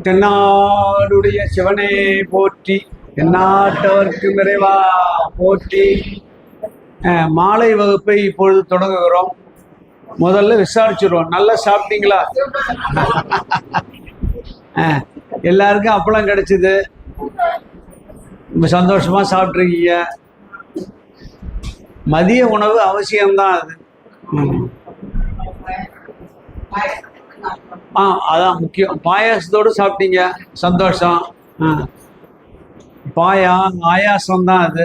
தென்னாடுடைய சிவனே போற்றி, தென்னாட்டவர்க்கு நிறைவா போற்றி. மாலை வகுப்பை இப்பொழுது தொடங்குகிறோம். முதல்ல விசாரிச்சிருவோம், நல்லா சாப்பிட்டீங்களா? எல்லாருக்கும் அப்பளம் கிடைச்சிது, சந்தோஷமா சாப்பிட்ருக்கீங்க. மதிய உணவு அவசியம்தான் அது. அதான் முக்கியம். பாயாசத்தோடு சாப்பிட்டீங்க, சந்தோஷம். ஆயாசம் தான் அது.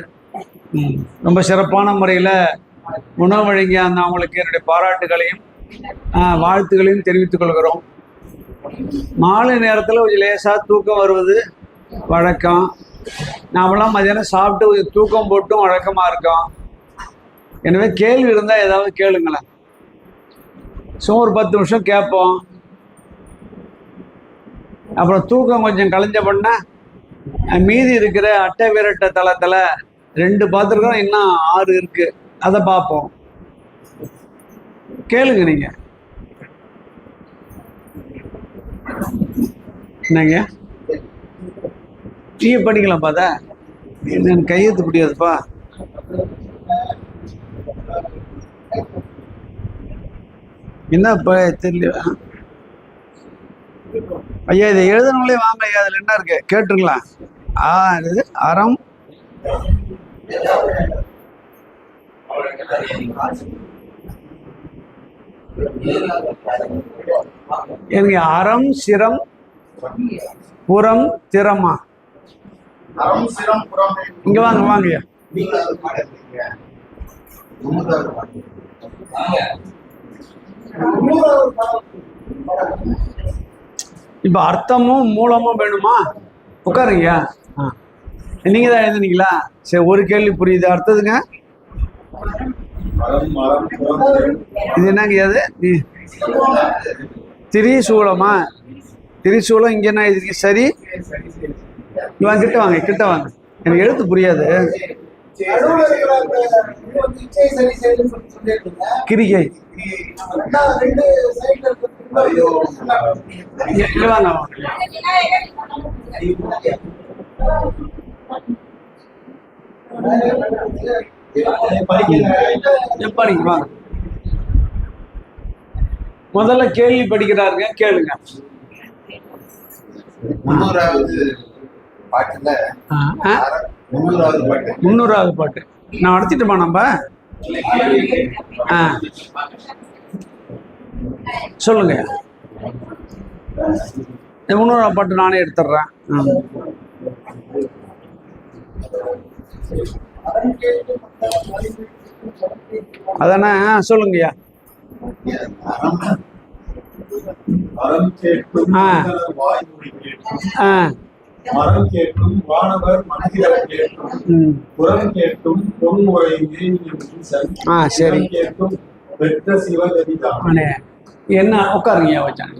ரொம்ப சிறப்பான முறையில் உணவு வழங்கிய அந்த அவங்களுக்கு என்னுடைய பாராட்டுகளையும் வாழ்த்துக்களையும் தெரிவித்துக் கொள்கிறோம். மாலை நேரத்தில் கொஞ்சம் லேசாக தூக்கம் வருவது வழக்கம். நாமெல்லாம் மதியானம் சாப்பிட்டு கொஞ்சம் தூக்கம் போட்டும் வழக்கமாக இருக்கோம். எனவே கேள்வி இருந்தால் ஏதாவது கேளுங்களேன். சும்மா ஒரு 10 நிமிஷம் கேட்போம். அப்புறம் தூக்கம் கொஞ்சம் கலைஞ்ச பண்ண மீதி இருக்கிற அட்டை விரட்ட தளத்தில் 2 பார்த்துருக்கோம், இன்னும் 6 இருக்கு, அதை பார்ப்போம். கேளுங்க நீங்க. என்னங்க டீ படிக்கலாம் பார்த்தா எனக்கு கையெழுத்து முடியாதுப்பா. என்ன இப்போ தெரியல ஐயா, இதை எழுதணுங்களே வாங்க ஐயா. அதில் என்ன இருக்கு கேட்டுங்களா? இது அறம் எனக்கு அறம் சிரம் புறம் திறமா. இங்க வாங்க வாங்க ஐயா. இப்ப அர்த்தமும் மூலமும் வேணுமா? உட்காருங்க. நீங்க தான் எழுதுனீங்களா? சரி, ஒரு கேள்வி புரியுது. அடுத்ததுங்க, இது என்னங்க? அது திரிசூலமா? திரிசூலம் இங்க என்ன எழுதிருக்கு? சரி, இவன் கிட்ட வாங்க, கிட்ட வாங்க. எனக்கு எழுத்து புரியாது. கிரிகை வாங்க. முதல்ல கேள்வி படிக்கிறாருங்க, கேளுங்க. 300வது பாட்டு நான் அடிச்சிட்டுமா? நம்ம சொல்லுங்க. 300வது பாட்டு நானே எடுத்துடுறேன். அதானே? சொல்லுங்கய்யா. மரம் கேட்டும் வானவர் மனதில் கேட்டும் புறம் கேட்டும் பொன்முறையே சரி கேட்டும் பெற்ற சிவகதிதான். என்ன உட்காருங்க வச்சாங்க,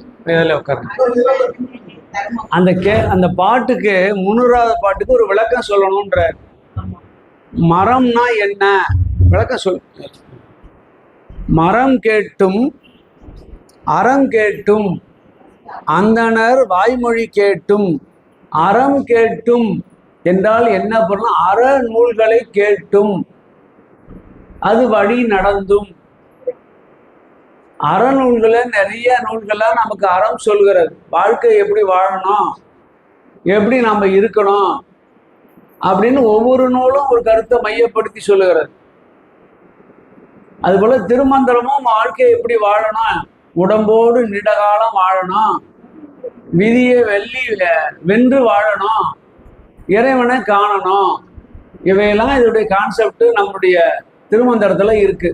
உட்காருங்க. அந்த பாட்டுக்கு 300வது பாட்டுக்கு ஒரு விளக்கம் சொல்லணும்ன்ற. மரம்னா என்ன விளக்கம் சொல். மரம் கேட்டும் அறம் கேட்டும் அந்தணர் வாய்மொழி கேட்டும். அறம் கேட்டும் என்றால் என்ன பொருள்? அற நூல்களை கேட்டும் அது வழி நடந்தும். அறநூல்களை நிறைய நூல்களா நமக்கு அறம் சொல்கிறது. வாழ்க்கை எப்படி வாழணும், எப்படி நம்ம இருக்கணும் அப்படின்னு ஒவ்வொரு நூலும் ஒரு கருத்தை மையப்படுத்தி சொல்லுகிறது. அதுபோல திருமந்திரமும் வாழ்க்கையை எப்படி வாழணும், உடம்போடு நீண்டகாலம் வாழணும், விதியை வென்று வாழணும், இறைவனை காணணும். இவையெல்லாம் இதோடைய கான்செப்ட் நம்முடைய திருமந்திரத்துல இருக்கு.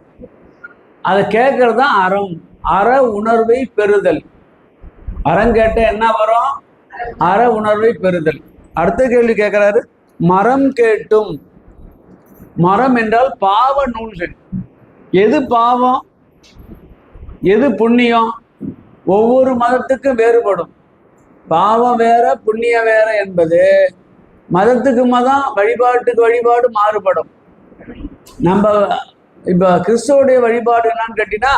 அதை கேட்கறது தான் அறம். அற உணர்வை பெறுதல். அறம் கேட்ட என்ன வரும்? அற உணர்வை பெறுதல். அடுத்த கேள்வி கேட்கிறாரு, மரம் கேட்டும். மரம் என்றால் பாவ நூல்கள். எது பாவம் எது புண்ணியம் ஒவ்வொரு மதத்துக்கும் வேறுபடும். பாவம் வேற புண்ணியம் வேற என்பது மதத்துக்கு மதம், வழிபாட்டுக்கு வழிபாடு மாறுபடும். நம்ம இப்போ கிறிஸ்துவோடைய வழிபாடு என்னன்னு கேட்டீங்கன்னா,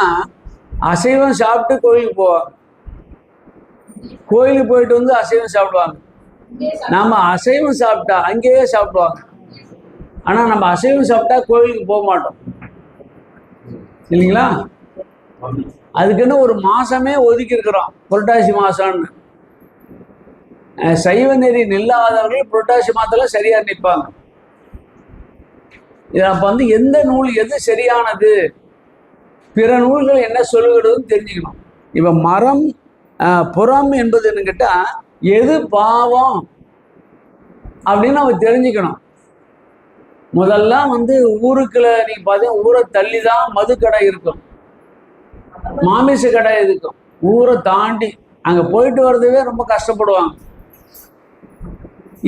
அசைவம் சாப்பிட்டு கோயிலுக்கு போவாங்க. கோயிலுக்கு போயிட்டு வந்து அசைவம் சாப்பிடுவாங்க. நாம அசைவம் சாப்பிட்டா அங்கேயே சாப்பிடுவாங்க. ஆனா நம்ம அசைவம் சாப்பிட்டா கோயிலுக்கு போக மாட்டோம் இல்லைங்களா? அதுக்குன்னு ஒரு மாசமே ஒதுக்கி இருக்கிறோம், புரட்டாசி மாசம்னு. சைவ நெறி நில்லாதவர்கள் புரட்டாசி மாதத்துல சரியா நிற்பாங்க. அப்ப வந்து எந்த நூல் எது சரியானது, பிற நூல்கள் என்ன சொல்லுகிறதுன்னு தெரிஞ்சுக்கணும். இப்ப மரம் புறம் என்பதுன்னு கேட்டா எது பாவம் அப்படின்னு நம்ம தெரிஞ்சுக்கணும். முதல்ல வந்து ஊருக்குள்ள நீங்க பார்த்தீங்கன்னா ஊரை தள்ளி தான் மதுக்கடை இருக்கும், மாமிச கடை இருக்கும். ஊரை தாண்டி அங்க போயிட்டு வர்றதுவே ரொம்ப கஷ்டப்படுவாங்க.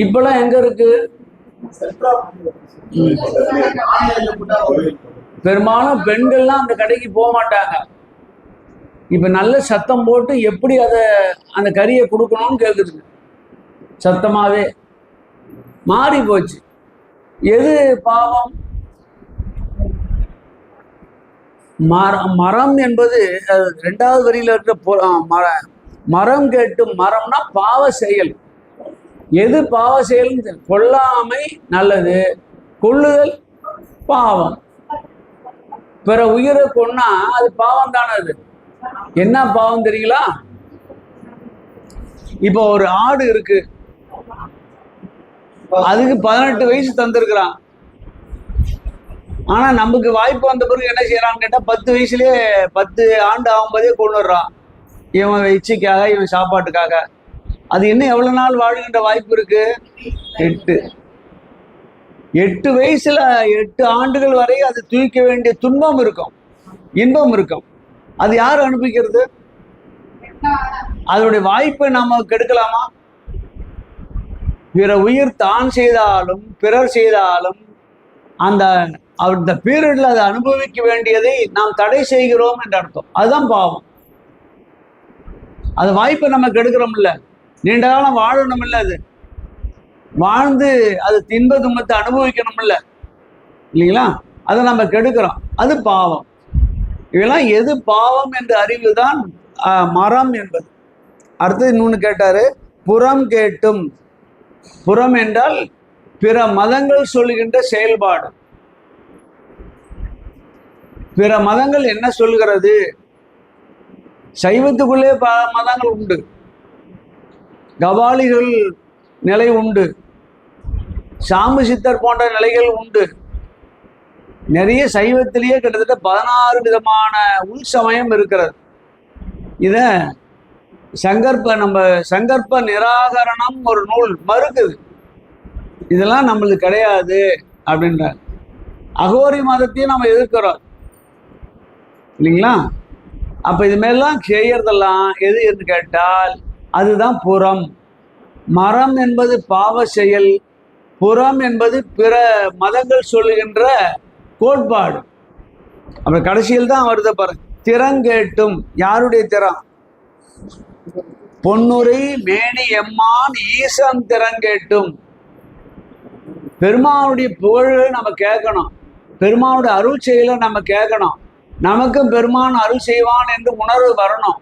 இப்பெல்லாம் எங்க இருக்கு? பெரும்பாலும் பெண்கள்லாம் அந்த கடைக்கு போக மாட்டாங்க. இப்ப நல்ல சத்தம் போட்டு எப்படி அந்த கறியை கொடுக்கணும்னு கேக்குதுங்க. சத்தமாவே மாறி போச்சு. எது பாவம்? மரம் என்பது இரண்டாவது வரியில இருக்க மரம் கேட்டும், மரம்னா பாவ செயல். எது பாவ செயல்? கொல்லாமை நல்லது, கொள்ளுதல் பாவம். பிற உயிரை கொன்னா அது பாவம் தானே. அது என்ன பாவம் தெரியுங்களா? இப்போ ஒரு ஆடு இருக்கு, அதுக்கு 18 வயசு தந்திருக்கிறான். ஆனா நமக்கு வாய்ப்பு வந்த பிறகு என்ன செய்யறான்னு கேட்டா 10 வயசுலயே 10 ஆண்டு ஆகும்போதே கொண்டு வர்றான். இவன் இச்சைக்காக, இவன் சாப்பாட்டுக்காக. அது இன்னும் எவ்வளவு நாள் வாழ்கின்ற வாய்ப்பு இருக்கு? 8 வயசுல 8 ஆண்டுகள் வரை அது தூக்க வேண்டிய துன்பம் இருக்கும், இன்பம் இருக்கும். அது யார் அனுப்பிக்கிறது? அதனுடைய வாய்ப்பை நாம கெடுக்கலாமா? பிற உயிர் தான் செய்தாலும் பிறர் செய்தாலும் அந்த பீரியட்ல அதை அனுபவிக்க வேண்டியதை நாம் தடை செய்கிறோம் என்று அர்த்தம். அதுதான் பாவம். அது வாய்ப்பை நம்ம கெடுக்கிறோம் இல்ல, நீண்ட காலம் வாழணும் இல்ல, அது வாழ்ந்து அது தின்ப துன்பத்தை அனுபவிக்கணும் இல்ல, இல்லைங்களா? அதை நம்ம கெடுக்கிறோம், அது பாவம். இதெல்லாம் எது பாவம் என்ற அறிவுதான் மரம் என்பது. அடுத்தது இன்னொன்னு கேட்டாரு, புறம் கேட்டும். புறம் என்றால் பிற மதங்கள் சொல்லுகின்ற செயல்பாடு. பிற மதங்கள் என்ன சொல்கிறது? சைவத்துக்குள்ளே பல மதங்கள் உண்டு, கபாலிகள் நிலை உண்டு, சாம்பு சித்தர் போன்ற நிலைகள் உண்டு. நிறைய சைவத்திலேயே கிட்டத்தட்ட 16 விதமான உள் சமயம் இருக்கிறது. இத சங்கற்ப நிராகரணம் ஒரு நூல் மறுக்குது. இதெல்லாம் நம்மளுக்கு கிடையாது அப்படின்ற. அகோரி மதத்தையும் நம்ம எதிர்க்கிறோம் இல்லைங்களா? அப்ப இது மேலாம் செய்யறதெல்லாம் எது என்று கேட்டால் அதுதான் புறம். மரம் என்பது பாவ செயல், புறம் என்பது பிற மதங்கள் சொல்லுகின்ற கோட்பாடு. அப்ப கடைசியில் தான் வருது பாருங்க, திறங்கேட்டும். யாருடைய திறம்? பொன்னுரை மேனி எம்மான் ஈசன் திறங்கேட்டும். பெருமானுடைய புகழை நம்ம கேட்கணும், பெருமானுடைய அருள் செயலை நம்ம கேட்கணும், நமக்கும் பெருமான் அருள் செய்வான் என்று உணர்வு வரணும்.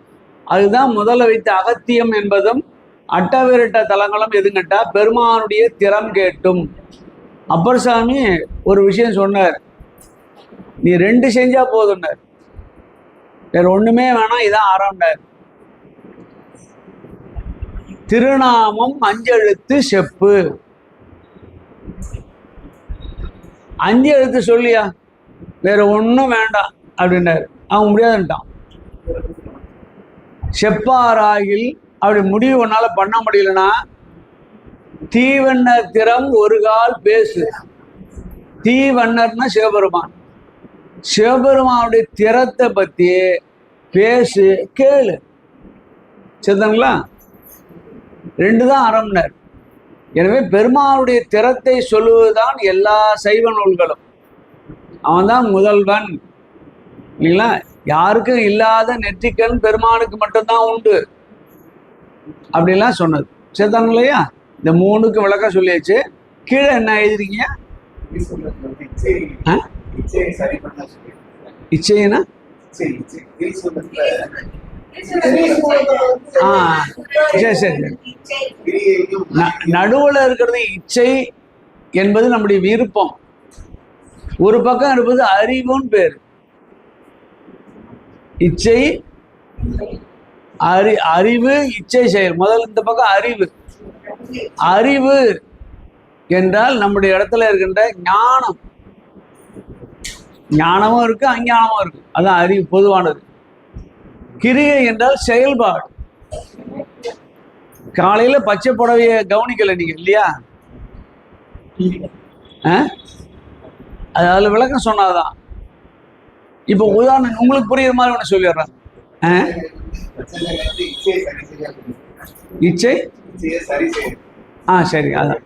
அதுதான் முதல்ல வைத்த அகத்தியம் என்பதும் அட்டவிரட்ட தலங்களும் எதுங்கட்டா பெருமானுடைய திறம் கேட்டும். அப்பர் சாமி ஒரு விஷயம் சொன்னார், நீ 2 செஞ்சா போதும்னார், வேற ஒண்ணுமே வேணாம், இதான் ஆரம்னார். திருநாமம் 5 எழுத்து செப்பு. 5 எழுத்து சொல்லியா, வேற ஒன்றும் வேண்டாம் அப்படின்னாரு. அவன் முடியாதுன்ட்டான். செப்பாராயில் அப்படி முடிவு ஒன்னால பண்ண முடியலன்னா தீவண்ணர் திறம் ஒரு கால் பேசு. தீவண்ணர்னா சிவபெருமான், சிவபெருமானுடைய திறத்தை பத்தி பேசு, கேளு. சரிங்களா? 2 தான் அறம்னர். எனவே பெருமானுடைய திறத்தை சொல்லுவதுதான் எல்லா சைவ நூல்களும். அவன் தான் முதல்வன் இல்லைங்களா? யாருக்கும் இல்லாத நெற்றிக்கண் பெருமானுக்கு மட்டும்தான் உண்டு அப்படிலாம் சொன்னது. சரிதான் இல்லையா? இந்த 3க்கு விளக்கம் சொல்லியாச்சு. கீழே என்ன எழுதிருக்கீங்க? இச்சைனா ஆ சரி சரி. கிரியையும் நடுவுல இருக்கிறது இச்சை என்பது நம்முடைய விருப்பம். ஒரு பக்கம் இருப்பது அறிவுன்னு பேர். இச்சை அறிவு இச்சை செயல். முதல்ல இந்த பக்கம் அறிவு. அறிவு என்றால் நம்முடைய இடத்துல இருக்கின்ற ஞானம். ஞானமும் இருக்கு, அஞ்ஞானமும் இருக்கு. அதான் அறிவு பொதுவானது. கிரியை என்றால் செயல்பாடு. காலையில பச்சை புடவைய கவனிக்கல நீங்க இல்லையா? அதுல விளக்கம் சொன்னாதான். இப்ப உதாரணம் உங்களுக்கு புரியுற மாதிரி ஒண்ணு சொல்லிடுறேன். இச்சை சரி. அதான்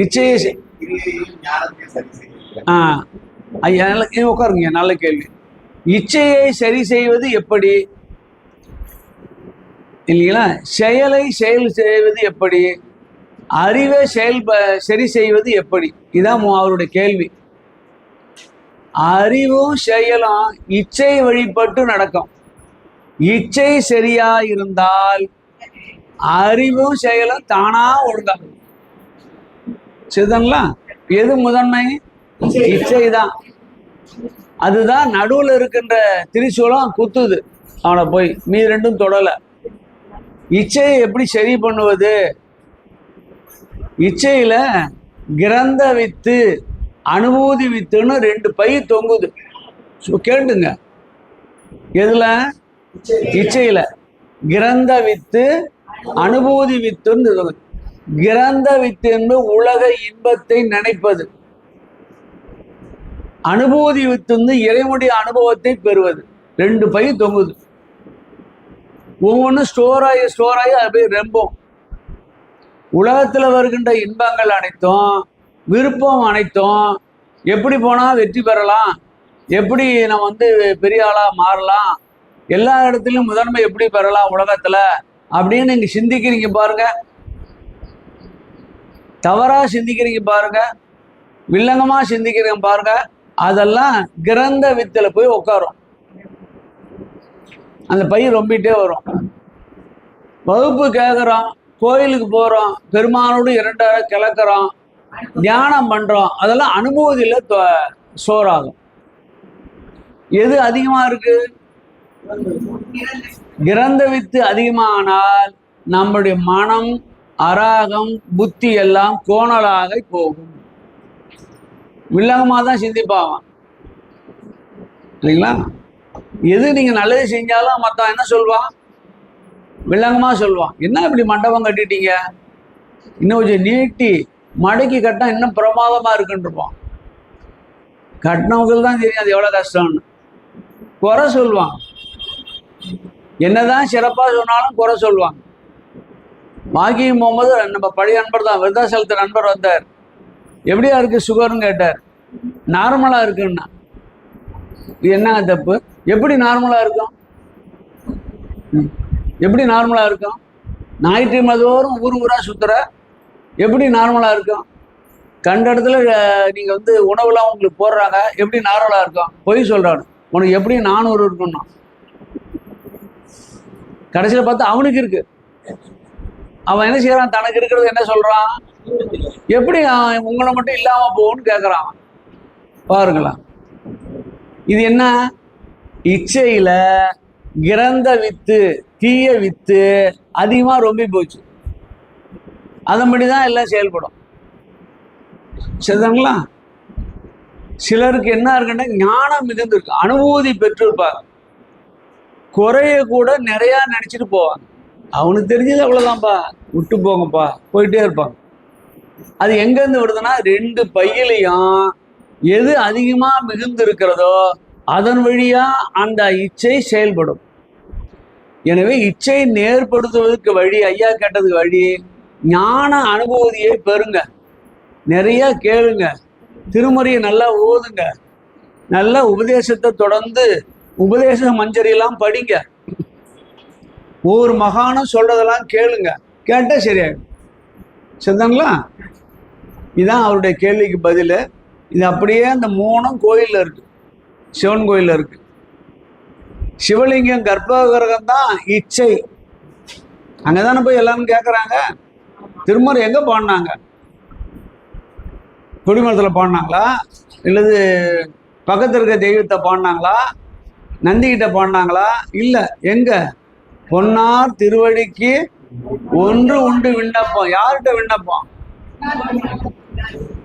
இச்சையை ஐயா உட்காருங்க. நல்ல கேள்வி. இச்சையை சரி செய்வது எப்படி இல்லைங்களா? செயலை செய்வது எப்படி? அறிவை சரி செய்வது எப்படி? இதான் அவருடைய கேள்வி. அறிவும் செயலும் இச்சை வழிபட்டு நடக்கும். இச்சை சரியா இருந்தால் அறிவும் செயலும் தானா ஒழுங்காகும். சரிதாங்களா? எது முதன்மை? இச்சை தான். அதுதான் நடுவில் இருக்கின்ற திரிசூலம் குத்துது அவனை போய். மீது ரெண்டும் தொடல. இச்சையை எப்படி சரி பண்ணுவது? இச்சையில கிரந்த வித்து அனுபூதி வித்துன்னு 2 பை தொங்குது. கேட்டுங்க. எதுல? இச்சையில கிரந்த வித்து அனுபூதி வித்துன்னு. கிரந்த வித்து என்பது உலக இன்பத்தை நினைப்பது. அனுபூதி வித்து வந்து இறைவனுடைய அனுபவத்தை பெறுவது. 2 பை தொங்குது. ஒவ்வொன்றும் ஸ்டோராகி அது போய் ரொம்பவும். உலகத்தில் வருகின்ற இன்பங்கள் அனைத்தும், விருப்பம் அனைத்தும், எப்படி போனால் வெற்றி பெறலாம், எப்படி நம்ம வந்து பெரிய ஆளாக மாறலாம், எல்லா இடத்துலையும் முதன்மை எப்படி பெறலாம் உலகத்தில் அப்படின்னு நீங்கள் சிந்திக்கிறீங்க பாருங்க. தவறாக சிந்திக்கிறீங்க பாருங்க, வில்லங்கமாக சிந்திக்கிறீங்க பாருங்க. அதெல்லாம் கிரந்த வித்தில் போய் உட்காரும். அந்த பை ரொம்பிட்டே வரும். வகுப்பு கேட்குறோம், கோயிலுக்கு போகிறோம், பெருமானோடு 2 கிளக்கிறோம், தியானம் பண்ணுறோம். அதெல்லாம் அனுபூதியில் சோறாகும். எது அதிகமாக இருக்கு? கிரந்த வித்து அதிகமானால் நம்முடைய மனம், அராகம், புத்தி எல்லாம் கோணலாக போகும். வில்லங்கமாக தான் சிந்திப்பாவான் இல்லைங்களா? எது நீங்க நல்லது செஞ்சாலும் மற்றவன் என்ன சொல்வான்? வில்லங்கமா சொல்லுவான். என்ன இப்படி மண்டபம் கட்டிட்டீங்க, இன்னும் கொஞ்சம் நீட்டி மடக்கி கட்டினா இன்னும் பிரமாதமா இருக்குன்னு இருப்பான். கட்டினவங்களுக்கு தான் தெரியும் அது எவ்வளவு கஷ்டம்னு. குறை சொல்லுவான். என்னதான் சிறப்பா சொன்னாலும் குறை சொல்லுவாங்க. வாக்கிங் போகும்போது நம்ம பழைய நண்பர் தான், விருதாசலத்து நண்பர் வந்தார். எப்படியா இருக்கு சுகர்னு கேட்டார். நார்மலா இருக்குன்னா. இது என்னங்க தப்பு? எப்படி நார்மலா இருக்கும்? எப்படி நார்மலா இருக்கும்? ஞாயிற்று மதோறும் ஊரா சுத்துற எப்படி நார்மலா இருக்கும்? கண்ட இடத்துல நீங்க வந்து உணவுலாம் உங்களுக்கு போடுறாங்க, எப்படி நார்மலா இருக்கும்? பொய் சொல்றாரு. உனக்கு எப்படி 400 இருக்குன்னா கடைசியில் பார்த்தா அவனுக்கு இருக்கு. அவன் என்ன செய்யறான்? தனக்கு இருக்கிறது என்ன சொல்றான்? எப்படி உங்களை மட்டும் இல்லாம போகும்னு கேட்கறான். பாருங்களா, இது என்ன? இச்சையில கிரந்த வித்து, தீய வித்து அதிகமா ரொம்பி போச்சு. அதன்படிதான் எல்லாம் செயல்படும். சரிங்களா? சிலருக்கு என்ன இருக்குன்னா ஞானம் மிகுந்திருக்கு, அனுபூதி பெற்றிருப்பாங்க, குறைய கூட நிறைய நினைச்சிட்டு போவாங்க. அவனுக்கு தெரிஞ்சது அவ்வளவுதான்ப்பா, விட்டு போங்கப்பா, போயிட்டே இருப்பாங்க. அது எங்கேருந்து வருதுன்னா 2 பையிலையும் எது அதிகமா மிகுந்து இருக்கிறதோ அதன் வழியா அந்த இச்சை செயல்படும். எனவே இச்சை நேர்படுத்துவதற்கு வழி, ஐயா கேட்டதுக்கு வழி, ஞான அனுபூதியை பெறுங்க, நிறைய கேளுங்க, திருமுறையை நல்லா ஓதுங்க, நல்ல உபதேசத்தை தொடர்ந்து உபதேச மஞ்சரியெல்லாம் படிங்க, ஒவ்வொரு மகானும் சொல்றதெல்லாம் கேளுங்க, கேட்டால் சரியாயிடும். சரிதாங்களா? இதுதான் அவருடைய கேள்விக்கு பதில். இது அப்படியே அந்த 3ம் கோயிலில் இருக்கு, சிவன் கோயிலில் இருக்கு. சிவலிங்கம் கர்ப்ப கிரகம் தான் இச்சை. அங்கதானே போய் எல்லாரும் கேட்குறாங்க. திருமறை எங்க பாடினாங்க? கொடிமரத்தில் பாடினாங்களா, இல்லது பக்கத்தில் இருக்க தெய்வத்தை பாடினாங்களா, நந்திகிட்ட பாடினாங்களா? இல்லை. எங்க? பொன்னார் திருவடிக்கு ஒன்று உண்டு விண்ணப்பம். யார்கிட்ட விண்ணப்பம்?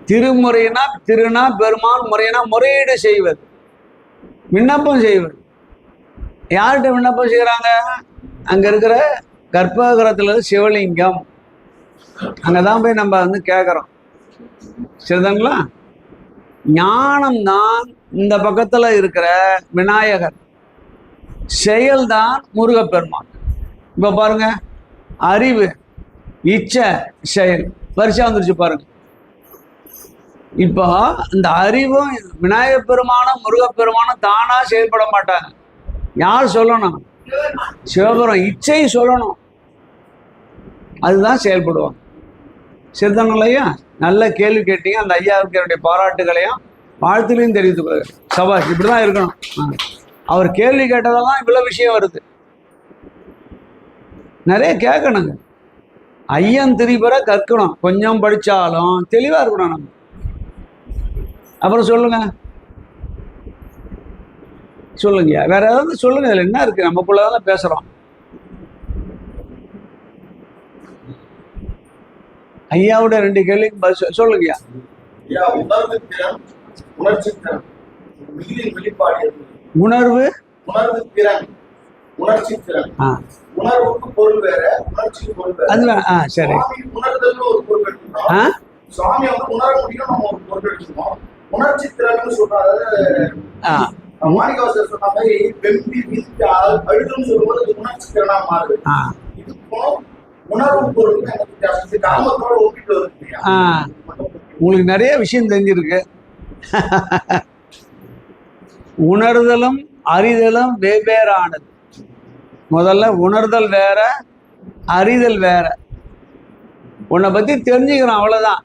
திருமுறைனா, திருனா பெருமான், முறைனா முறையீடு செய்வது, விண்ணப்பம் செய்வது. யார்கிட்ட விண்ணப்பம் செய்கிறாங்க? அங்க இருக்கிற கர்ப்பகிரகத்துல சிவலிங்கம். அங்கதான் போய் நம்ம வந்து கேட்குறோம். சரிதாங்களா? ஞானம்தான் இந்த பக்கத்துல இருக்கிற விநாயகர், செயல்தான் முருகப்பெருமான். இப்ப பாருங்க, அறிவு, இச்சை, செயல் வரிசையா வந்துருச்சு பாருங்க. இப்போ இந்த அறிவும் விநாயகப் பெருமானும் முருகப்பெருமானும் தானா செயல்பட மாட்டாங்க. யார் சொல்லணும்? சிவபெருமான். இச்சை சொல்லணும், அதுதான் செயல்படுவாங்க. சரிதானே ஐயா? நல்ல கேள்வி கேட்டீங்க. அந்த ஐயாவுக்கு என்னுடைய பாராட்டுகளையும் வாழ்த்துலையும் தெரிவித்துக் கொள்கிறேன். சபாஷ், இப்படிதான் இருக்கணும். அவர் கேள்வி கேட்டதெல்லாம் இவ்வளவு விஷயம் வருது. நிறைய கேட்கணுங்க. ஐயன் திரிபுர கற்கணும். கொஞ்சம் படிச்சாலும் தெளிவா இருக்கணும் நம்ம. அப்புறம் சொல்லுங்க, சொல்லுங்க, வேற ஏதாவது சொல்லுங்க. இதுல என்ன இருக்கு? நமக்குள்ளதான் பேசுறோம். ஐயாவோட 2 கேள்விக்கு சொல்லுங்கய்யா. உணர்வு, உணர்வுக்கு பொருள் வேற, உணர்ச்சிக்கு பொருள் வேற. அது சரி. உணர்தல்னு ஒரு பொருள் எடுத்துக்கணும். சுவாமி வந்து உணர முடியும், நம்ம ஒரு பொருள் எடுத்துக்கணும். உணர்ச்சி திறன்னு சொல்றாரு. மாணிக்கவாசகர் சொன்ன மாதிரி வெம்பி விதித்து அழுதுன்னு சொல்லும்போது அது உணர்ச்சி திறனா மாறுது. இதுக்கும் உணர்வு பொருள் காமத்தோட ஒப்பிட்டு வருது. உங்களுக்கு நிறைய விஷயம் தெரிஞ்சிருக்கு. உணர்தலும் அறிதலும் வெவ்வேறானது. முதல்ல உணர்தல் வேற, அறிதல் வேற. உன்னை பத்தி தெரிஞ்சுக்கிறோம், அவ்வளவுதான்.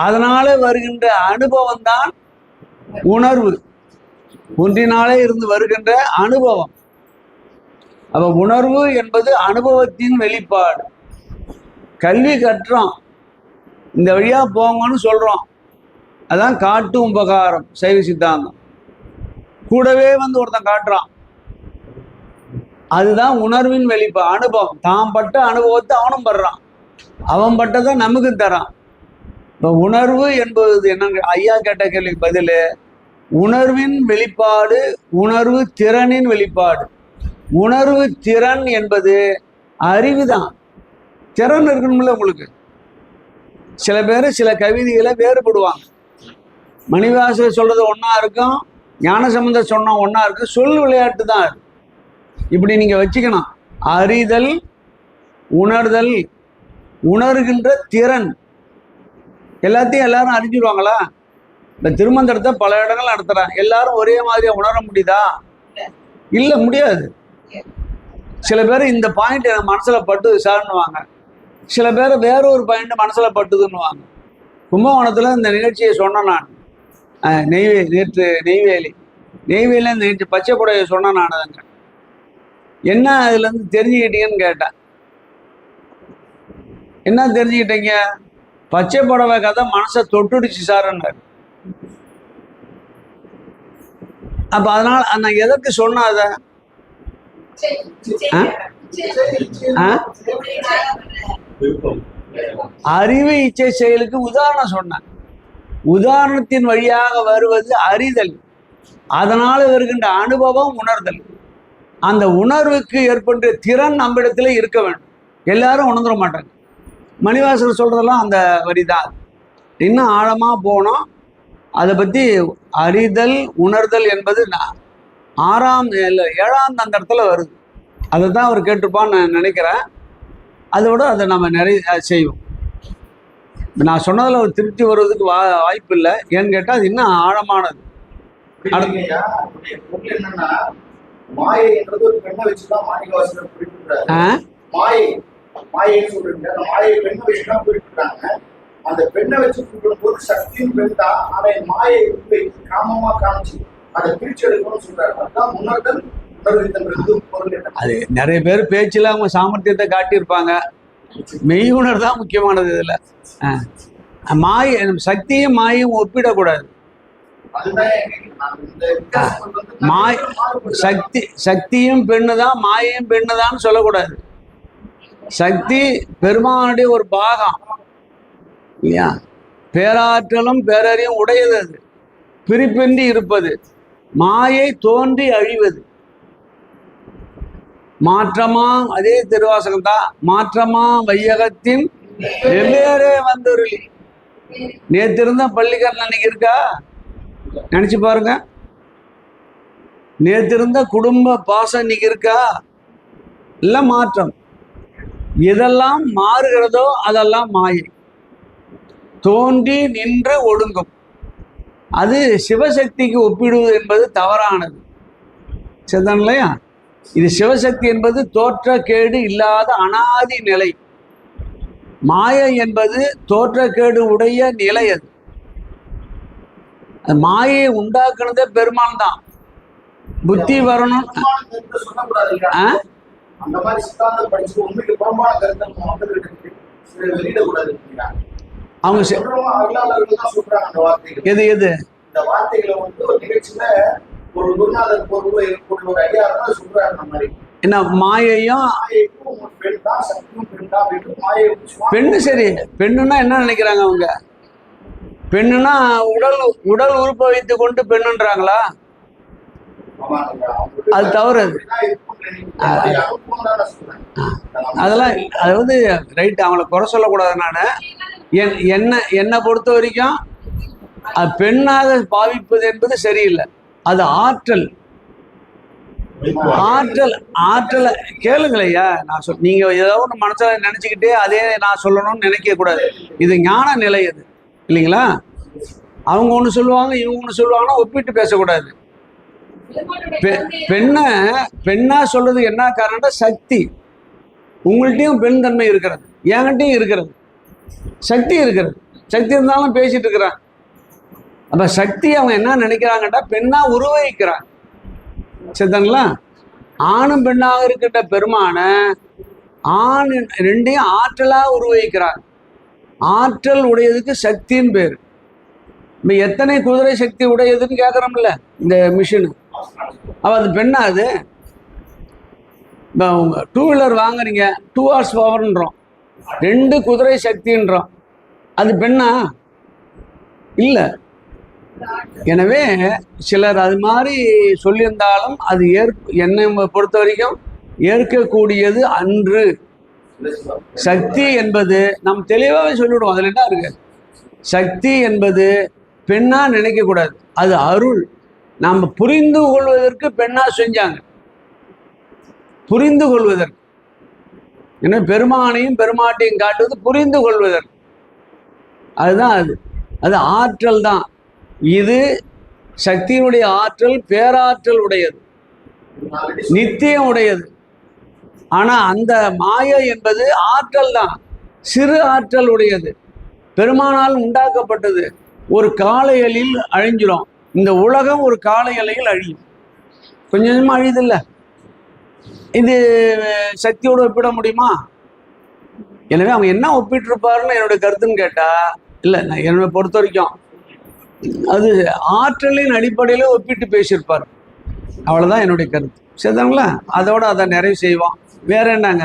அதனால வருகின்ற அனுபவம் தான் உணர்வு. ஒன்றினாலே இருந்து வருகின்ற அனுபவம். அப்ப உணர்வு என்பது அனுபவத்தின் வெளிப்பாடு. கல்வி கற்றோம், இந்த வழியா போங்கன்னு சொல்றோம். அதான் காட்டு உபகாரம் சைவ சித்தாந்தம். கூடவே வந்து ஒருத்தன் காட்டுறான், அதுதான் உணர்வின் வெளிப்பாடு. அனுபவம், தான் பட்ட அனுபவத்தை அவனும் படுறான், அவன் பட்டதை நமக்கு தரான். இப்போ உணர்வு என்பது என்னங்க? ஐயா கேட்ட கேள்விக்கு பதில் உணர்வின் வெளிப்பாடு, உணர்வு திறனின் வெளிப்பாடு. உணர்வு திறன் என்பது அறிவு தான். திறன் இருக்கணும்ல உங்களுக்கு. சில பேர் சில கவிதைகளை வேறுபடுவாங்க. மணிவாசகர் சொல்றது ஒன்னா இருக்கும், ஞானசம்பந்தர் சொன்னா ஒன்னா இருக்கு. சொல் விளையாட்டு தான். இப்படி நீங்க வச்சுக்கணும். அறிதல், உணர்தல், உணர்கின்ற திறன். எல்லாத்தையும் எல்லாரும் அறிஞ்சிருவாங்களா? இந்த திருமந்திரத்தை பல இடங்கள் நடத்துறாங்க. எல்லாரும் ஒரே மாதிரியா உணர முடியுதா? இல்ல, முடியாது. சில பேர் இந்த பாயிண்ட் எனக்கு மனசுல பட்டுது சார்னுவாங்க, சில பேர் வேற ஒரு பாயிண்ட் மனசுல பட்டுதுன்னுவாங்க. கும்பகோணத்துல இந்த நிகழ்ச்சியை சொன்னேன் நான். நேற்று நெய்வேலியில இந்த நிகழ்ச்சி பச்சை புடையை சொன்னேன் நான். அதுங்க என்ன அதுல இருந்து தெரிஞ்சுக்கிட்டீங்கன்னு கேட்டேன். என்ன தெரிஞ்சுக்கிட்டீங்க? பச்சை புடவை கதை மனசை தொட்டுடுச்சு சார்ன்னாரு. அப்ப அதனால நான் எதற்கு சொன்ன அத அறிவு இச்சை செயலுக்கு உதாரணம் சொன்னேன். உதாரணத்தின் வழியாக வருவது அறிதல், அதனால வருகின்ற அனுபவம் உணர்தல். அந்த உணர்வுக்கு ஏற்பட்ட திறன் நம்மிடத்துல இருக்க வேண்டும். எல்லாரும் உணர்ந்துட மாட்டாங்க. மணிவாசகர் சொல்றதெல்லாம் அந்த வரிதான். இன்னும் ஆழமா போனோம். அதை பத்தி அறிதல் உணர்தல் என்பது 7ஆம் தந்திரத்துல வருது. அதை தான் அவர் கேட்டிருப்பான்னு நான் நினைக்கிறேன். அதோட அதை நம்ம நிறைய செய்வோம். நான் சொன்னதுல ஒரு திருப்தி வருவதுக்கு வாய்ப்பு இல்லை. ஏன்னு கேட்டா அது இன்னும் ஆழமானது. என்னன்னா மாயை என்றது ஒரு பெண்ணை வச்சுதான் மாணிக்கவாசகர் குறிப்பிடுறாரு. மாயைன்னு சொல்றீங்க, அந்த மாயை பெண்ணை வச்சுதான் குறிப்பிடுறாங்க. அந்த பெண்ணை வச்சு குறிப்பிடும் போது சக்தியும் பெண் தான். ஆனா மாயை காமமா காமிச்சு அதை பிரிச்சு எடுக்கணும்னு சொல்றாரு. அதான் உணர்தல் உணர்வித்தல் ரெண்டும் பொருள் என்ன? அது நிறைய பேர் பேச்சில் அவங்க சாமர்த்தியத்தை காட்டியிருப்பாங்க. மெய்யுணர் தான் முக்கியமானது இதுல. மாய சக்தியும் மாயும் ஒப்பிடக்கூடாது. மாய் சக்தியும் பெண்ணு தான், மாயையும் பெண்ணு தான் சொல்லக்கூடாது. சக்தி பெருமானுடைய ஒரு பாகம் இல்லையா? பேராற்றலும் பேரறியும் உடையது, அது பிரிப்பின்றி இருப்பது. மாயை தோன்றி அழிவது. மாற்றமா, அதே திருவாசகம் தான், மாற்றமா வையகத்தின் வெவ்வேறே வந்தொருளி. நேற்று இருந்த பள்ளிக்கரண் அன்னைக்கு இருக்கா? நினைச்சு பாருங்க. நேற்று இருந்த குடும்ப பாசம் இன்னைக்கு இருக்கா? எல்லாம் மாற்றம். எதெல்லாம் மாறுகிறதோ அதெல்லாம் மாயை. தோன்றி நின்று ஒடுங்கும். அது சிவசக்திக்கு ஒப்பிடுவது என்பது தவறானது. சரிதான் இல்லையா? இது சிவசக்தி என்பது தோற்றக்கேடு இல்லாத அனாதி நிலை. மாயை என்பது தோற்றக்கேடு உடைய நிலை. அது மாயை உண்டாக்குனதே பெருமான் தான். புத்தி வரணும். அந்த மாதிரி சித்தாந்தம் படிச்சு உண்மைக்கு புறம்பான கருத்தை வெளியிடக்கூடாது. அவங்க சொல்றாங்க அந்த வார்த்தைகள். எது எது இந்த வார்த்தைகளை வந்து ஒரு நிகழ்ச்சியில ஒரு குருநாதர் பொருள் இருக்கக்கூடிய ஒரு ஐயா தான் சொல்றாரு. அந்த மாதிரி என்ன மாயையும் பெண் தான், சக்தியும் பெண் தான் அப்படின்னு மாயை பெண்ணு. சரி, பெண்ணுன்னா என்ன நினைக்கிறாங்க அவங்க? பெண்ணுனா உடல் உறுப்பை வைத்து கொண்டு பெண்ணுன்றாங்களா? அது தவறு. அதெல்லாம் அதாவது ரைட், அவங்கள குறை சொல்லக்கூடாது. நான் என்னை பொறுத்த வரைக்கும் அது பெண்ணாக பாவிப்பது என்பது சரியில்லை. அது ஆற்றல். ஆற்றலை கேளுங்களையா. நான் நீங்க ஏதோ ஒன்று மனசுல நினைச்சுக்கிட்டே அதே நான் சொல்லணும்னு நினைக்க கூடாது. இது ஞான நிலை அது இல்லைங்களா? அவங்க ஒன்று சொல்லுவாங்க, இவங்க ஒன்று சொல்லுவாங்கன்னா ஒப்பிட்டு பேசக்கூடாது. பெண்ணா சொல்றது என்ன காரணம்னா சக்தி. உங்கள்கிட்டையும் பெண் தன்மை இருக்கிறது, என்கிட்டையும் இருக்கிறது. சக்தி இருக்கிறது. சக்தி இருந்தாலும் பேசிட்டு இருக்கிறான். அப்ப சக்தி அவங்க என்ன நினைக்கிறாங்கட்டா பெண்ணா உருவகிக்கிறாங்க. சரிங்களா? ஆணும் பெண்ணாக இருக்கின்ற பெருமான ஆண் ரெண்டையும் ஆற்றலா உருவகிக்கிறாங்க. ஆற்றல் உடையதுக்கு சக்தின்னு பேர். இப்போ எத்தனை குதிரை சக்தி உடையதுன்னு கேட்குறோம்ல இந்த மிஷினு. அப்போ அது பெண்ணா? அது இப்போ உங்க 2 வீலர் வாங்குறீங்க, 2 hours பவர்ன்றோம், 2 குதிரை சக்தின்றோம். அது பெண்ணா? இல்லை. எனவே சிலர் அது மாதிரி சொல்லியிருந்தாலும் அது என்னை பொறுத்த வரைக்கும் ஏற்கக்கூடியது அன்று. சக்தி என்பது நம் தெளிவாகவே சொல்லிவிடுவோம். அதில் என்ன இருக்கு? சக்தி என்பது பெண்ணா நினைக்க கூடாது. அது அருள். நாம் புரிந்து கொள்வதற்கு பெண்ணா செஞ்சாங்க. புரிந்து கொள்வதற்கு. ஏன்னா பெருமானையும் பெருமாட்டையும் காட்டுவது புரிந்து கொள்வதற்கு. அதுதான் அது ஆற்றல் தான். இது சக்தியினுடைய ஆற்றல் பேராற்றல் உடையது, நித்தியம் உடையது. ஆனா அந்த மாயை என்பது ஆற்றல் தான், சிறு ஆற்றல் உடையது, பெருமானால் உண்டாக்கப்பட்டது. ஒரு காலையலில் அழிஞ்சிடும். இந்த உலகம் ஒரு காலையலையில் அழியும். கொஞ்சம் கொஞ்சமா அழியுது இல்லை? இது சக்தியோடு ஒப்பிட முடியுமா? எனவே அவங்க என்ன ஒப்பிட்டு இருப்பாருன்னு என்னுடைய கருத்துன்னு கேட்டா, இல்லை, நான் என்னை பொறுத்த வரைக்கும் அது ஆற்றலின் அடிப்படையில் ஒப்பிட்டு பேசியிருப்பார். அவ்வளோதான் என்னுடைய கருத்து. சரிதாங்களா? அதோட அதை நிறைவு செய்வோம். வேற என்னங்க?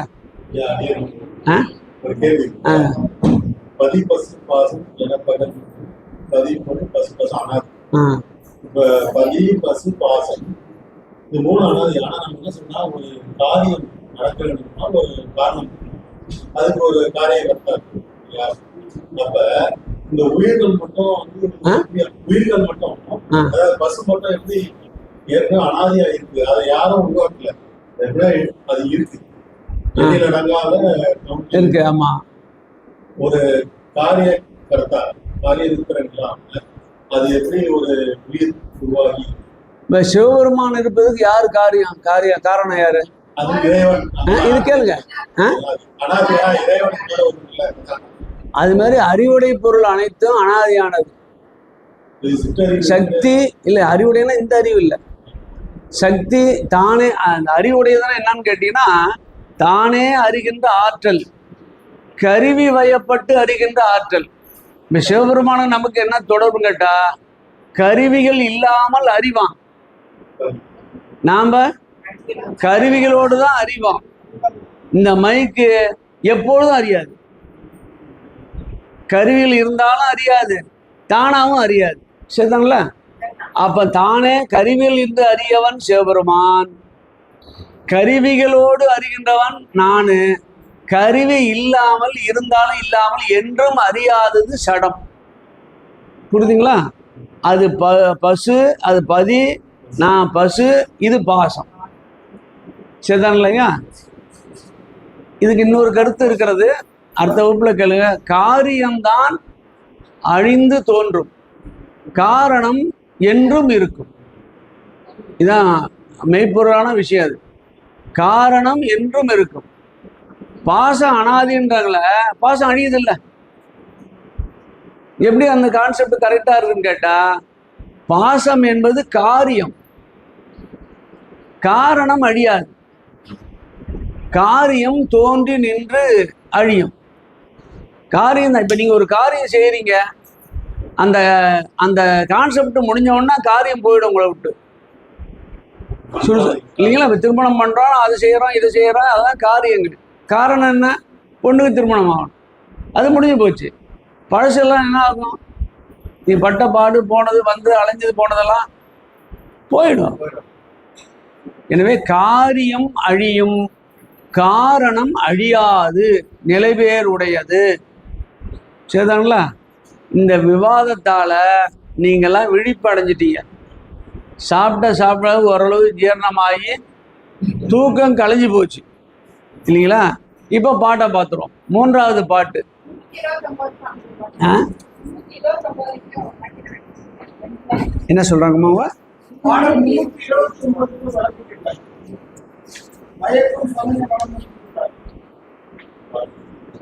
இந்த 3 அனாதி. ஆனா நம்ம என்ன சொன்னா, ஒரு காரியம் நடக்கணும்னா ஒரு காரணம், அதுக்கு ஒரு காரியகர்த்தா இருக்கு. அப்ப இந்த உயிர்கள் மட்டும் உயிர்கள் மட்டும், அதாவது பசு மட்டும் எப்படி ஏற்கனவே அனாதியா இருக்கு, அதை யாரும் உருவாக்கல, அது இருக்கு. இருக்கு. ஆமா. ஒரு காரியகர்த்தா, காரிய இருக்கிறாங்களா, அது எப்படி ஒரு உயிர் உருவாகி சிவபெருமான் இருப்பதுக்கு யாரு காரணம் யாரு? இது கேளுங்க. அது மாதிரி அறிவுடை பொருள் அனைத்தும் அனாதியானது. இது சிற்றறிவு சக்தி இல்லை, அறிவுடையனா இந்த அறிவு இல்லை. சக்தி தானே, அந்த அறிவுடையதானே என்னன்னு கேட்டீங்கன்னா, தானே அறிகின்ற ஆற்றல், கருவி வயப்பட்டு அறிகின்ற ஆற்றல். இப்ப சிவபெருமான நமக்கு என்ன தொடர்பு கேட்டா, கருவிகள் இல்லாமல் அறிவான். நாம கருவிகளோடு தான் அறிவோம். இந்த மைக்கு எப்பொழுதும் அறியாது, கருவிகள் இருந்தாலும் அறியாது, தானாவும் அறியாது. சரிதாங்களா? அப்ப தானே கருவிகள் இருந்து அறியவன் சிவபெருமான், கருவிகளோடு அறிகின்றவன் நானு. கருவி இல்லாமல் இருந்தாலும் இல்லாமல் என்றும் அறியாதது சடம். புரியுதுங்களா? அது பசு, அது பதி, நான் பசு, இது பாசம். சரிதான் இல்லையா? இதுக்கு இன்னொரு கருத்து இருக்கிறது, அடுத்த வகுப்புல கேளுங்க. காரியம்தான் அழிந்து தோன்றும், காரணம் என்றும் இருக்கும். இதான் மெய்ப்பொருளான விஷயம். அது காரணம் என்றும் இருக்கும். பாசம் அனாதின்றாங்களே, பாசம் அழியுதில்லை. எப்படி அந்த கான்செப்ட் கரெக்டா இருக்குன்னு கேட்டா, பாசம் என்பது காரியம், காரணம் அழியாது. காரியம் தோன்றி நின்று அழியும். காரியம் தான். இப்ப நீங்க ஒரு காரியம் செய்யறீங்க, அந்த அந்த கான்செப்ட் முடிஞ்சோன்னா காரியம் போயிடும் உங்களை விட்டு. இல்லைங்களா? இப்போ திருமணம் பண்றோம், அது செய்யறோம், இது செய்யறோம், அதெல்லாம் காரியங்கள். காரணம் என்ன? பொண்ணுக்கு திருமணம் ஆகணும், அது முடிஞ்சு போச்சு. பழசெல்லாம் என்ன ஆகும்? நீ பட்ட பாடு போனது, வந்து அலைஞ்சது போனதெல்லாம் போயிடும். எனவே காரியம் அழியும், காரணம் அழியாது, நிலைபேறுடையது. சரிதாங்களா? இந்த விவாதத்தால நீங்கெல்லாம் விழிப்பு அடைஞ்சிட்டீங்க. சாப்பிட ஓரளவு ஜீரணமாகி தூக்கம் கலைஞ்சு போச்சு இல்லைங்களா? இப்போ பாட்டை பார்த்துருவோம். 3வது பாட்டு. என்ன சொல்றாங்கம்மா?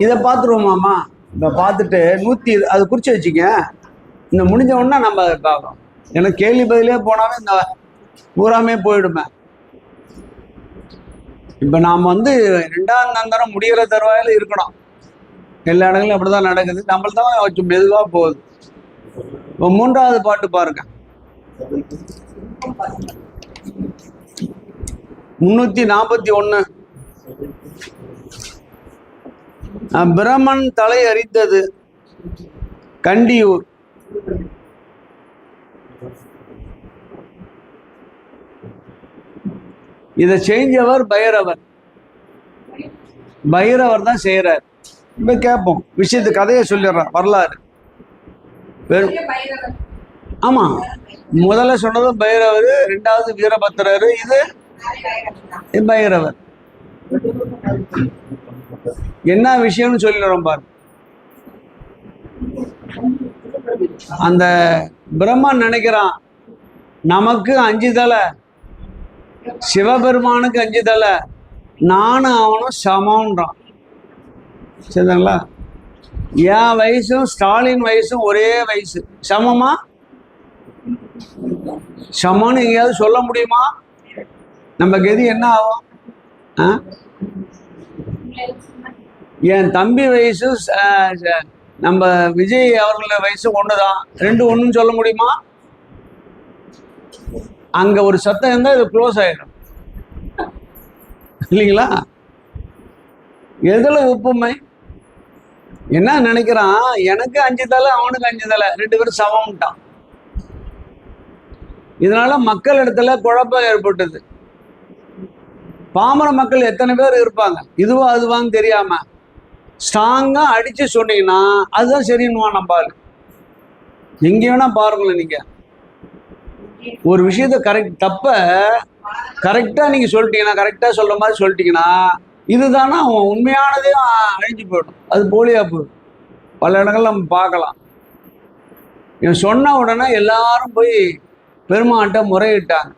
இதை பார்த்துருவோமாம்மா. இப்போ பார்த்துட்டு 100 அது குறிச்சு வச்சுக்க. இந்த முடிஞ்ச உடனே நம்ம அதை பார்க்கலாம். ஏன்னா கேள்வி பதிலே போனாவே இந்த பூராமே போயிடுமே. இப்போ நாம் வந்து 2ஆம் தந்திரம் முடிகிற தருவாயில் இருக்கணும். எல்லா இடங்களும் அப்படிதான் நடக்குது. நம்மள்தான் கொஞ்சம் மெதுவாக போகுது. இப்போ 3வது பாட்டு பாருங்க. 341. பிரமன் தலை அறிந்தது கண்டியூர். இதை செஞ்சவர் பைரவர். பைரவர் தான் செய்யறார். இப்ப கேட்போம் விஷயத்து, கதையை சொல்லிடுறான், வரலாறு. ஆமா, முதல்ல சொன்னது பைரவர், 2வது வீரபத்திரர், இது பைரவர். என்ன விஷயம்னு சொல்லிடுறோம் பாரு. அந்த பிரம்மன் நினைக்கிறான் நமக்கு 5 தலை, சிவபெருமானுக்கு 5 தலை, நானும் அவனும் சமம்ன்றான். சரிங்களா? என் வயசும் ஸ்டாலின் வயசும் ஒரே வயசு, சமமா? சமம்னு எங்கேயாவது சொல்ல முடியுமா? நம்ம கதி என்ன ஆகும்? என் தம்பி வயசு நம்ம விஜய் அவர்கள வயசு ஒண்ணுதான், 2 ஒண்ணுன்னு சொல்ல முடியுமா? அங்க ஒரு சத்தம் இருந்தா இது க்ளோஸ் ஆயிடும் இல்லைங்களா? எதுல ஒப்புமை? என்ன நினைக்கிறான், எனக்கு 5 தலை, அவனுக்கு 5 தலை, 2 பேரும் சமம்ட்டான். இதனால மக்கள் இடத்துல குழப்பம் ஏற்பட்டது. பாமர மக்கள் எத்தனை பேர் இருப்பாங்க, இதுவா அதுவான்னு தெரியாம ஸ்ட்ராங்கா அடிச்சு சொன்னீங்கன்னா அதுதான் சரின்னுவான் நம்பால். எங்க வேணா பாருங்களேன், நீங்க ஒரு விஷயத்த தப்ப கரெக்டா நீங்க சொல்லிட்டீங்கன்னா, கரெக்டா சொல்ற மாதிரி சொல்லிட்டீங்கன்னா, இதுதானா அவன் உண்மையானதே அழிஞ்சு போயிடும், அது போலியா போயிடும். பல இடங்கள்ல நம்ம பார்க்கலாம். இவன் சொன்ன உடனே எல்லாரும் போய் பெருமான்கிட்ட முறையிட்டாங்க.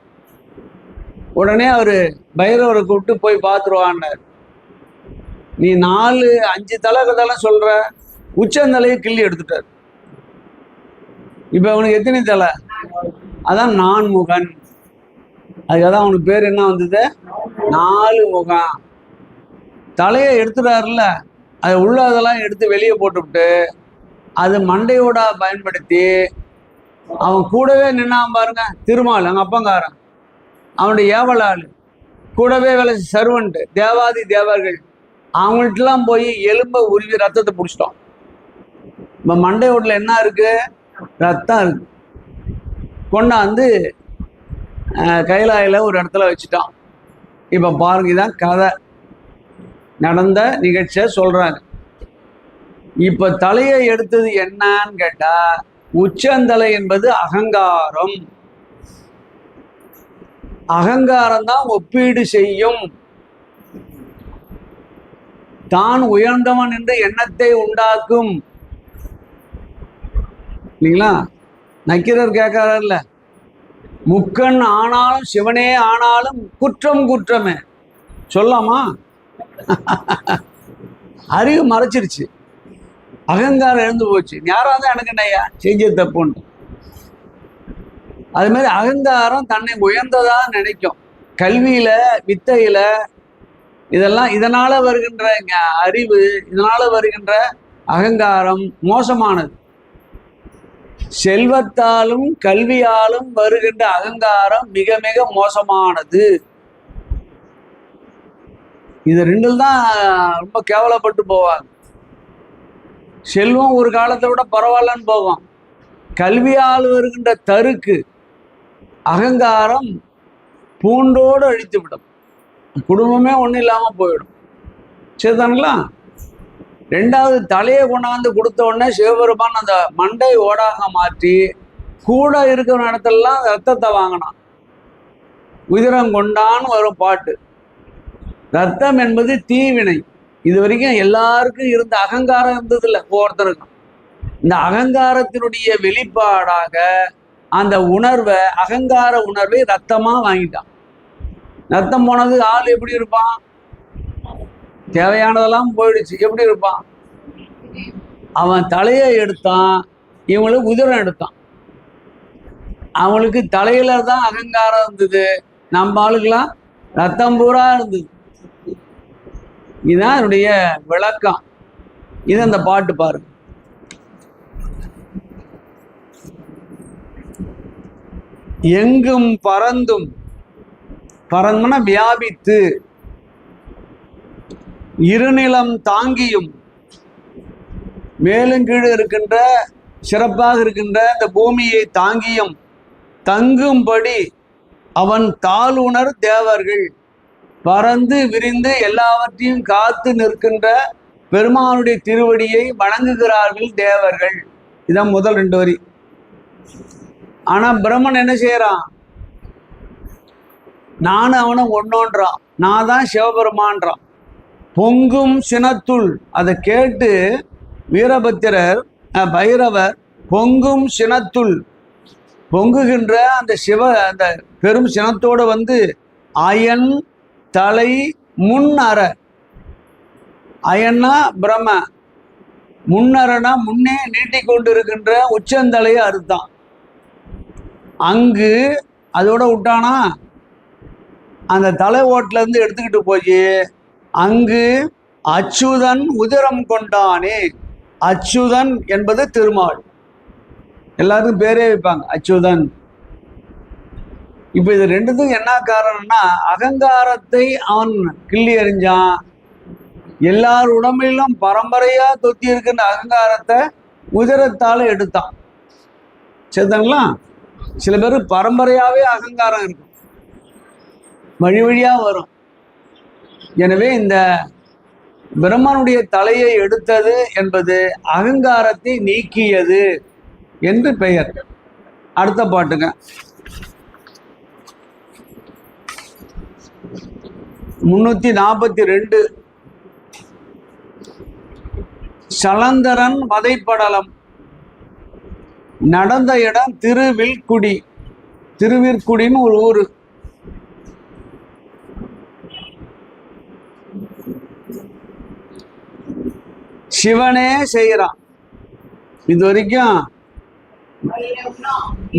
உடனே அவரு பைரவரை கூப்பிட்டு போய் பார்த்துருவான்னாரு. நீ 4, 5 தலை கதெல்லாம் சொல்ற, உச்சந்தலையை கிள்ளி எடுத்துட்டார். இப்போ அவனுக்கு எத்தனை தலை? அதான் நான்முகன். அதுக்காக தான் அவனுக்கு பேர் என்ன வந்தது? 4 முகம். தலையை எடுத்துட்டாருல, அது உள்ளதெல்லாம் எடுத்து வெளியே போட்டுவிட்டு அது மண்டையோட பயன்படுத்தி அவன் கூடவே நின்னான் பாருங்க, திருமால் அங்கே அப்பங்காரன், அவனுடைய ஏவலாள், கூடவே வேலை சர்வன்ட்டு, தேவாதி தேவர்கள், அவங்கள்ட்டலாம் போய் எலும்பை உருவி ரத்தத்தை பிடிச்சிட்டோம். இப்போ மண்டை ஓட்டில் என்ன இருக்கு? ரத்தம் இருக்கு. கொண்டாந்து கைலாயில் ஒரு இடத்துல வச்சுட்டான். இப்போ பாருங்க, இதான் கதை, நடந்த நிகழ்ச்சியை சொல்றாங்க. இப்ப தலையை எடுத்தது என்னன்னு கேட்டா, உச்சந்தலை என்பது அகங்காரம். அகங்காரம் தான் ஒப்பீடு செய்யும், தான் உயர்ந்தவன் என்று எண்ணத்தை உண்டாக்கும். இல்லைங்களா? நக்கீரர் கேட்காரல்ல, முக்கண் ஆனாலும் சிவனே ஆனாலும் குற்றம் குற்றமே சொல்லாமா? அறிவு மறைச்சிருச்சு, அகங்காரம் எழுந்து போச்சு. யாராவது எனக்கு என்னையா செஞ்ச தப்புன்னு. அது மாதிரி அகங்காரம் தன்னை உயர்ந்ததா நினைக்கும். கல்வியில, வித்தையில, இதெல்லாம் இதனால வருகின்ற அறிவு, இதனால வருகின்ற அகங்காரம் மோசமானது. செல்வத்தாலும் கல்வியாலும் வருகின்ற அகங்காரம் மிக மிக மோசமானது. இது ரெண்டில் தான் ரொம்ப கேவலப்பட்டு போவாங்க. செல்வம் ஒரு காலத்தை விட பரவாயில்லன்னு போகும். கல்வியால் வருகின்ற தருக்கு அகங்காரம் பூண்டோடு அழித்து விடும், குடும்பமே ஒன்றும் இல்லாமல் போயிடும். சரிதானுங்களா? ரெண்டாவது, தலையை கொண்டாந்து கொடுத்த உடனே சிவபெருமான் அந்த மண்டை ஓடாக மாற்றி கூட இருக்கிற இடத்துலலாம் ரத்தத்தை வாங்கினான். உதிரம் கொண்டான்னு வரும் பாட்டு. ரத்தம் என்பது தீவினை. இது வரைக்கும் எல்லாருக்கும் இருந்த அகங்காரம் இருந்ததில்ல ஒவ்வொருத்தருக்கும். இந்த அகங்காரத்தினுடைய வெளிப்பாடாக அந்த உணர்வை, அகங்கார உணர்வை ரத்தமா வாங்கிட்டான். ரத்தம் போனது ஆள் எப்படி இருப்பான்? தேவையானதெல்லாம் போயிடுச்சு. எப்படி இருப்பான்? அவன் தலையை எடுத்தான், இவங்களுக்கு உதிரம் எடுத்தான். அவங்களுக்கு தலையில தான் அகங்காரம் இருந்தது, நம்ம ஆளுக்கெல்லாம் ரத்தம் பூரா இருந்தது. இதுதான் என்னுடைய விளக்கம். இது அந்த பாட்டு பாருங்க. எங்கும் பறந்தும், பறந்தும்னா வியாபித்து, இருநிலம் தாங்கியும், மேலும் கீழே இருக்கின்ற சிறப்பாக இருக்கின்ற இந்த பூமியை தாங்கியும் தங்கும்படி அவன் தாளுணர் தேவர்கள், பறந்து விரிந்து எல்லாவற்றையும் காத்து நிற்கின்ற பெருமானுடைய திருவடியை வணங்குகிறார்கள் தேவர்கள். இதான் முதல் 2 வரி. ஆனா பிரம்மன் என்ன செய்யறான்? நானும் அவனும் ஒன்னோன்றான், நான் தான் சிவபெருமான்றான். பொங்கும் சினத்துள், அதை கேட்டு வீரபத்திரர் பைரவர் பொங்கும் சினத்துள், பொங்குகின்ற அந்த அந்த பெரும் சினத்தோடு வந்து அயன் தலை முன்னற, அயன்னா பிரம்ம, முன்னரனா முன்னே நீட்டிக்கொண்டு இருக்கின்ற உச்சந்தலையை அறுத்தான். அங்கு அதோட விட்டானா, அந்த தலை ஓட்டுல இருந்து எடுத்துக்கிட்டு போய் அங்கு அச்சுதன் உதிரம் கொண்டானே. அச்சுதன் என்பது திருமால், எல்லாருக்கும் பேரே வைப்பாங்க அச்சுதன். இப்ப இது ரெண்டுத்துக்கும் என்ன காரணம்னா, அகங்காரத்தை அவன் கிள்ளி எறிஞ்சான். எல்லார் உடம்பிலும் பரம்பரையா தொத்தி இருக்கின்ற அகங்காரத்தை உதிரத்தால எடுத்தான். சரிதாங்களா? சில பேர் பரம்பரையாவே அகங்காரம் இருக்கும், வழி வழியா வரும். எனவே இந்த பிரம்மனுடைய தலையை எடுத்தது என்பது அகங்காரத்தை நீக்கியது என்று பெயர். அடுத்த பாட்டுங்க. 342. சலந்தரன் வதைப்படலம். நடந்த இடம் திருவில்குடி. திருவிற்குடின்னு ஒரு ஊரு. சிவனே செய்கிறான். இது வரைக்கும்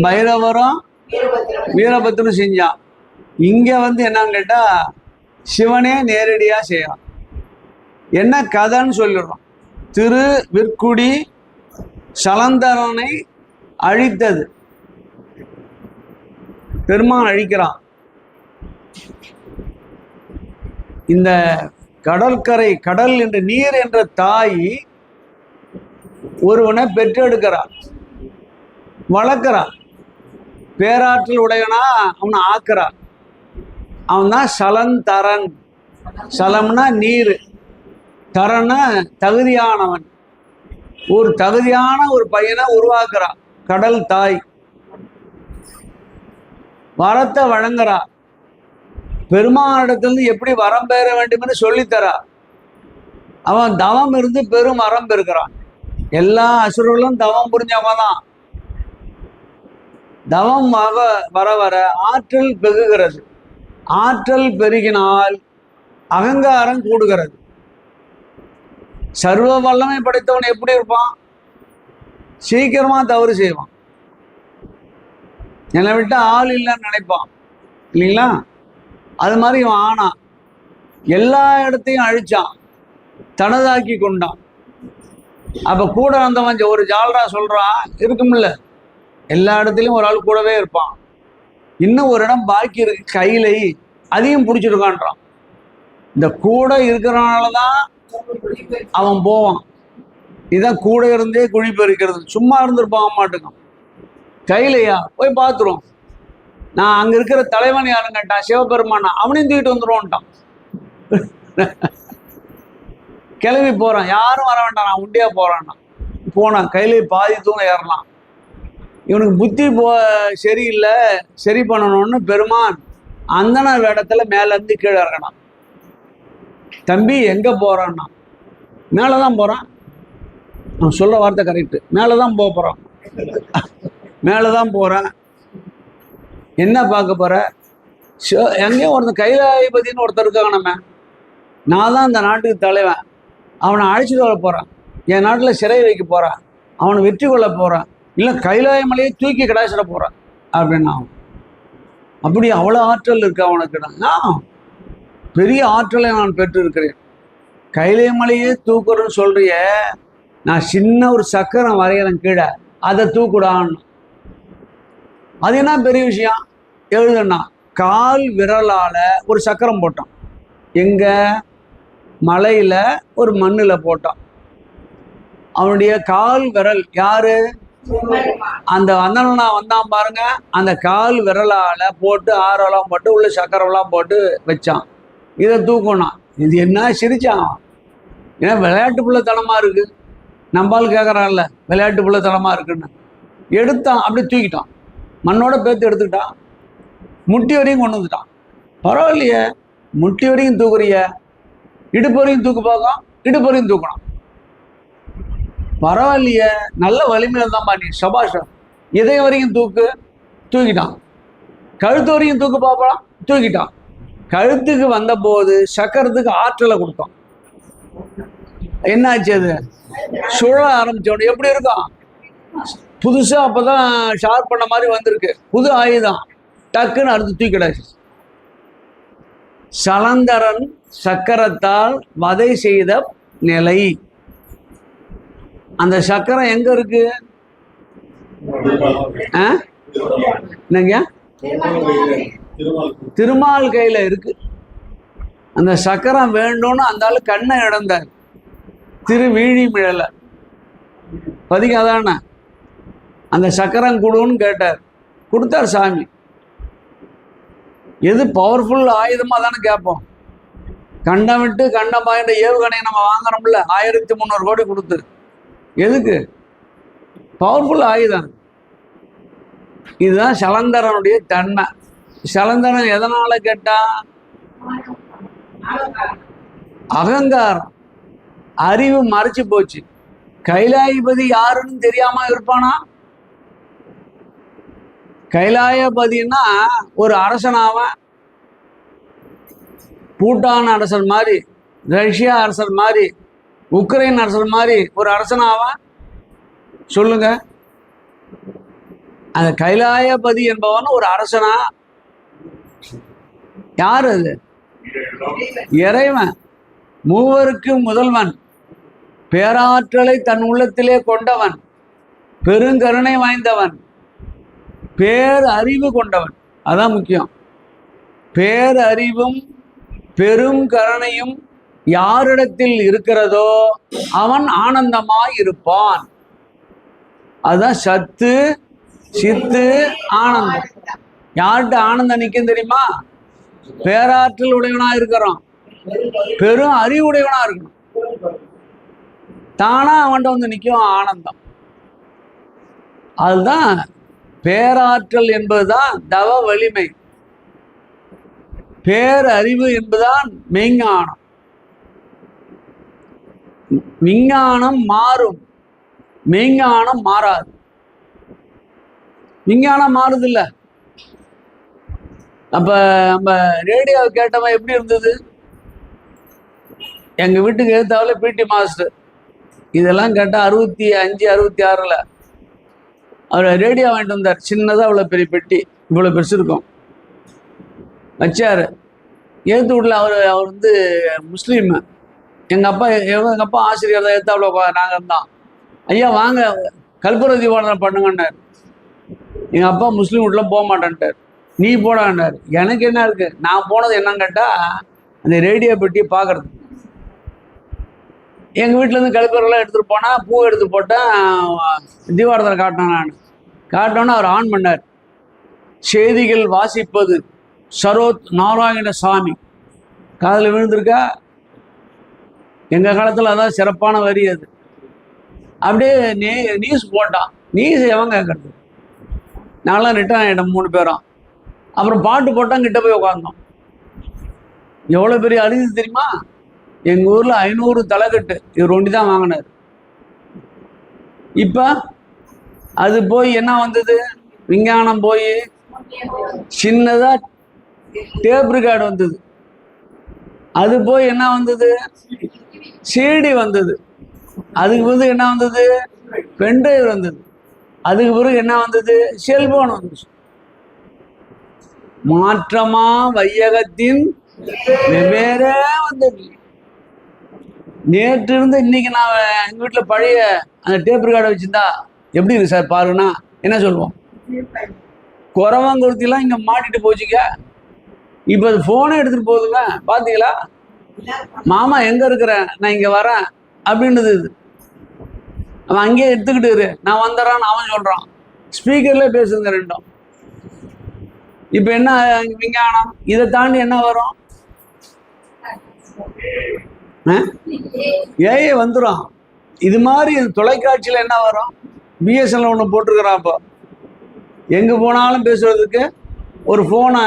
பைரவரும் வீரபத்திரனும் செஞ்சான். இங்க வந்து என்னன்னு கேட்டா சிவனே நேரடியா செய்யறான். என்ன கதைன்னு சொல்லிடுறோம். திரு விற்குடி சலந்தரனை அழித்தது பெருமான் அழிக்கிறான். இந்த கடற்கரை கடல் என்ற நீர் என்ற தாய் ஒருவனை பெற்றெடுக்கிறான், வளர்க்கிறான். பேராற்றல் உடையவனா அவனை ஆக்குறான். அவன் தான் சலந்தரன். சலம்னா நீர், தரன்னா தகுதியானவன். ஒரு தகுதியான ஒரு பையனை உருவாக்குறான் கடல் தாய். வரத்தை வழங்குறா. பெருமானிடத்திலிருந்து எப்படி வரம் பெற வேண்டும் என்று சொல்லித்தரா. அவன் தவம் இருந்து பெரும் வரம் பெறுகிறான். எல்லா அசுரர்களும் தவம் புரிஞ்சவன் தான். தவம் வர வர ஆற்றல் பெருகுகிறது. ஆற்றல் பெருகினால் அகங்காரம் கூடுகிறது. சர்வ வல்லமை படைத்தவன் எப்படி இருப்பான்? சீக்கிரமா தவறு செய்வான். என்னை விட்டு ஆள் இல்லைன்னு நினைப்பான் இல்லைங்களா? அது மாதிரி இவன் ஆனான். எல்லா இடத்தையும் அழிச்சான், தனதாக்கி கொண்டான். அப்ப கூட வந்தவன் ஒரு ஜால்ரா சொல்றான் இருக்கும்ல, எல்லா இடத்துலையும் ஒரு ஆள் கூடவே இருப்பான். இன்னும் ஒரு இடம் பாக்கி இருக்கு கையிலை, அதையும் பிடிச்சிருக்கான்றான். இந்த கூட இருக்கிறனாலதான் அவன் போவான். இதான் கூட இருந்தே குழி பெருக்கிறது. சும்மா இருந்திருப்பான் மாட்டுக்கான். கையிலையா போய் பார்த்துருவோம். நான் அங்க இருக்கிற தலைவன் யாருன்னு கேட்டான், சிவபெருமானா. அவனையும் தூக்கிட்டு வந்துருவோன்ட்டான். கிளம்பி போறான். யாரும் வர வேண்டாம், நான் உண்டியா போறான்னா. போனான். கையில பாதி தூங்க ஏறலாம். இவனுக்கு புத்தி சரியில்லை, சரி பண்ணணும்னு பெருமான் அந்தன இடத்துல மேல இருந்து கீழே இறங்கினான். தம்பி எங்க போறான்னா, மேலதான் போறான். அவன் சொல்ற வார்த்தை கரெக்டு, மேலதான் போறான். மேலதான் போறேன். என்ன பார்க்க போற? எங்கேயும் ஒருத்தன் கைலாயபதினு ஒருத்தர் இருக்காங்க. நான் தான் இந்த நாட்டுக்கு தலைவன். அவனை அழைச்சிட்டு வர போறேன். என் நாட்டில் சிறை வைக்க போறேன். அவனை வெற்றி கொள்ள போறேன். இல்லை கைலாய மலையை தூக்கி கடாசிட போறேன் அப்படின்னா, அப்படி அவ்வளோ ஆற்றல் இருக்கு அவனுக்கு. நான் பெரிய ஆற்றலை நான் பெற்று இருக்கிறேன். கைலாய மலையே தூக்குறேன்னு சொல்றிய, நான் சின்ன ஒரு சக்கரம் வரையறேன் கீழே, அதை தூக்குடான்னு. அது என்ன பெரிய விஷயம்? எழுதுனா கால் விரலால ஒரு சக்கரம் போட்டான். எங்க? மலையில ஒரு மண்ணுல போட்டான். அவனுடைய கால் விரல் யாரு? அந்த வந்தனா வந்தான் பாருங்க. அந்த கால் விரலால போட்டு ஆரோலாம் போட்டு உள்ள சக்கரம்லாம் போட்டு வச்சான். இதை தூக்கணும். இது என்ன சிரிச்சான்? ஏன்னா விளையாட்டு பிள்ளைத்தனமா இருக்கு. நம்பால் கேட்கறான்ல விளையாட்டு பிள்ளைத்தனமா இருக்குன்னு. எடுத்தான், அப்படி தூக்கிட்டான். மண்ணோட பேத்து எடுத்துக்கிட்டான். முட்டி வரையும் கொண்டு வந்துட்டான். பரவாயில்லையே, முட்டி வரையும் தூக்குறிய, இடுப்பு வரையும் தூக்கு பார்க்கலாம், இடுப்பு வரையும் தூக்கணும். பரவாயில்லையே, நல்ல வலிமையில தான் பாட்டி, சபாஷம். இதயம் வரையும் தூக்கிட்டான். கழுத்து வரையும் தூக்கு பார்க்கலாம், தூக்கிட்டான். கழுத்துக்கு வந்த போது சக்கரத்துக்கு ஆற்றலை கொடுத்தான். என்னாச்சு? அது சுழ ஆரம்பிச்சோட எப்படி இருக்கும்? புதுசா அப்பதான் ஷார்ப் பண்ண மாதிரி வந்திருக்கு. புது ஆயுதம். டக்குன்னு அடுத்து தூக்கிடாச்சு. சலந்தரன் சக்கரத்தால் வதை செய்த நிலை. அந்த சக்கரம் எங்க இருக்கு? என்னங்க? திருமால் கையில இருக்கு. அந்த சக்கரம் வேண்டும்னு அந்த ஆளு கண்ணை இழந்தார். திருவீழிமிழல பதிக்காதான அந்த சக்கரம் கொடுன்னு கேட்டார். கொடுத்தார் சாமி. எது பவர்ஃபுல் ஆயுதமா தானே கேட்போம். கண்டம் விட்டு கண்டம் பாயின்ற ஏவுகணையை நம்ம வாங்குறோம்ல 1300 கோடி கொடுத்து. எதுக்கு? பவர்ஃபுல் ஆயுதம். இதுதான் சலந்தரனுடைய தன்மை. சலந்தரன் எதனால கேட்டா? அகங்காரம், அறிவு மறைச்சு போச்சு. கைலாயபதி யாருன்னு தெரியாம இருப்பானா? கைலாயபதினா ஒரு அரசனாவன். பூட்டான் அரசன் மாதிரி, ரஷ்யா அரசர் மாதிரி, உக்ரைன் அரசர் மாதிரி ஒரு அரசனாவன். சொல்லுங்க. அந்த கைலாயபதி என்பவன் ஒரு அரசனா? யார் அது? இறைவன், மூவருக்கு முதல்வன், பேராற்றலை தன் உள்ளத்திலே கொண்டவன், பெருங்கருணை வாய்ந்தவன், பேரறிவு கொண்டவன். அதான் முக்கியம். பேரறிவும் பெரும் கருணையும் யாரிடத்தில் இருக்கிறதோ அவன் ஆனந்தமாய் இருப்பான். அதுதான் சத்து சித்து ஆனந்தம். யார்கிட்ட ஆனந்தம் நிற்கும் தெரியுமா? பேராற்றல் உடையவனா இருக்கிறோம், பெரும் அறிவுடையவனா இருக்கணும். தானா அவன்கிட்ட வந்து நிற்கும் ஆனந்தம். அதுதான் பேராற்றல் என்பதுதான் தவ வலிமை. பேரறிவு என்பதுதான் மெய்ஞானம். விஞ்ஞானம் மாறும், மெய்ஞானம் மாறாது. விஞ்ஞானம் மாறுது இல்ல. அப்ப நம்ம ரேடியோ கேட்டவன் எப்படி இருந்தது? எங்க வீட்டுக்கு எழுத்தாவில் பிடி மாஸ்டர் இதெல்லாம் கேட்டா 65 66 அவர் ரேடியோ வாங்கிட்டு வந்தார். சின்னதாக அவ்வளோ பெரிய பெட்டி, இவ்வளோ பெருசு இருக்கும், வச்சாரு. எழுத்து வீட்டில் அவர் வந்து முஸ்லீம். எங்கள் அப்பா ஆசிரியர் தான். எழுத்தாவில் நாங்கள் இருந்தோம். ஐயா வாங்க கல்புர தீபாவளி பண்ணுங்கன்னார். எங்கள் அப்பா முஸ்லீம் வீட்டில் போக மாட்டேன்ட்டார். நீ போடான்னார். எனக்கு என்ன இருக்கு, நான் போனது என்னன்னு கேட்டால் அந்த ரேடியோ பெட்டியை பார்க்கறது. எங்கள் வீட்டிலேருந்து கல்புரெல்லாம் எடுத்துகிட்டு போனால் பூ எடுத்து போட்டேன். தீபாவளி காட்டினேன். நான் காட்டினோன்னு அவர் ஆன் பண்ணார். செய்திகள் வாசிப்பது சரோத் நாராயணசாமி. காதில் விழுந்திருக்கா? எங்கள் காலத்தில் அதான் சிறப்பான வரி அது. அப்படியே நியூஸ் போட்டான். நியூஸ் எவன் கேட்கறது? நான்லாம் ரிட்டர்ன் ஆகிட்டோம் 3 பேரும். அப்புறம் பாட்டு போட்டான். கிட்ட போய் உட்காந்தோம். எவ்வளோ பெரிய அரிசி தெரியுமா? எங்கள் ஊரில் 500 தலைக்கட்டு இவர் ஒண்டி தான் வாங்கினார். இப்போ அது போய் என்ன வந்தது? விஞ்ஞானம் போய் சின்னதாக டேப் ரெக்கார்டு வந்தது. அது போய் என்ன வந்தது? சிடி வந்தது. அதுக்கு பிறகு என்ன வந்தது? பென்ட்ரைவ் வந்தது. அதுக்கு பிறகு என்ன வந்தது? செல்போன் வந்துச்சு. மாற்றமா வையகத்தின் வெவ்வேறே வந்தது. நேற்று இருந்து இன்னைக்கு நான் எங்கள் வீட்டில் பழைய அந்த டேப் ரெக்கார்டை வச்சுருந்தா எப்படி இருக்கு சார் பாருன்னா என்ன சொல்லுவோம்? குறவங்குருத்திலாம் இங்கே மாட்டிட்டு போச்சுக்க. இப்போ அது ஃபோனே எடுத்துகிட்டு போகுதுங்க. பார்த்தீங்களா? மாமா எங்கே இருக்கிறேன், நான் இங்கே வரேன் அப்படின்றது. இது அவன் அங்கேயே எடுத்துக்கிட்டு இரு, நான் வந்துடுறான்னு அவன் சொல்கிறான். ஸ்பீக்கர்லேயே பேசுங்க ரெண்டும். இப்போ என்ன விஞ்ஞானம்? இதை தாண்டி என்ன வரும்? ஏஐ வந்துடும். இது மாதிரி தொலைக்காட்சியில் என்ன வரும்? பிஎஸ்என்எல் ஒன்று போட்டிருக்கிறான். இப்போ எங்கே போனாலும் பேசுறதுக்கு ஒரு ஃபோனை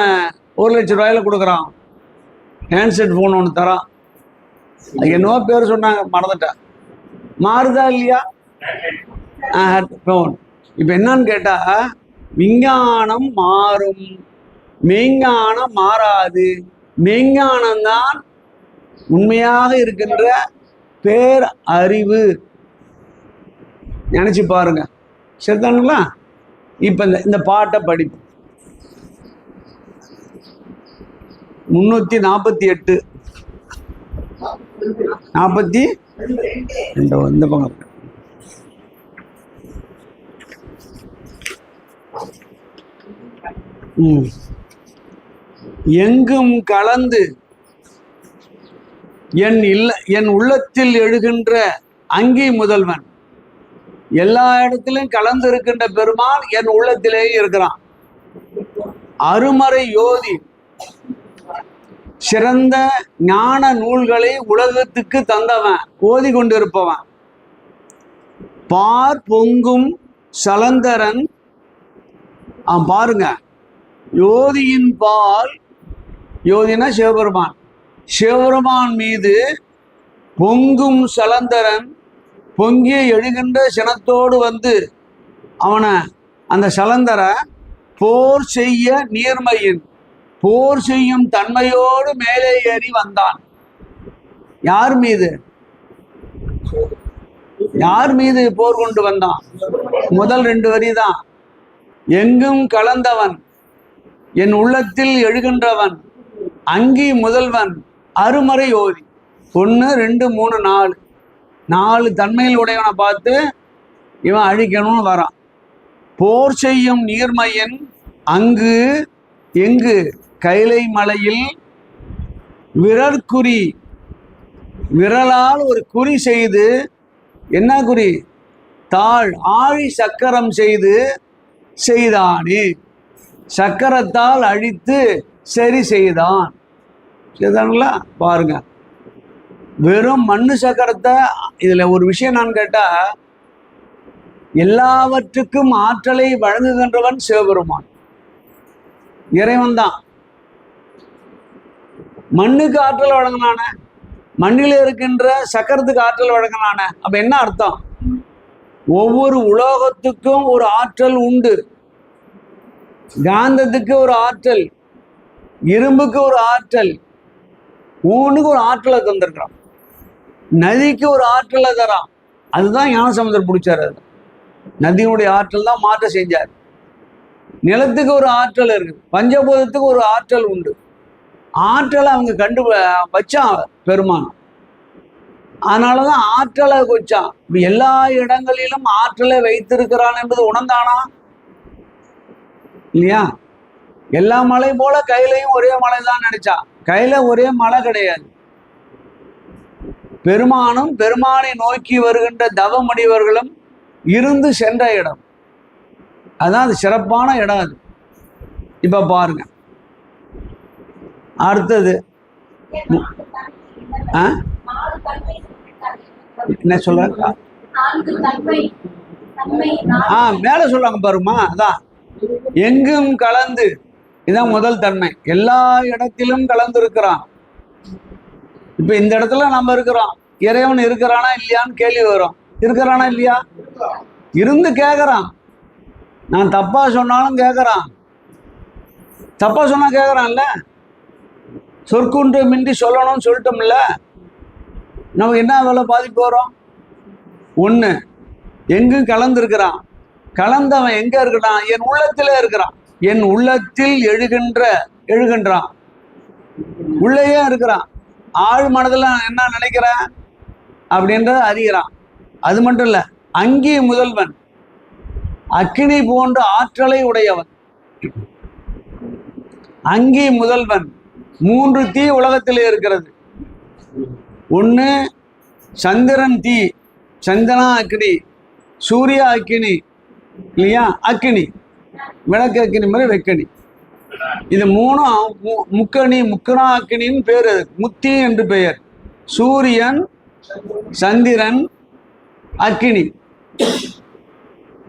1 லட்சம் ரூபாயில கொடுக்குறான். ஹேண்ட்செட் ஃபோன் ஒன்று தரான். அது என்னவோ பேர் சொன்னாங்க, மறந்துட்டேன். மாறுதா இல்லையா? ஃபோன். இப்போ என்னன்னு கேட்டால் விஞ்ஞானம் மாறும், மெய்ஞானம் மாறாது. மெய்ஞானம்தான் உண்மையாக இருக்கின்ற பேர் அறிவு. நினைச்சு பாருங்க. சரிதானுங்களா? இப்ப இந்த பாட்டை படிப்பு 348 42 இந்த பக்கம். எங்கும் கலந்து என் உள்ளத்தில் எழுகின்ற அங்கி முதல்வன். எல்லா இடத்திலும் கலந்து இருக்கின்ற பெருமான் என் உள்ளத்திலேயே இருக்கிறான். அருமறை யோதி, சிறந்த ஞான நூல்களை உலகத்துக்கு தந்தவன், ஓதி கொண்டிருப்பவன். பார் பொங்கும் சலந்தரன். பாருங்க, யோதியின் பால், யோதினா சிவபெருமான், சிவபெருமான் மீது பொங்கும் சலந்தரன் பொங்கிய எழுகின்ற சினத்தோடு வந்து அவனை அந்த சலந்தர போர் செய்ய நீர்மையின் போர் செய்யும் தன்மையோடு மேலே ஏறி வந்தான். யார் மீது? யார் மீது போர் கொண்டு வந்தான்? முதல் 2 வரி தான். எங்கும் கலந்தவன், என் உள்ளத்தில் எழுகின்றவன், அங்கி முதல்வன், அருமறை ஓதி. 1 2 3 4 4 தன்மையில் உடையவனை பார்த்து இவன் அழிக்கணும்னு வரான். போர் செய்யும் நீர்மையன் அங்கு எங்கு கைலை மலையில் விரற்குறி, விரலால் ஒரு குறி செய்து, என்ன குறி? தாழ் ஆழி சக்கரம் செய்தானே, சக்கரத்தால் அழித்து சரி செய்தான். சரிதானுங்களா? பாருங்க, வெறும் மண்ணு சக்கரத்தை. இதுல ஒரு விஷயம் நான் கேட்டா, எல்லாவற்றுக்கும் ஆற்றலை வழங்குகின்றவன் சிவபெருமான், இறைவன் தான். மண்ணுக்கு ஆற்றல் வழங்கினான, மண்ணில் இருக்கின்ற சக்கரத்துக்கு ஆற்றல் வழங்கினான. அப்ப என்ன அர்த்தம்? ஒவ்வொரு உலோகத்துக்கும் ஒரு ஆற்றல் உண்டு. காந்தத்துக்கு ஒரு ஆற்றல், இரும்புக்கு ஒரு ஆற்றல், ஊனுக்கு ஒரு ஆற்றலை தந்திருக்கிறான், நதிக்கு ஒரு ஆற்றலை தரான். அதுதான் ஞானசமுதர் பிடிச்சார். அது நதியினுடைய ஆற்றல் தான் மாற்ற செஞ்சார். நிலத்துக்கு ஒரு ஆற்றல் இருக்கு, பஞ்சபூதத்துக்கு ஒரு ஆற்றல் உண்டு. ஆற்றலை அவங்க வச்சான் பெருமான். அதனாலதான் ஆற்றலை வச்சான். எல்லா இடங்களிலும் ஆற்றலை வைத்திருக்கிறான் என்பது உணர்ந்தானா இல்லையா? எல்லா மலை போல கையிலையும் ஒரே மலை தான் நினைச்சான். கையில ஒரே மலை கிடையாது. பெருமானும் பெருமானை நோக்கி வருகின்ற தவமடிவர்களும் இருந்து சென்ற இடம். அதான் அது சிறப்பான இடம். அது இப்ப பாருங்க. அடுத்தது என்ன சொல்றாங்க? மேல சொல்றாங்க பாருமா. அதான் எங்கும் கலந்து, இதான் முதல் தன்மை. எல்லா இடத்திலும் கலந்து இருக்கிறான். இப்ப இந்த இடத்துல நம்ம இருக்கிறோம், இறைவன் இருக்கிறானா இல்லையான்னு கேள்வி வரும். இருக்கிறானா இல்லையா? இருந்து கேட்கறான். நான் தப்பா சொன்னாலும் கேட்கறான். தப்பா சொன்னா கேட்கறான்ல. சொற்குன்று மின்றி சொல்லணும்னு சொல்லிட்டோம்ல. நமக்கு என்ன வேலை பாதிப்பு வரும்? ஒண்ணு, எங்கும் கலந்துருக்கிறான். கலந்தவன் எங்க இருக்கிறான்? என் உள்ளத்திலே இருக்கிறான். என் உள்ளத்தில் எழுகின்றான். உள்ளேயே இருக்கிறான். ஆழ் மனதில் என்ன நினைக்கிறேன் அப்படின்றத அறிகிறான். அது மட்டும் இல்ல, அங்கி முதல்வன், அக்கினி போன்ற ஆற்றலை உடையவன். அங்கி முதல்வன். 3 தீ உலகத்திலே இருக்கிறது. ஒன்று சந்திரன் தீ, சந்தனா அக்கினி, சூரிய அக்கினி இல்லையா? அக்கினி, விளக்கு அக்கினி மாதிரி வெக்கணி. இது 3 முக்கணி, முக்கணா அக்கினின்னு பேர். முத்தி என்று பெயர். சூரியன், சந்திரன், அக்கினி,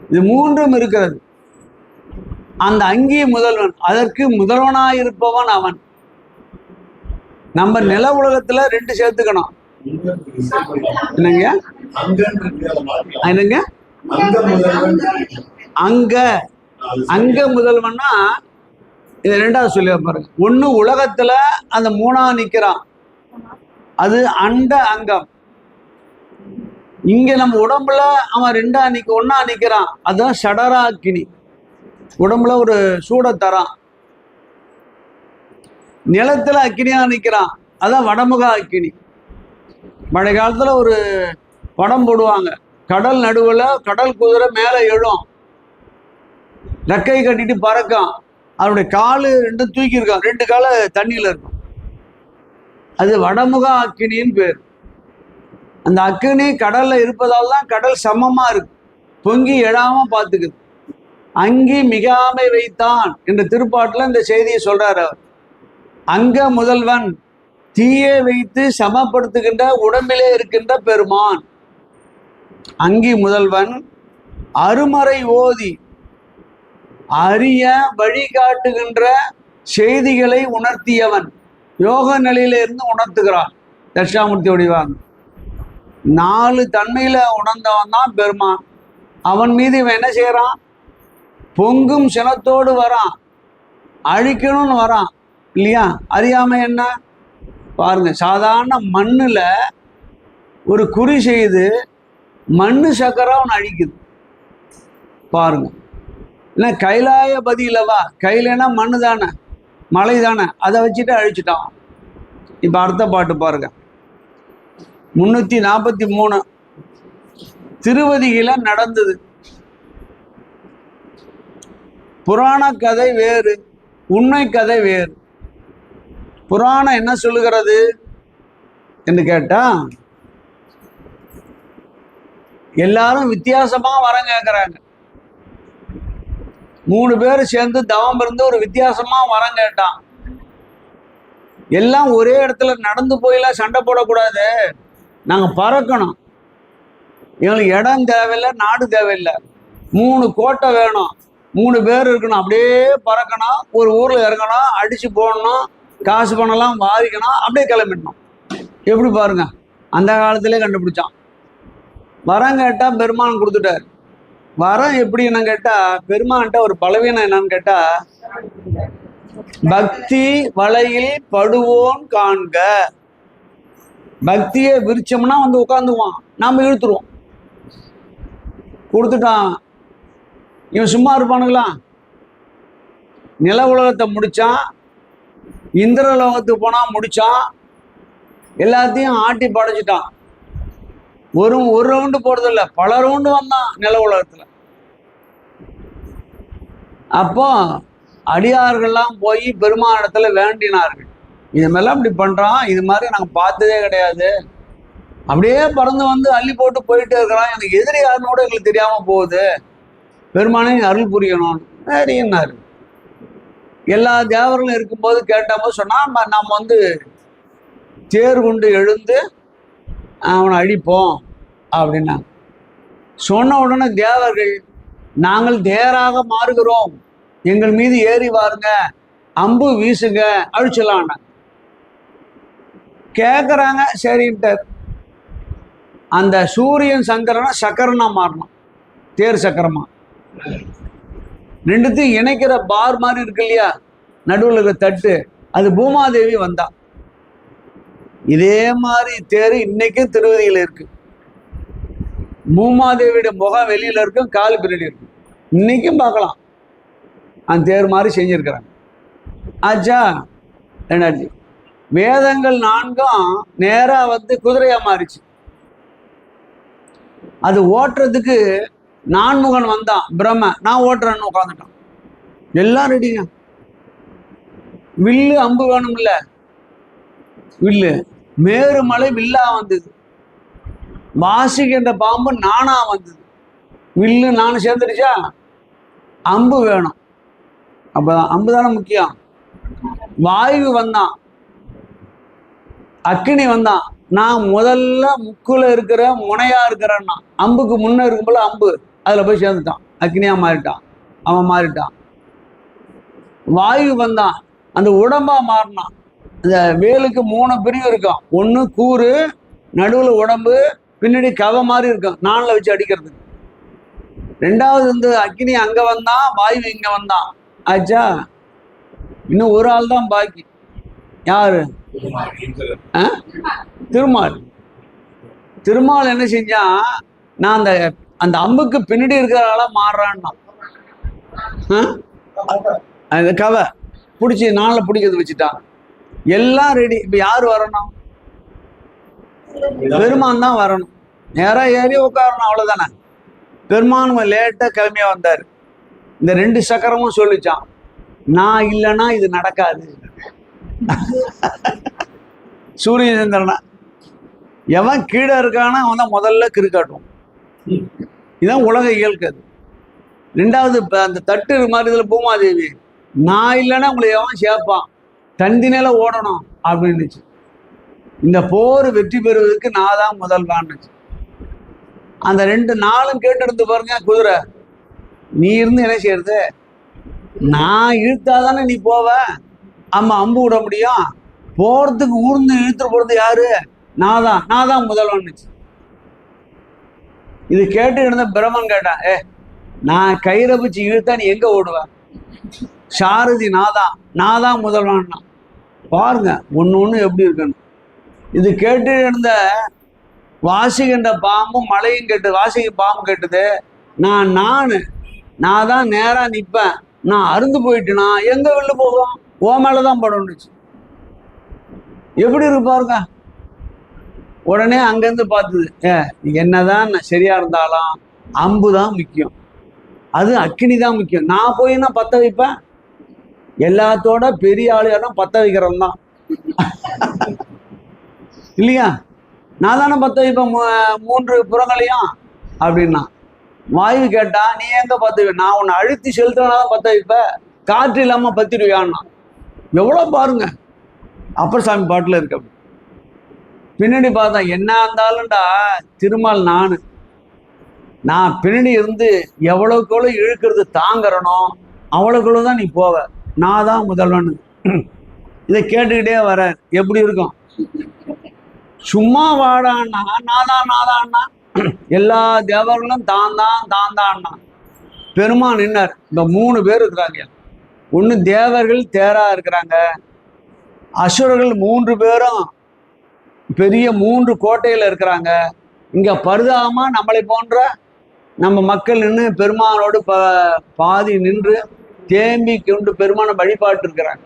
இது 3ம் இருக்கிறது. அந்த அங்கி முதல்வன், அதற்கு முதல்வனாயிருப்பவன் அவன். நம்ம நில உலகத்துல 2 சேர்த்துக்கணும். என்னங்க? என்னங்க? அங்க முதல்வன்னா இது 2வது சொல்லி பாருங்க. 1 உலகத்துல அந்த 3ஆ நிக்கிறான், அது அண்ட அங்கம். இங்க நம்ம உடம்புல அவன் 1ஆ நிக்கிறான், அதுதான் ஷடராக்கினி. உடம்புல ஒரு சூட தரான். நிலத்துல அக்கினியா நிற்கிறான், அதான் வடமுக அக்கினி. மழை காலத்துல ஒரு படம் போடுவாங்க. கடல் நடுவில் கடல் குதிரை மேலே எழும், ரெக்கை கட்டிட்டு பறக்கும். அவருடைய காலு 2 தூக்கி இருக்கான், 2 கால தண்ணியில இருக்கும். அது வடமுக அக்கினின்னு பேர். அந்த அக்கினி கடல்ல இருப்பதால் தான் கடல் சமமா இருக்கு, பொங்கி எழாம பார்த்துக்குது. அங்கி மிகாமை வைத்தான் என்ற திருப்பாட்டுல இந்த செய்தியை சொல்றாரு அவர். அங்க முதல்வன், தீயை வைத்து சமப்படுத்துகின்ற உடம்பிலே இருக்கின்ற பெருமான். அங்கி முதல்வன், அருமறை ஓதி அரிய வழிகாட்டுகின்ற செய்திகளை உணர்த்தியவன். யோக நிலையிலிருந்து உணர்த்துகிறான். தட்சிணாமூர்த்தி வடிவாங்க 4 தன்மையில உணர்ந்தவன் தான் பெருமான். அவன் மீது இவன் என்ன செய்யறான்? பொங்கும் சினத்தோடு வரான், அழிக்கணும்னு வரான் இல்லையா? அறியாம என்ன பாருங்க. சாதாரண மண்ணுல ஒரு குறி செய்து மண்ணு சக்கரம் அவன் அழிக்குது பாருங்க. இல்லை கைலாயபதியிலவா, கையிலனா மண்ணு தானே, மலை தானே, அதை வச்சுட்டு அழிச்சிட்டான். இப்போ அடுத்த பாட்டு பாருங்க, 343. திருவதியில நடந்தது. புராண கதை வேறு, உண்மை கதை வேறு. புராணம் என்ன சொல்லுகிறது என்று கேட்டா, எல்லாரும் வித்தியாசமா வரம் கேட்கிறாங்க. 3 பேர் சேர்ந்து தவம் இருந்து ஒரு வித்தியாசமா வரம் கேட்டான். எல்லாம் ஒரே இடத்துல நடந்து போயெல்லாம் சண்டை போடக்கூடாது, நாங்க பறக்கணும், எங்களுக்கு இடம் தேவையில்லை, நாடு தேவையில்லை, 3 கோட்டை வேணும், 3 பேர் இருக்கணும், அப்படியே பறக்கணும், ஒரு ஊர்ல இறங்கணும், அடிச்சு போடணும், காசு பணம்லாம் வாரிக்கணும், அப்படியே கிளம்பிடணும். எப்படி பாருங்க, அந்த காலத்திலே கண்டுபிடிச்சான். வரம் கேட்டா பெருமான் கொடுத்துட்டார். வரம் எப்படின்னு கேட்டா, பெருமான்கிட்ட ஒரு பலவீனம் என்னன்னு கேட்டா, பக்தி வலையில் படுவோன் காண்க. பக்தியை விரிச்சோம்னா வந்து உட்காந்துக்குவான், நாம இழுத்துருவோம். கொடுத்துட்டான், இவன் சும்மா இருப்பானுங்களா? நில உலகத்தை முடிச்சான், இந்திரலோகத்துக்கு போனா முடிச்சான், எல்லாத்தையும் ஆட்டி படைச்சிட்டான். ஒரு ரவுண்டு போறது இல்லை, பல ரவுண்டு வந்தான் நில உலகத்துல. அப்போ அடியார்கள்லாம் போய் பெருமானிடத்துல வேண்டினார்கள், இது மாதிரிலாம் இப்படி பண்றான், இது மாதிரி நாங்க பார்த்ததே கிடையாது, அப்படியே பறந்து வந்து அள்ளி போட்டு போயிட்டே இருக்கிறான், எனக்கு எதிரி யாருன்னு கூட எங்களுக்கு தெரியாம போகுது, பெருமானே அருள் புரியணும் சரின்னாரு. எல்லா தேவர்களும் இருக்கும்போது கேட்டபோது சொன்னா, நம்ம வந்து தேர் கொண்டு எழுந்து அவனை அழிப்போம் அப்படின்னா. சொன்ன உடனே தேவர்கள், நாங்கள் தேராக மாறுகிறோம், எங்கள் மீது ஏறி வாருங்க, அம்பு வீசுங்க, அழிச்சலான் கேட்குறாங்க. சரின்ட்டு அந்த சூரியன் சங்கரனா சக்கரனா மாறணும், தேர் சக்கரமா. ரெண்டுத்தையும் இணைக்கிற பார் மாதிரி இருக்கு இல்லையா, நடுவில் இருக்கிற தட்டு, அது பூமாதேவி வந்தா. இதே மாதிரி தேர் இன்னைக்கும் திருவதியில் இருக்கு. பூமாதேவியோட முகம் வெளியில இருக்கும், கால் பின்னாடி இருக்கும், இன்னைக்கும் பார்க்கலாம். அந்த தேர் மாதிரி செஞ்சிருக்கிறாங்க. ஆச்சா, ரெண்டாச்சு. வேதங்கள் 4ம் நேரா வந்து குதிரையா மாறிச்சு. அது ஓட்டுறதுக்கு நான்முகன் வந்தான், பிரம்ம, நான் ஓட்டுறேன்னு உட்காந்துட்டான். எல்லாம் ரெடிங்க. வில்லு அம்பு வேணும்ல, வில்லு மேருமலை வில்லா வந்தது. வாசிக்கின்ற பாம்பு நானா வந்தது. வில்லு நானும் சேர்ந்துடுச்சா, அம்பு வேணும். அப்பதான் அம்பு தானே முக்கியம். வாயு வந்தான், அக்கினி வந்தான். நான் முதல்ல முக்குல இருக்கிற முனையா இருக்கிறேன்னா, அம்புக்கு முன்ன இருக்கும் போல அம்பு அதுல போய் சேர்ந்துட்டான், அக்னியா மாறிட்டான், அவன் மாறிட்டான். வாயு வந்தான், அந்த உடம்பா மாறினான். அந்த வேலுக்கு 3 பிரிவு இருக்கும், ஒன்று கூறு, நடுவில் உடம்பு, பின்னாடி கவை மாதிரி இருக்கும், நானில் வச்சு அடிக்கிறதுக்கு. 2வது வந்து அக்னி அங்க வந்தான், வாயு இங்க வந்தான். ஆச்சா, இன்னும் ஒரு ஆள் தான் பாக்கி. யாரு? திருமால். திருமால் என்ன செஞ்சான், நான் அந்த அந்த அம்புக்கு பின்னாடி இருக்கிற ஆளா மாறுறான்னா, அந்த கவை பிடிச்சி நாளில் பிடிக்கிறது வச்சுட்டான். எல்லாம் ரெடி. இப்ப யாரு வரணும்? பெருமான் தான் வரணும். நேரா ஏறி உட்காரணும், அவ்வளவுதானே. பெருமான் லேட்டா கிளம்பியா வந்தாரு. இந்த 2 சக்கரமும் சொல்லிச்சான், நான் இல்லைன்னா இது நடக்காது. சூரிய சந்திரனா எவன் கீழே இருக்கானா அவன் தான் முதல்ல கிறுக்காட்டும். இதுதான் உலக இயல்கது. 2வது அந்த தட்டு மாதிரி இதுல பூமாதேவி, நான் இல்லைன்னா உங்களை எவன் சேர்ப்பான், தந்தினில ஓடணும் அப்படின்னுச்சு. இந்த போர் வெற்றி பெறுவதற்கு நான் தான் முதல்வான்னுச்சு. அந்த 2 நாளும் கேட்டு எடுத்து பாருங்க. குதிரை நீ இருந்து என்ன செய்யறது, நான் இழுத்தாதானே நீ போவ, ஆமா அம்பு விட முடியும், போறதுக்கு ஊர்ந்து இழுத்துட்டு போறது யாரு, நான் தான் முதல்வன்னுச்சு. இது கேட்டு இருந்த பிரம்மன் கேட்டான், நான் கயிறை பிடிச்சி இழுத்தா நீ எங்க ஓடுவ, சாரதி நான் தான் முதல்வன்னா. பாருங்க ஒண்ணு எப்படி இருக்குன்னு. இது கேட்டு இருந்த வாசிக்கின்ற பாம்பும் மலையும் கேட்டு, வாசிக்கு பாம்பு கேட்டது, நான் நான் தான் நேராக நிற்பேன். நான் அருந்து போயிட்டுனா எங்கே வெளில போகும்? ஓ மேலே தான் படணுச்சு. எப்படி இருக்கு பாருங்க. உடனே அங்கேருந்து பார்த்தது, என்னதான் சரியாக இருந்தாலும் அம்பு தான் முக்கியம், அது அக்கினி தான் முக்கியம். நான் போய் நான் பற்ற வைப்பேன். எல்லாத்தோட பெரிய ஆளுனா பற்ற வைக்கிறவன் தான் இல்லையா? நான் தானே பற்ற வைப்பேன் 3 புறங்களையும் அப்படின்னா. வாயு கேட்டா நீ எங்க பற்ற வைப்ப? நான் உன்னை அழுத்தி செலுத்தினாதான் பற்ற வைப்ப, காற்று இல்லாம பத்திடுவியான்னா. எவ்வளோ பாருங்க. அப்பர் சாமி பாட்டில் இருக்க. பின்னாடி பார்த்தா என்ன இருந்தாலும்டா திருமால் நான் பின்னாடி இருந்து எவ்வளவுக்குள்ள இழுக்கிறது தாங்கிறனோ அவ்வளவுக்குள்ள தான் நீ போவ. நான் தான் முதல்வன். இதை கேட்டுக்கிட்டே வர எப்படி இருக்கும்? சும்மா வாடான்னா நாதான்னா எல்லா தேவர்களும் தான்தான்னா பெருமான் நின்னார். இந்த 3 பேர் இருக்கிறாங்க. ஒன்று தேவர்கள் தேரா இருக்கிறாங்க, அசுரர்கள் 3 பேரும் பெரிய 3 கோட்டையில் இருக்கிறாங்க. இங்கே பரிதாபமா நம்மளை போன்ற நம்ம மக்கள் நின்று பெருமானோடு பாதி நின்று தேம்பி கொண்டு பெருமானை வழிபாட்டு இருக்கிறாங்க.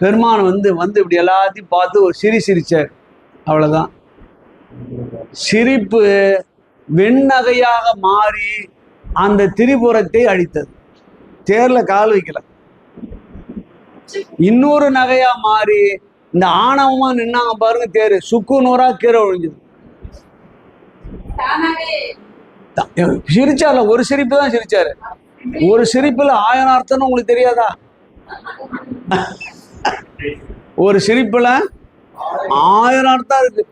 பெருமான் வந்து இப்படி எல்லாத்தையும் பார்த்து ஒரு சிரிச்சார். அவ்வளோதான். சிரிப்பு வெண்ணகையாக மாறி அந்த திரிபுரத்தை அழித்தது. தேர்ல கால் வைக்கல. இன்னொரு நகையா மாறி இந்த ஆணவமா நின்னாங்க பாருங்க, தேரு சுக்கு நூறா கீரை ஒழிஞ்சது. சிரிச்சால ஒரு சிரிப்பு தான் சிரிச்சாரு. ஒரு சிரிப்புல 1000 அர்த்தம்னு உங்களுக்கு தெரியாதா? ஒரு சிரிப்புல 1000 அர்த்தம் இருக்கு.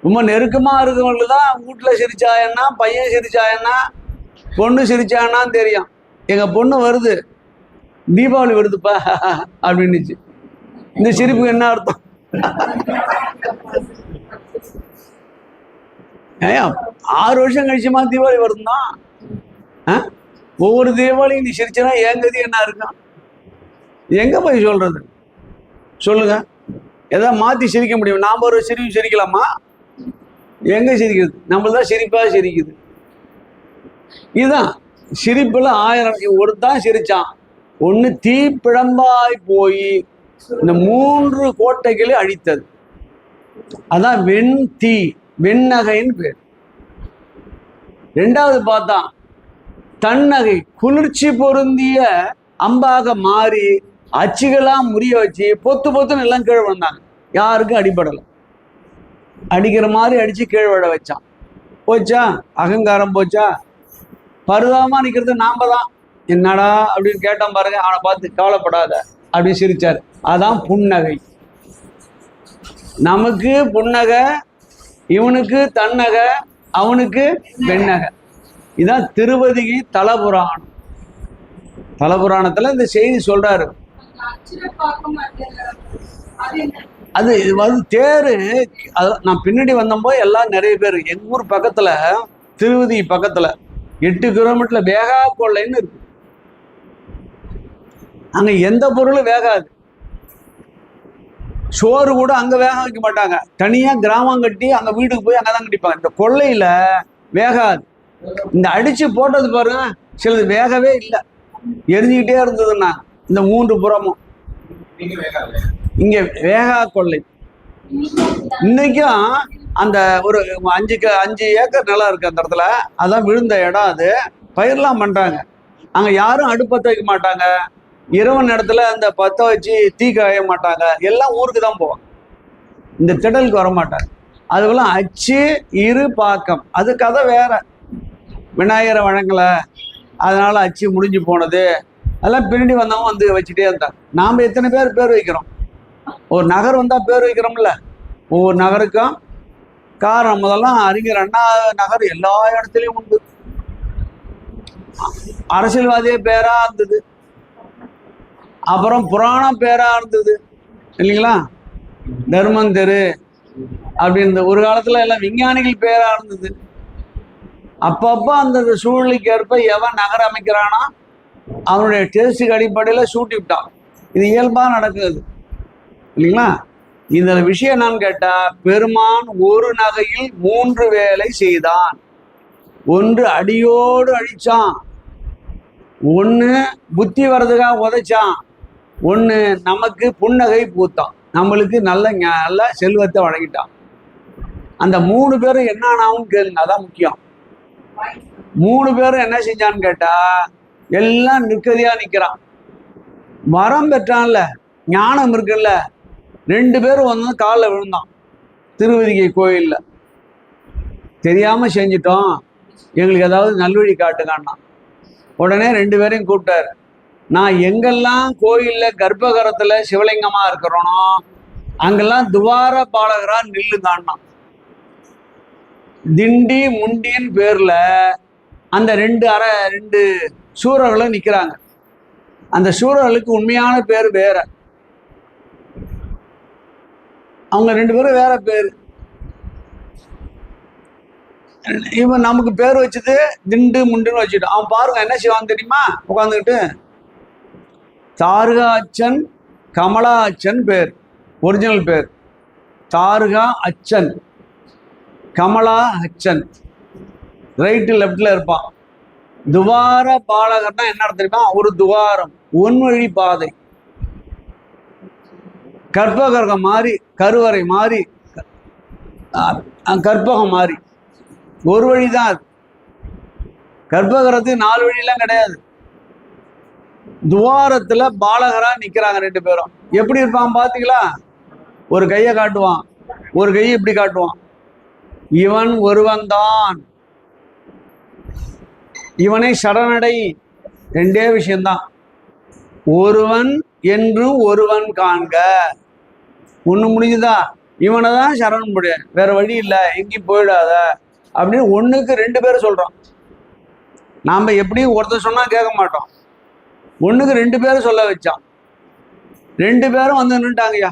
ரொம்ப நெருக்கமா இருக்கவங்களுக்கு தான் வீட்டுல சிரிச்சாயன்னா, பையன் சிரிச்சாயன்னா, பொண்ணு சிரிச்சான்னான்னு தெரியும். எங்க பொண்ணு வருது, தீபாவளி வருதுப்பா அப்படின்னுச்சு. இந்த சிரிப்புக்கு என்ன அர்த்தம்? 6 வருஷம் கழிச்சுமா தீபாவளி வருதுதான். ஒவ்வொரு தீபாவளியும் நீ சிரிச்சனா என் கதி என்ன இருக்கும்? எங்க போய் சொல்றது? சொல்லுங்க. எதாவது மாத்தி சிரிக்க முடியும்? நாம ஒரு சிரிப்பு சிரிக்கலாமா? எங்க சிரிக்குது? நம்மளதான் சிரிப்பா சிரிக்குது. இதுதான் சிரிப்புல 1000. ஒருத்தான் சிரிச்சான். ஒண்ணு தீப்பிழம்பாய் போய் இந்த 3 கோட்டைகளை அழித்தது. அதான் வெண்தீ, வெண்ணகைன்னு பேர். 2வது பார்த்தா தன்னகை, குளிர்ச்சி பொருந்திய அம்பாக மாறி அச்சுகளாம் முறிய வச்சு பொத்துன்னு எல்லாம் கீழே வந்தாங்க. யாருக்கும் அடிபடலை. அடிக்கிற மாதிரி அடிச்சு கீழே விட வச்சான். போச்சா அகங்காரம்? போச்சா? பரிதாபமா நிக்கிறது நாம தான். என்னடா அப்படின்னு கேட்டான் பாருங்க. அவனை பார்த்து கவலைப்படாத அப்படின்னு சிரிச்சாரு. அதான் புன்னகை. நமக்கு புன்னகை, இவனுக்கு தன்னகை, அவனுக்கு வெண்ணகை. இதான் திருவதிகை தலபுராணம். தலபுராணத்துல இந்த செய்தி சொல்றாரு. அது வந்து தேரு. நான் பின்னாடி வந்தப்போ எல்லாம் நிறைய பேர் எங்க ஊர் பக்கத்துல, திருவதி பக்கத்துல 8 கிலோமீட்டர்ல வேகா கொள்ளைன்னு இருக்கு. அங்க எந்த பொருளும் வேகாது. சோறு கூட அங்க வேக வைக்க மாட்டாங்க. தனியா கிராமம் கட்டி அங்க வீட்டுக்கு போய் அங்கதான் கட்டிப்பாங்க. இந்த கொள்ளையில வேகாது. இந்த அடிச்சு போட்டது பாருங்க, சிலது வேகவே இல்லை, எரிஞ்சுக்கிட்டே இருந்ததுன்னா. இந்த 3 புறமும் இங்க வேகா கொள்ளை. இன்னைக்கும் அந்த ஒரு 5 ஏக்கர் நிலம் இருக்கு அந்த இடத்துல. அதான் விழுந்த இடம். அது பயிரெல்லாம் பண்றாங்க. அங்க யாரும் அடுப்பத்த வைக்க மாட்டாங்க. இரவு நேரத்துல அந்த பத்த வச்சு தீ காய மாட்டாங்க. எல்லாம் ஊருக்கு தான் போவாங்க. இந்த திடலுக்கு வர மாட்டாங்க. அதுக்கெல்லாம் அச்சு இரு பாக்கம். அது கதை வேற. விநாயகரை வழங்கல, அதனால அச்சு முடிஞ்சு போனது. அதெல்லாம் பின்னாடி வந்தவங்க வந்து வச்சுட்டே இருந்தாங்க. நாம எத்தனை பேர் வைக்கிறோம்? ஒரு நகர் வந்தா பேர் வைக்கிறோம்ல. ஒவ்வொரு நகருக்கும் காரணம். முதல்லாம் அறிஞர் அண்ணா நகர் எல்லா இடத்துலயும் உண்டு. அரசியல்வாதியே பேரா இருந்தது. அப்புறம் புராண பேரா இருந்தது இல்லைங்களா? தர்மன் தெரு அப்படின்னு ஒரு காலத்துல எல்லாம் விஞ்ஞானிகள் பேரா இருந்தது. அப்பப்ப அந்த சூழ்நிலைக்கு ஏற்ப எவன் நகர் அமைக்கிறானா அவனுடைய டேஸ்டுக்கு அடிப்படையில சூட்டி விட்டான். இது இயல்பா நடக்குது இல்லைங்களா? இந்த விஷயம் என்னன்னு கேட்டா, பெருமான் ஒரு நகையில் 3 வேலை செய்தான். ஒன்று அடியோடு அழிச்சான், ஒன்று புத்தி வர்றதுக்காக உதைச்சான், ஒன்று நமக்கு புன்னகை பூத்தான், நம்மளுக்கு நல்ல செல்வத்தை வழங்கிட்டான். அந்த 3 பேரும் என்ன ஆனாவும் கேளுங்க, அதான் முக்கியம். 3 பேரும் என்ன செஞ்சான்னு கேட்டா எல்லாம் நிற்கதியா நிற்கிறான். வரம் பெற்றான்ல, ஞானம் இருக்குல்ல, 2 பேரும் வந்து காலில் விழுந்தான் திருவதிகை கோயில்ல. தெரியாம செஞ்சிட்டோம், எங்களுக்கு ஏதாவது நல்வழி காட்டுக்கான்னா. உடனே 2 பேரையும் கூப்பிட்டாரு. நான் எங்கெல்லாம் கோயில்ல கர்ப்பகரத்துல சிவலிங்கமா இருக்கிறோனோ அங்கெல்லாம் துவார பாலகரா நில்லுங்கான்னா. திண்டி முண்டின்னு பேர்ல அந்த 2 சூரர்களும் நிக்கிறாங்க. அந்த சூரர்களுக்கு உண்மையான பேர் வேற, அவங்க 2 பேரும் வேற பேர். இவன் நமக்கு பேர் வச்சது திண்டு முண்டுன்னு வச்சுட்டோம். அவன் பாருங்க என்ன செய்வான் தெரியுமா, உட்காந்துக்கிட்டு தாருகா அச்சன் கமலா அச்சன் பேர், ஒரிஜினல் பேர் தாருகா அச்சன் கமலா அச்சன், ரைட்டு லெஃப்ட்ல இருப்பான். துவார பாலகர்னா என்ன தெரியுமா, ஒரு துவாரம், ஒன்வழி பாதை, கற்பகரம் மாதிரி, கருவறை மாதிரி, கற்பகம் மாதிரி, ஒரு வழிதான் அது. கர்ப்பகரத்துக்கு 4 வழியெல்லாம் கிடையாது. துவாரத்துல பாலகரா நிக்கிறாங்க 2 பேரும். எப்படி இருப்பான் பாத்தீங்களா, ஒரு கையை காட்டுவான், ஒரு கையை இப்படி காட்டுவான். இவன் ஒருவன் தான், இவனை சரணடை. 2 விஷயம்தான், ஒருவன் என்றும் ஒருவன் காண்க. ஒண்ணு முடிஞ்சுதா, இவனை தான் சரணம் படு, வேற வழி இல்லை, எங்கேயும் போயிடாத அப்படின்னு 1க்கு 2 பேர் சொல்றோம். நாம எப்படியும் ஒருத்தர் சொன்னா கேட்க மாட்டோம், 1க்கு 2 பேரும் சொல்ல வச்சான். 2 பேரும் வந்து நின்றுட்டாங்கய்யா.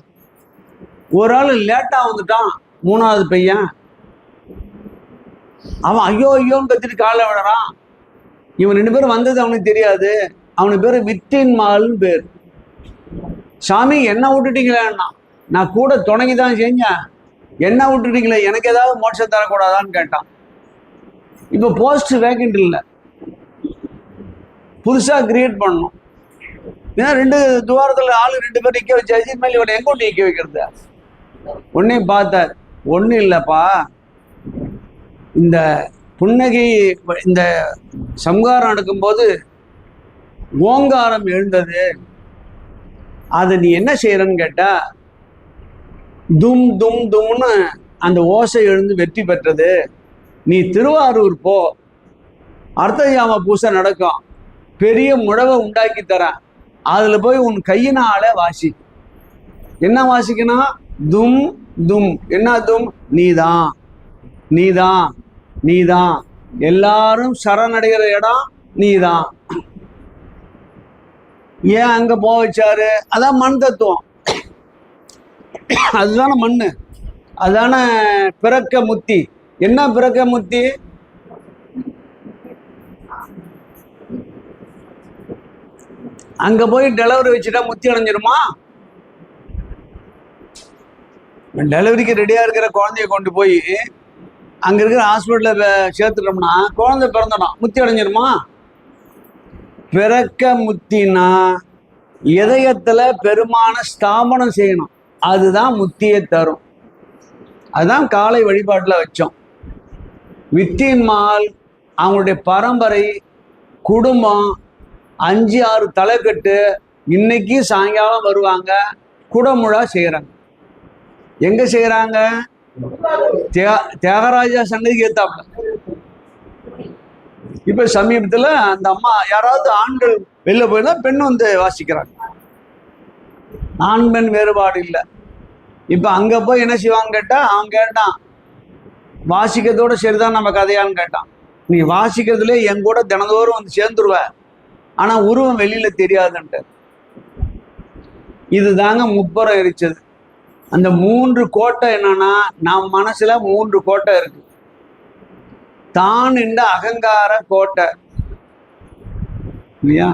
ஒரு ஆள் லேட்டா வந்துட்டான், 3வது பையன். அவன் ஐயோ ஐயோன்னு கத்திட்டு காலை விடுறான். இவன் 2 பேரும் வந்தது அவனுக்கு தெரியாது. அவனுக்கு பேரு வித்தின் மால்னு பேர். சாமி என்ன விட்டுட்டீங்களேன்னா, நான் கூட துணைக்கு தான் செஞ்சேன், என்ன விட்டுட்டீங்களே, எனக்கு ஏதாவது மோட்சம் தரக்கூடாதான்னு கேட்டான். இப்போ போஸ்ட் வேக்கண்ட் இல்லை, புதுசா கிரியேட் பண்ணணும். ஏன்னா 2 துவாரத்துல ஆளு 2 பேர் நிக்க வச்சாச்சு, மேலே இவனை எங்க கொண்டு நிக்க வைக்கிறது. ஒன்னையும் பார்த்தார், ஒன்றும் இல்லைப்பா, இந்த புன்னகை இந்த சம்ஹாரம் நடக்கும்போது ஓங்காரம் எழுந்தது, அதை நீ என்ன செய்யறன்னு கேட்டா, தும் தும் தும்னு அந்த ஓசை எழுந்து வெற்றி பெற்றது. நீ திருவாரூர் போ, அர்த்தஜாம பூசை நடக்கும், பெரிய முழவை உண்டாக்கி தரேன், அதுல போய் உன் கையினால வாசி. என்ன வாசிக்கணும், தும் தும். என்ன தும், நீதான் நீதான் நீதான், எல்லாரும் சரணடைகிற இடம் நீதான். ஏன் அங்க போக வச்சாரு, அதான் மண் தத்துவம், அதுதானே மண்ணு, அதுதானே பிறக்க முத்தி. என்ன பிறக்க முத்தி, அங்க போய் டெலிவரி வச்சுட்டா முத்தி அடைஞ்சிருமா? டெலிவரிக்கு ரெடியா இருக்கிற குழந்தைய கொண்டு போய் அங்க இருக்கிற ஹாஸ்பிட்டல்ல சேர்த்துட்டோம்னா குழந்தை பிறந்தடும், முத்தி அடைஞ்சிருமா? பிறக்க முத்தினா இதயத்துல பெருமான ஸ்தாபனம் செய்யணும், அதுதான் முத்தியை தரும். அதுதான் காலை வழிபாட்டுல வச்சோம். வித்தின்மால் அவங்களுடைய பரம்பரை குடும்பம் 5-6 தலைக்கட்டு இன்னைக்கு சாயங்காலம் வருவாங்க, குடமுழா செய்யறாங்க. எங்க செய்யறாங்க, தியாகராஜா சன்னதிக்கு ஏத்தாப்புல. இப்ப சமீபத்துல அந்த அம்மா யாராவது ஆண்கள் வெளில போயிருந்தா பெண் வந்து வாசிக்கிறாங்க, ஆண் பெண் வேறுபாடு இல்லை. இப்ப அங்க போய் என்ன செய்வாங்க கேட்டா, அவன் கேட்டான் வாசிக்கிறதோட சரிதான் நம்ம கதையான்னு கேட்டான். நீ வாசிக்கிறதுல என் கூட தினந்தோறும் வந்து சேர்ந்துருவ, ஆனா உருவம் வெளியில தெரியாதுன்ட்டு. இது தாங்க முப்புறம் எரிச்சது. அந்த 3 கோட்டை என்னன்னா, நாம் மனசுல 3 கோட்டை இருக்கு. தான் என்ற அகங்கார கோட்டை இல்லையா,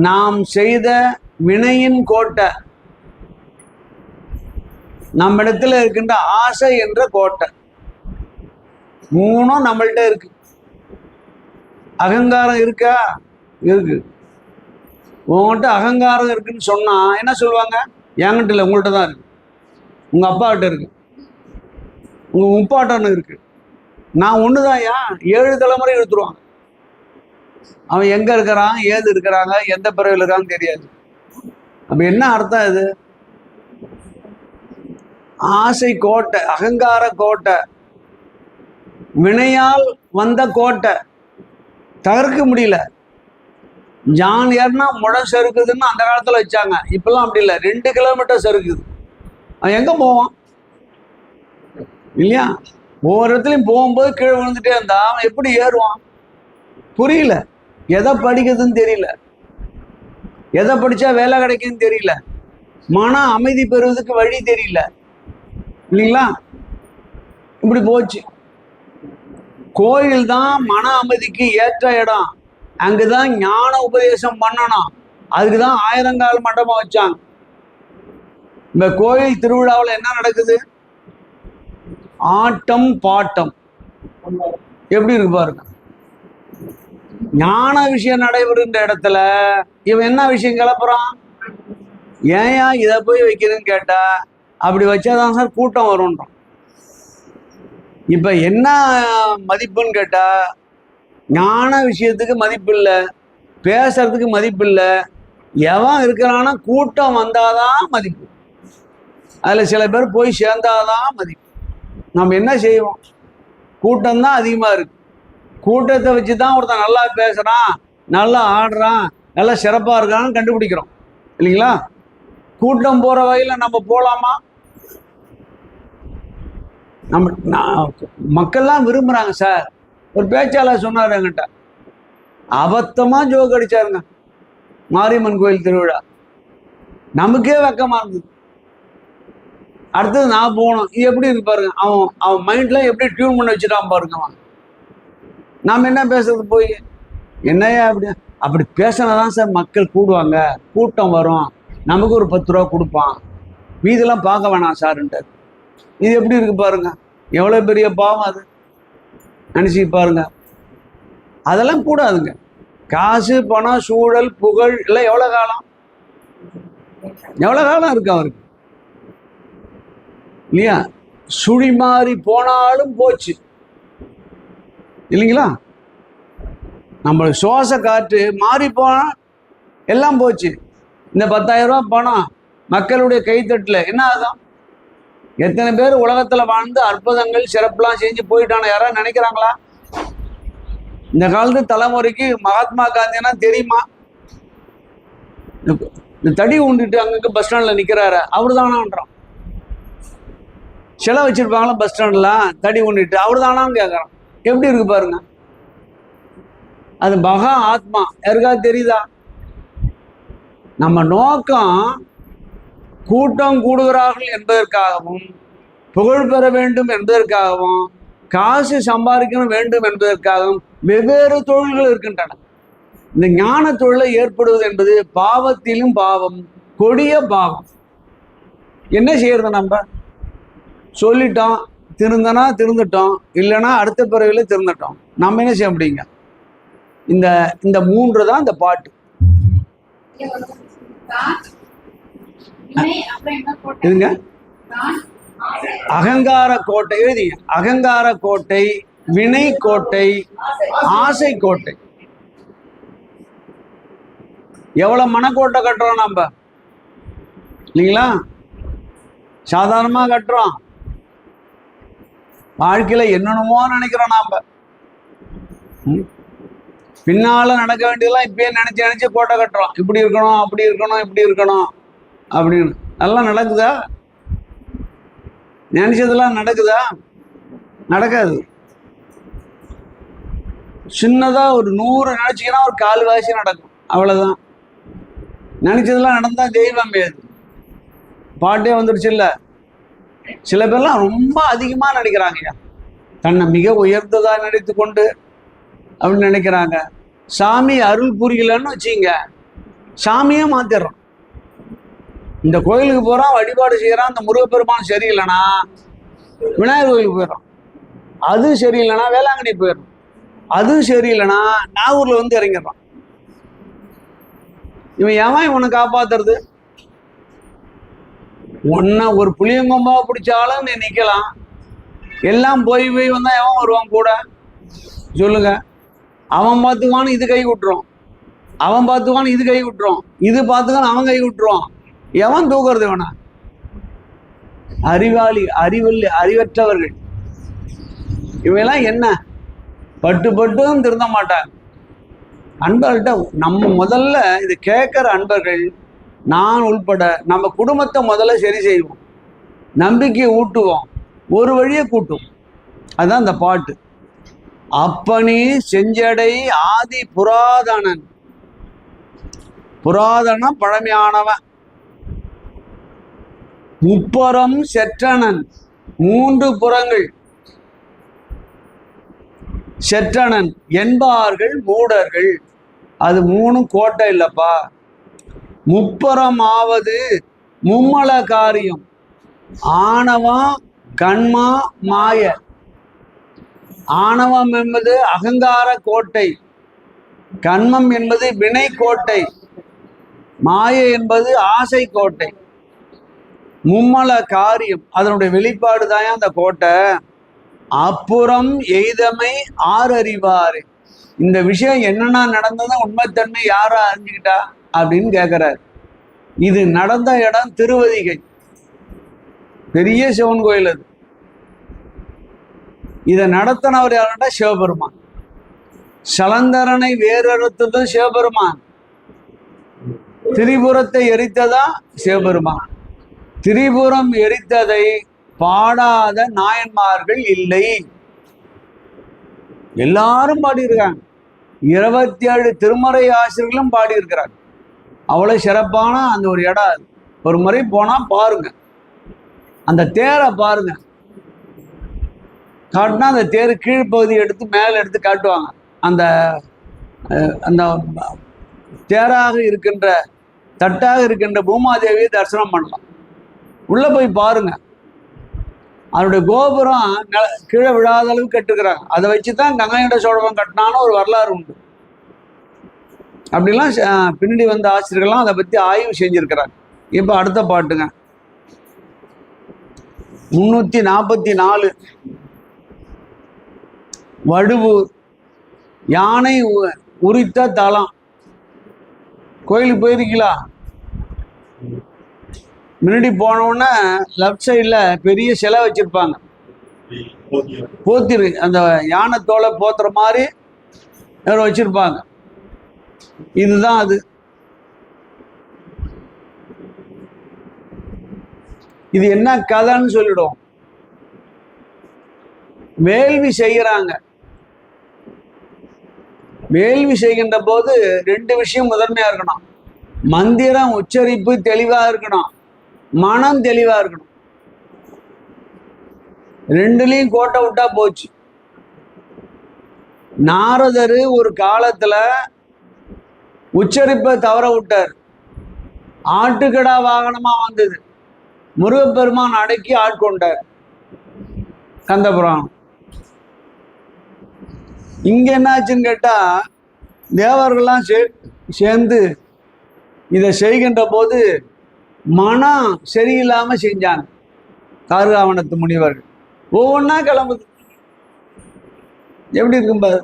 நாம் செய்த வினையின் கோட்டை, நம்ம இடத்துல இருக்கின்ற ஆசை என்ற கோட்டை, 3ம் நம்மள்கிட்ட இருக்கு. அகங்காரம் இருக்கா, இருக்கு. உங்கள்கிட்ட அகங்காரம் இருக்குன்னு சொன்னா என்ன சொல்லுவாங்க? என்கிட்ட இல்லை, உங்கள்கிட்ட தான் இருக்கு, உங்க அப்பா கிட்ட இருக்கு, உங்க முப்பாட்டன்னு இருக்கு, நான் ஒண்ணுதான். 7 தலைமுறை எடுத்துருவாங்க. அவன் எங்க இருக்கிறான், ஏது இருக்கிறாங்க, எந்த பிறவியில் இருக்கான்னு தெரியாது. அப்ப என்ன அர்த்தம் இது? ஆசை கோட்டை, அகங்கார கோட்டை, வினையால் வந்த கோட்டை தகர்க்க முடியல. ஜான் ஏர்னா முடம் சறுக்குதுன்னு அந்த காலத்துல வச்சாங்க. இப்பெல்லாம் அப்படி இல்லை, 2 கிலோமீட்டர் சறுக்குது. அவன் எங்க போவான் இல்லையா? ஒவ்வொரு இடத்துலையும் போகும்போது கீழே விழுந்துட்டே இருந்தா அவன் எப்படி ஏறுவான்? புரியல. எதை படிக்கிறதுன்னு தெரியல, எதை படிச்சா வேலை கிடைக்குன்னு தெரியல, மன அமைதி பெறுவதற்கு வழி தெரியல இல்லைங்களா? இப்படி போச்சு. கோயில் தான் மன அமைதிக்கு ஏற்ற இடம். அங்குதான் ஞான உபதேசம் பண்ணணும். அதுக்குதான் 1000 கால் மண்டபம் வச்சாங்க. இந்த கோயில் திருவிழாவில் என்ன நடக்குது? ஆட்டம் பாட்டம். எப்படி இருக்கு பாருங்க. ஞான விஷயம் நடைபெறுகின்ற இடத்துல இவன் என்ன விஷயம் கிளப்புறான்? ஏன் இதை போய் வைக்கிறேன்னு கேட்டா, அப்படி வச்சாதான் சார் கூட்டம் வரும்ன்றான். இப்ப என்ன மதிப்புன்னு கேட்டா, ஞான விஷயத்துக்கு மதிப்பு இல்லை, பேசுறதுக்கு மதிப்பு இல்லை. எவன் இருக்கிறான்னா கூட்டம் வந்தாதான் மதிப்பு. அதுல சில பேர் போய் சேர்ந்தாதான் மதிப்பு. நம்ம என்ன செய்வோம்? கூட்டம் தான் அதிகமா இருக்கு. கூட்டத்தை வச்சுதான் ஒருத்தன் நல்லா பேசுறான், நல்லா ஆடுறான், நல்லா சிறப்பா இருக்கான்னு கண்டுபிடிக்கிறோம் இல்லைங்களா? கூட்டம் போற வகையில நம்ம போலாமா? மக்கள்லாம் விரும்புறாங்க சார். ஒரு பேச்சாளர் சொன்னார் என்கிட்ட, அபத்தமா ஜோக் அடிச்சாருங்க. மாரியம்மன் கோயில் திருவிழா நமக்கே வெக்கமா இருந்தது. அடுத்தது நான் போகணும். இது எப்படி இருக்கு பாருங்க. அவன் மைண்ட்ல எப்படி டியூன் பண்ணி வச்சுட்டான் பாருங்க. அவன் நாம என்ன பேசுறது போய்? என்னையா அப்படி பேசினாதான் சார் மக்கள் கூடுவாங்க, கூட்டம் வரும், நமக்கு ஒரு 10 ரூபா கொடுப்பான், மீதெல்லாம் பார்க்க வேணாம் சார்ன்ட்டு. இது எப்படி இருக்கு பாருங்க. எவ்வளவு பெரிய பாவம் அது, நினைச்சு பாருங்க. அதெல்லாம் கூடாதுங்க. காசு, பணம், சூழல், புகழ் எல்லாம் எவ்வளவு காலம் இருக்கு அவருக்கு இல்லையா? சுழி மாறி போனாலும் போச்சு இல்லைங்களா? நம்மளுக்கு சுவாச காற்று மாறி போனா எல்லாம் போச்சு. இந்த 10,000 ரூபாய் பணம் மக்களுடைய கைத்தட்டுல என்ன ஆகும்? எத்தனை பேர் உலகத்துல வாழ்ந்து அற்புதங்கள் சிறப்புலாம் செஞ்சு போயிட்டான யாராவது நினைக்கிறாங்களா? இந்த காலத்து தலைமுறைக்கு மகாத்மா காந்தினா தெரியுமா? இந்த தடி உண்டுட்டு அங்கங்க பஸ் ஸ்டாண்ட்ல நிக்கிறாரு, அவரு தானான்றான். சிலை வச்சிருப்பாங்களா பஸ் ஸ்டாண்ட்ல, தடி உண்டுட்டு அவரு தானான்னு கேட்கறான். எப்படி இருக்கு பாருங்க. அது மகா ஆத்மா யாருக்காவது தெரியுதா? நம்ம நோக்கம் கூட்டம் கூடுகிறார்கள் என்பதற்காகவும், புகழ் பெற வேண்டும் என்பதற்காகவும், காசு சம்பாதிக்கணும் வேண்டும் என்பதற்காகவும் வெவ்வேறு தொழில்கள் இருக்கின்றன. இந்த ஞான தொழிலை ஏற்படுவது என்பது பாவத்திலும் பாவம், கொடிய பாவம். என்ன செய்யறது? நம்ம சொல்லிட்டோம், திருந்தனா திருந்துட்டோம், இல்லைன்னா அடுத்த பிறவில திருந்துட்டோம். நம்ம என்ன செய்ய முடியுங்க? இந்த 3 தான் இந்த பாட்டு. இதுங்க அகங்கார கோட்டை எழுதிங்க. அகங்கார கோட்டை, வினை கோட்டை, ஆசை கோட்டை. எவ்வளவு மனக்கோட்டை கட்டுறோம் நம்ம இல்லைங்களா? சாதாரணமா கட்டுறோம். வாழ்க்கையில என்னென்னமோ நினைக்கிறோம் நாம. பின்னால நடக்க வேண்டியதெல்லாம் இப்பயே நினைச்சு நினைச்சு கோட்டை கட்டுறோம். இப்படி இருக்கணும், அப்படி இருக்கணும், இப்படி இருக்கணும் அப்படின்னு. நல்லா நடக்குதா? நினைச்சதெல்லாம் நடக்குதா? நடக்காது. சின்னதா ஒரு 100 நினைச்சிங்கன்னா ஒரு 1/4 நடக்கும், அவ்வளவுதான். நினைச்சதெல்லாம் நடந்தா தெய்வம் ஏது? பாட்டே வந்துடுச்சு இல்ல. சில பேர்லாம் ரொம்ப அதிகமா நடிக்கிறாங்க, தன்னை மிக உயர்ந்ததா நினைத்து கொண்டு அப்படின்னு நினைக்கிறாங்க. சாமி அருள் புரியலன்னு வச்சுங்க, சாமியே மாத்திடுறோம். இந்த கோயிலுக்கு போறான், வழிபாடு செய்யறான், இந்த முருகப்பெருமான் சரியில்லைன்னா விநாயகர் கோயிலுக்கு போயிடறான். அது சரியில்லைன்னா வேளாங்கண்ணி போயிடறான். அது சரியில்லைன்னா நாகூர்ல வந்து இறங்கிடுறான். இவன் எவன் இவனை காப்பாத்துறது? ஒன்ன ஒரு புளியங்கொம்பா பிடிச்சாலும் நீ நிக்கலாம். எல்லாம் போய் வந்தா எவன் வருவான் கூட? சொல்லுங்க. அவன் பார்த்துக்குவான்னு இது கை விட்டுரும், அவன் பார்த்துக்குவான்னு இது கை விட்டுரும், இது பார்த்துக்கான்னு அவன் கை விட்டுருவான். எவன் தூக்குறது இவனை? அறிவற்றவர்கள் இவையெல்லாம் என்ன? பட்டும் திருந்த மாட்டாங்க. அன்பர்கள்ட்ட நம்ம முதல்ல இது கேட்குற அன்பர்கள், நான் உள்பட நம்ம குடும்பத்தை முதல்ல சரி செய்வோம், நம்பிக்கையை ஊட்டுவோம், ஒரு வழியை கூட்டும். அதுதான் இந்த பாட்டு. அப்பனி செஞ்சடை ஆதி புராதனன். புராதனம் பழமையானவன். முப்புறம் செற்றனன், 3 புறங்கள் செற்றனன் என்பார்கள் மூடர்கள். அது 3 கோட்டை இல்லப்பா. முப்புறமாவது மும்மல காரியம். ஆணவம், கண்மா, மாய. ஆணவம் என்பது அகங்கார கோட்டை, கண்மம் என்பது வினை கோட்டை, மாயை என்பது ஆசை கோட்டை. மும்மல காரியம் அதனுடைய வெளிப்பாடு தான் அந்த கோட்டை. அப்புறம் எய்தமை ஆறறிவாரு. இந்த விஷயம் என்னென்ன நடந்தது, உண்மைத்தன்மை யாரா அறிஞ்சுக்கிட்டா அப்படின்னு கேட்கிறார். இது நடந்த இடம் திருவதிகை, பெரிய சிவன் கோயில். அது இதை நடத்தினவர் யாருன்னா சிவபெருமான். சலந்தரனை வேறறுத்ததும் சிவபெருமான். திரிபுரத்தை எரித்ததா சிவபெருமான். திரிபுரம் எரித்ததை பாடாத நாயன்மார்கள் இல்லை. எல்லாரும் பாடியிருக்காங்க. 27 திருமறை ஆசிரியர்களும் பாடியிருக்கிறாங்க. அவ்வளவு சிறப்பான அந்த ஒரு இடம். ஒரு முறை போனா பாருங்க, அந்த தேரை பாருங்க. காட்டினா அந்த தேர் கீழ்ப்பகுதி எடுத்து மேலே எடுத்து காட்டுவாங்க. அந்த அந்த தேராக இருக்கின்ற, தட்டாக இருக்கின்ற பூமாதேவியை தரிசனம் பண்ணலாம். உள்ள போய் பாருங்க. அதனுடைய கோபுரம் கீழே விழாத அளவுக்கு கட்டுக்கிறாங்க. அதை வச்சுதான் கங்கைகொண்ட சோழவன் கட்டினான்னு ஒரு வரலாறு உண்டு. அப்படிலாம் பின்னாடி வந்த ஆசிரியர்கள்லாம் அதை பத்தி ஆய்வு செஞ்சிருக்கிறாங்க. இப்ப அடுத்த பாட்டுங்க, 344. வடுவூர் யானை உரித்த தலம். கோயிலுக்கு போயிருக்கீங்களா? முன்னாடி போனோன்னா லெஃப்ட் சைடில் பெரிய சிலை வச்சிருப்பாங்க. போத்திரு, அந்த யானை தோலை போத்துற மாதிரி வச்சிருப்பாங்க. இதுதான் அது. இது என்ன கதைன்னு சொல்லிடும். வேள்வி செய்கிறாங்க. வேள்வி செய்கின்ற போது 2 விஷயம் முதன்மையா இருக்கணும். மந்திரம் உச்சரிப்பு தெளிவா இருக்கணும், மனம் தெளிவா இருக்கணும். 2லயும் கோட்டை விட்டா போச்சு. நாரதர் ஒரு காலத்துல உச்சரிப்பை தவற விட்டார். ஆட்டுக்கடா வாகனமா வந்தது. முருகப்பெருமான் அடக்கி ஆட்கொண்டார். கந்தபுராணம். இங்க என்னாச்சுன்னு கேட்டா, தேவர்கள்லாம் சேர்ந்து இதை செய்கின்ற போது மனம் சரியில்லாம செஞ்சாங்க. கார்காவனத்து முனிவர்கள் ஒவ்வொன்றா கிளம்புது. எப்படி இருக்கும் பாரு.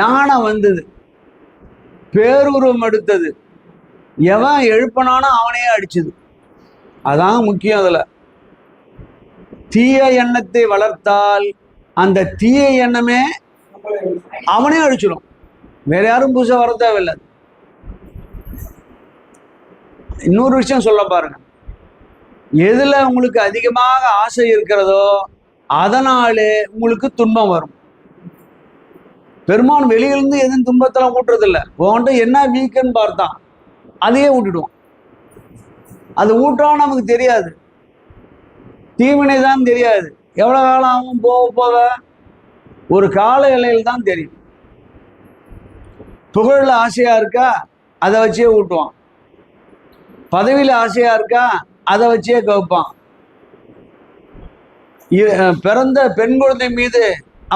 யானை வந்தது, பேருருவம் எடுத்தது, எவன் எழுப்பனானோ அவனையே அடிச்சது. அதான் முக்கியம். அதுல தீய எண்ணத்தை வளர்த்தால் அந்த தீய எண்ணமே அவனே அழிச்சிடும். வேற யாரும் புதுசாக வர தேவையில்லை. இன்னொரு விஷயம் சொல்ல பாருங்க. எதுல உங்களுக்கு அதிகமாக ஆசை இருக்கிறதோ அதனாலே உங்களுக்கு துன்பம் வரும். பெருமான் வெளியிலிருந்து எதுவும் துன்பத்தெல்லாம் ஊட்டுறது இல்லை. உன்கிட்ட என்ன வீக்குன்னு பார்த்தான் அதையே ஊட்டிடுவான். அது ஊட்டான்னு நமக்கு தெரியாது, தீவினை தான் தெரியாது. எவ்வளோ காலம் ஆகும் போக போக ஒரு கால எல்லையில் தான் தெரியும். புகழில் ஆசையா இருக்கா அதை வச்சே ஊட்டுவான். பதவியில் ஆசையா இருக்கா அதை வச்சே கவுப்பான். பிறந்த பெண் குழந்தை மீது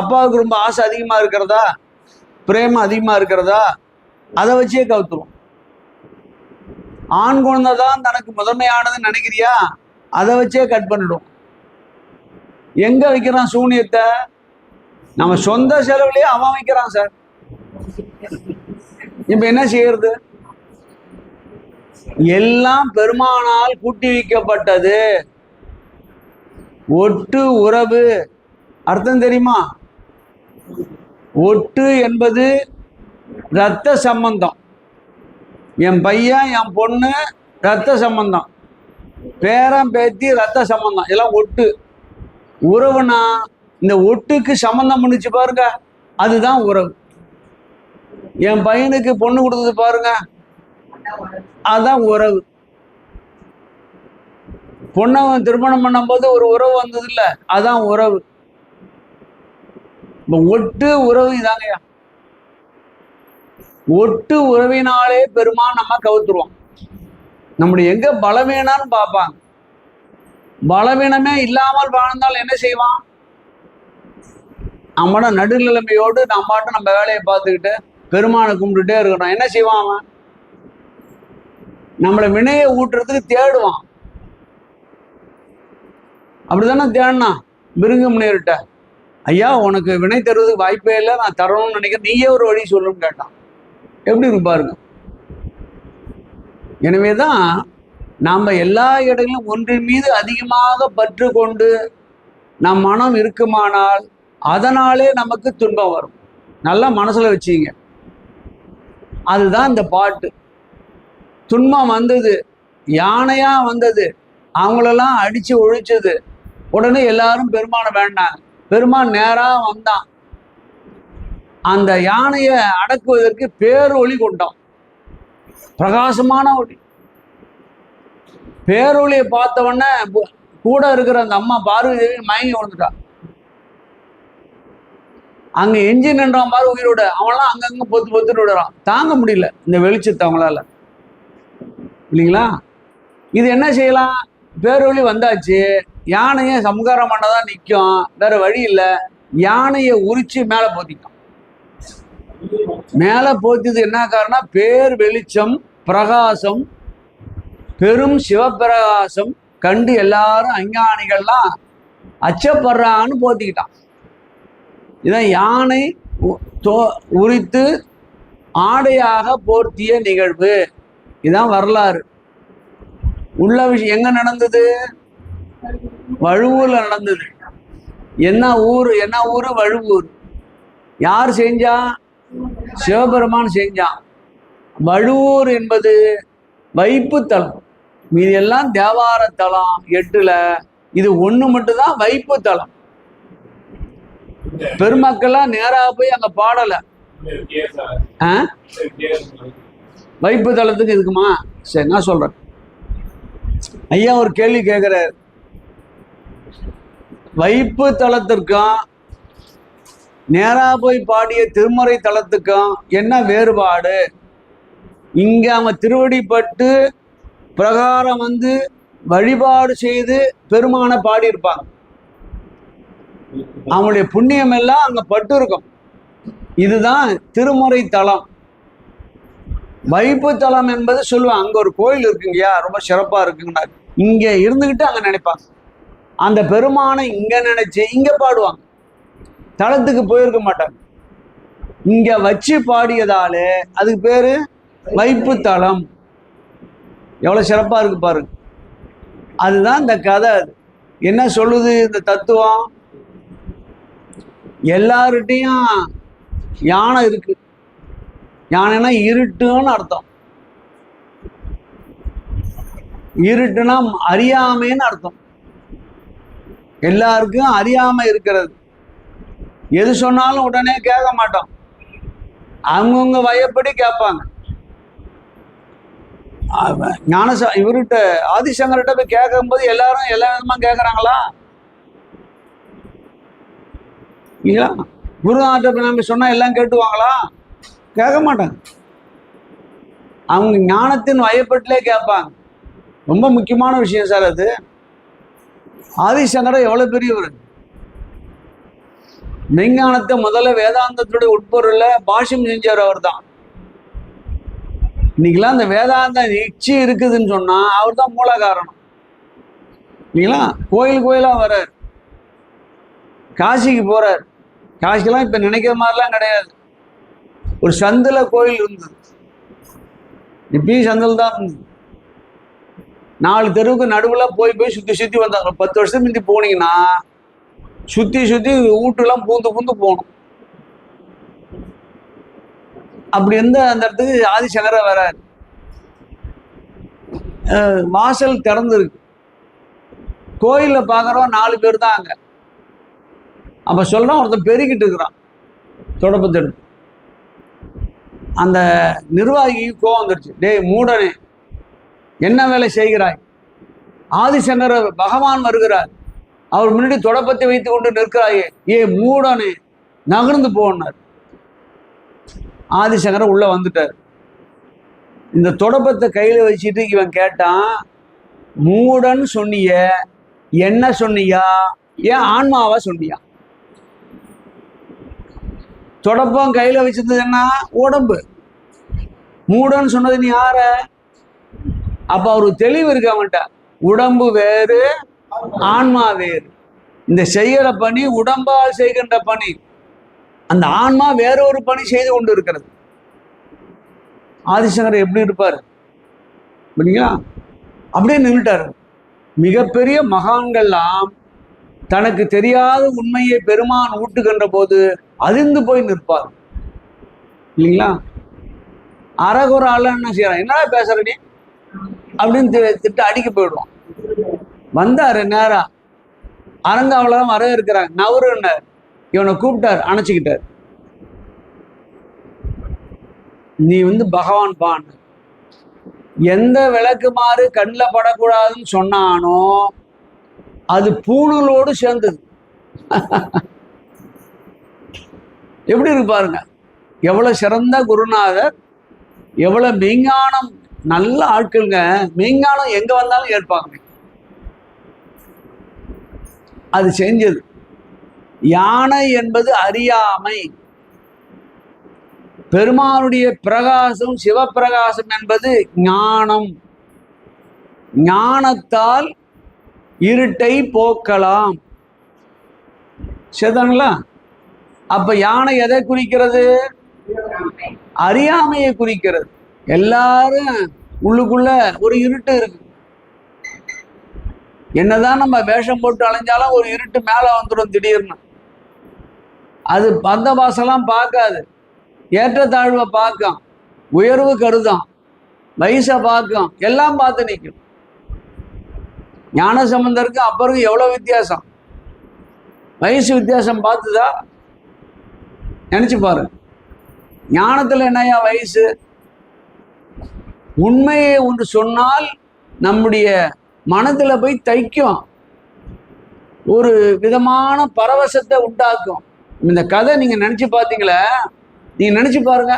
அப்பாவுக்கு ரொம்ப ஆசை அதிகமாக இருக்கிறதா, பிரேமம் அதிகமாக இருக்கிறதா, அதை வச்சே கவுத்துருவோம். ஆண் குழந்தை தான் தனக்கு முதன்மையானதுன்னு நினைக்கிறியா, அதை வச்சே கட் பண்ணிடும். எங்க வைக்கிறான் சூனியத்தை? நம்ம சொந்த செலவுலயே அவன் வைக்கிறான் சார். இப்ப என்ன செய்யறது? எல்லாம் பெருமானால் கூட்டி வைக்கப்பட்டது. ஒட்டு உறவு அர்த்தம் தெரியுமா? ஒட்டு என்பது இரத்த சம்பந்தம். என் பையன் என் பொண்ணு இரத்த சம்பந்தம், பேரன் பேத்தி இரத்த சம்பந்தம், எல்லாம் ஒட்டு. உறவுனா இந்த ஒட்டுக்கு சம்பந்தம் பண்ணிச்சு பாருங்க, அதுதான் உறவு. என் பையனுக்கு பொண்ணு கொடுத்தது பாருங்க, அதுதான் உறவு. பொண்ணை திருமணம் பண்ணும் போது ஒரு உறவு வந்தது இல்ல, அதான் உறவு. ஒட்டு உறவு இதாங்கய்யா. ஒட்டு உறவினாலே பெருமான் நம்ம கவுத்துருவோம். நம்முடைய எங்க பலவீனான்னு பார்ப்பாங்க. பலவீனமே இல்லாமல் வாழ்ந்தால் என்ன செய்வான்? நம்மட நடுநிலைமையோடு நம்மாட்டும் நம்ம வேலையை பார்த்துக்கிட்டு பெருமானை கும்பிட்டுட்டே இருக்கணும். என்ன செய்வான் அவன்? நம்மளை வினையை ஊட்டுறதுக்கு தேடுவான். அப்படித்தானே தேடினா பிருங்க முனிவர்கிட்ட, ஐயா உனக்கு வினை தருவதுக்கு வாய்ப்பே இல்லை, நான் தரணும்னு நினைக்கிறேன், நீயே ஒரு வழி சொல்லுன்னு கேட்டான். எப்படி இருக்கு பாருங்க. எனவேதான் நாம் எல்லா இடங்களிலும் ஒன்றின் மீது அதிகமாக பற்று கொண்டு நம் மனம் இருக்குமானால் அதனாலே நமக்கு துன்பம் வரும். நல்லா மனசுல வச்சுங்க. அதுதான் இந்த பாட்டு. துன்பம் வந்தது, யானையா வந்தது, அவங்களெல்லாம் அடிச்சு ஒழிச்சது. உடனே எல்லாரும் பெருமானை வேண்டாங்க. பெருமான் நேரா வந்தான். அந்த யானையை அடக்குவதற்கு பேரொளி கொண்டான், பிரகாசமான ஒளி. பேரொளியை பார்த்தவொடனே கூட இருக்கிற அந்த அம்மா பார்வதி தேவி மயங்கி விழுந்துட்டா. அங்க எஞ்சி நின்றான் பாரு உயிரோட, அவன்லாம் அங்கங்க பொத்து பொத்துட்டு விடுறான். தாங்க முடியல இந்த வெளிச்சத்தை அவங்களால, இல்லைங்களா? இது என்ன செய்யலாம்? பேரொளி வந்தாச்சு, யானையை சம்காரம் பண்ணதான் நிற்கும், வேற வழி இல்லை. யானையை உரிச்சு மேலே போத்திட்டான். மேலே போத்தியது என்ன காரணம்? பேர் வெளிச்சம், பிரகாசம், பெரும் சிவப்பிரகாசம் கண்டு எல்லாரும் அஞ்ஞானிகள்லாம் அச்சப்படுறான்னு போத்திக்கிட்டான். இதான் யானை உரித்து ஆடையாக போர்த்திய நிகழ்வு. இதுதான் வரலாறு. உள்ள விஷயம் எங்க நடந்தது? வழுவூர்ல நடந்தது. என்ன ஊர்? வழுவூர். யார் செஞ்சா? சிவபெருமான் செஞ்சான். வழுவூர் என்பது வைப்பு தலம். மீது எல்லாம் தேவார தலம் 8ல இது ஒண்ணு மட்டும்தான் வைப்பு தலம். பெருமக்கள்லாம் நேரா போய் அங்க பாடல. வைப்பு தலத்துக்கு இருக்குமா? சரி, நான் சொல்றேன். ஐயா ஒரு கேள்வி கேட்கிறார். வைப்பு தலத்திற்கும் நேரா போய் பாடிய திருமறை தலத்துக்கும் என்ன வேறுபாடு? இங்க அவன் திருவடிப்பட்டு பிரகாரம் வந்து வழிபாடு செய்து பெருமானை பாடியிருப்பாங்க. அவங்களுடைய புண்ணியம் எல்லாம் அங்க பட்டு இருக்கும். இதுதான் திருமுறை தலம். வைப்பு தலம் என்பது சொல்லுவாங்க. அங்க ஒரு கோயில் இருக்குங்கய்யா, ரொம்ப சிறப்பா இருக்குங்கண்ணா. இங்க இருந்துகிட்டு அங்க நினைப்பாங்க. அந்த பெருமானை இங்க நினைச்சு இங்க பாடுவாங்க. தலத்துக்கு போயிருக்க மாட்டாங்க. இங்க வச்சு பாடியதாலே அதுக்கு பேரு வைப்பு தலம். எவ்வளவு சிறப்பா இருக்கு பாருங்க. அதுதான் இந்த கதை. என்ன சொல்லுது இந்த தத்துவம்? எல்லார்கிட்டையும் யானை இருக்கு. யானைனா இருட்டுன்னு அர்த்தம். இருட்டுனா அறியாமைன்னு அர்த்தம். எல்லாருக்கும் அறியாமை இருக்கிறது. எது சொன்னாலும் உடனே கேட்க மாட்டோம். அவங்கவுங்க வயப்படி கேட்பாங்க. இவர்கிட்ட ஆதிசங்கர்கிட்ட போய் கேட்கும்போது எல்லாரும் எல்லா விதமா கேட்கறாங்களா? இல்லையா? குருநாட்ட நம்ம சொன்னா எல்லாம் கேட்டுவாங்களா? கேட்க மாட்டாங்க. அவங்க ஞானத்தின் வயப்பட்டிலே கேட்பாங்க. ரொம்ப முக்கியமான விஷயம் சார் அது. ஆதிசங்கரை எவ்வளவு பெரியவர். மெய்ஞானத்தை முதல்ல வேதாந்தத்துடைய உட்பொருள்ல பாஷ்யம் செஞ்சவர் அவர் தான். இன்னைக்கெல்லாம் அந்த வேதாந்த நிச்சி இருக்குதுன்னு சொன்னா அவர் தான் மூல காரணம். இல்லைங்களா? கோயிலா வர்றார், காசிக்கு போறார். காசிக்கெல்லாம் இப்ப நினைக்கிற மாதிரிலாம் கிடையாது. ஒரு சந்தில கோயில் இருந்தது, இப்பயும் சந்தில் தான் இருந்தது. 4 தெருவுக்கு நடுவில் போய் சுற்றி வந்தாங்க. 10 வருஷம் முந்தி போனீங்கன்னா சுற்றி வீட்டுலாம் பூந்து போகணும். அப்படி இருந்த அந்த இடத்துக்கு ஆதிசங்கர வராரு. வாசல் திறந்துருக்கு, கோயிலில் பார்க்குறோம் 4 பேர் தான் அங்கே. அப்போ சொல்கிறோம், ஒருத்தன் பெருக்கிட்டு இருக்கிறான் தொடப்பத்தை எடுத்து. அந்த நிர்வாகிக்கு கோவம் வந்துடுச்சு. டேய் மூடனே, என்ன வேலை செய்கிறாய்? ஆதிசங்கர பகவான் வருகிறார், அவர் முன்னாடி தொடப்பத்தை வைத்து கொண்டு நிற்கிறாயே, மூடனே நகர்ந்து போனார். ஆதிசங்கர உள்ள வந்துட்டார். இந்த தொடப்பத்தை கையில வச்சுட்டு இவன் கேட்டான், மூடன் சொன்னிய, என்ன சொன்னியா, ஏன் ஆன்மாவா சொன்னியா? தொடப்பம் கையில வச்சிருந்தது என்ன? உடம்பு. மூடன் சொன்னது நீ யார? அப்ப அவருக்கு தெளிவு இருக்கு அவன்கிட்ட. உடம்பு வேறு, ஆன்மா வேறு. இந்த செய்கிற பணி உடம்பால் செய்கின்ற பணி, அந்த ஆன்மா வேறொரு பணி செய்து கொண்டு இருக்கிறது. ஆதிசங்கர் எப்படி இருப்பார் அப்படிங்களா? அப்படியே நின்றுட்டார். மிகப்பெரிய மகான்கள்லாம் தனக்கு தெரியாத உண்மையை பெருமான் ஊட்டுகின்ற போது அதிர்ந்து போய் நிற்பார் இல்லைங்களா? அறகுற ஆள என்ன செய்யறான், என்னடா பேசுற நீ அப்படின்னு திட்டு அடிக்க போயிடுவான். வந்தாரு நேரா அரங்காவில தான் வர இருக்கிறாங்க. நவருன்னு இவனை கூப்பிட்டார், அணைச்சிக்கிட்டார். நீ பகவான் பான், எந்த விளக்குமாறு கண்ணில் படக்கூடாதுன்னு சொன்னானோ அது பூணலோடு சேர்ந்தது. எப்படி இருக்கு பாருங்க, எவ்வளவு சிறந்த குருநாதர், எவ்வளவு மெய்ஞானம், நல்ல ஆட்களுங்க. மெய்ஞானம் எங்க வந்தாலும் ஏற்பாங்க. அது செஞ்சது. யானை என்பது அறியாமை, பெருமானுடைய பிரகாசம் சிவப்பிரகாசம் என்பது ஞானம். ஞானத்தால் இருட்டை போக்கலாம். சரிதாங்களா? அப்ப யானை எதை குறிக்கிறது? அறியாமையை குறிக்கிறது. எல்லாரும் உள்ளுக்குள்ள ஒரு இருட்டு இருக்கு. என்னதான் நம்ம வேஷம் போட்டு அலைஞ்சாலும் ஒரு இருட்டு மேல வந்துடும் திடீர்னு. அது பந்த வாசலாம் பார்க்காது, ஏற்றத்தாழ்வை பார்க்கும், உயர்வு கருதும், வயசை பார்க்கும், எல்லாம் பார்த்து நிற்கும். ஞான சம்பந்தருக்கு அப்புறம் எவ்வளவு வித்தியாசம், வயசு வித்தியாசம் பார்த்துதா? நினைச்சு பாரு. ஞானத்துல என்னையா வயசு? உண்மையை ஒன்று சொன்னால் நம்முடைய மனதுல போய் தைக்கும், ஒரு விதமான பரவசத்தை உண்டாக்கும். இந்த கதை நீங்க நினைச்சு பார்த்தீங்களே, நீங்க நினைச்சு பாருங்க,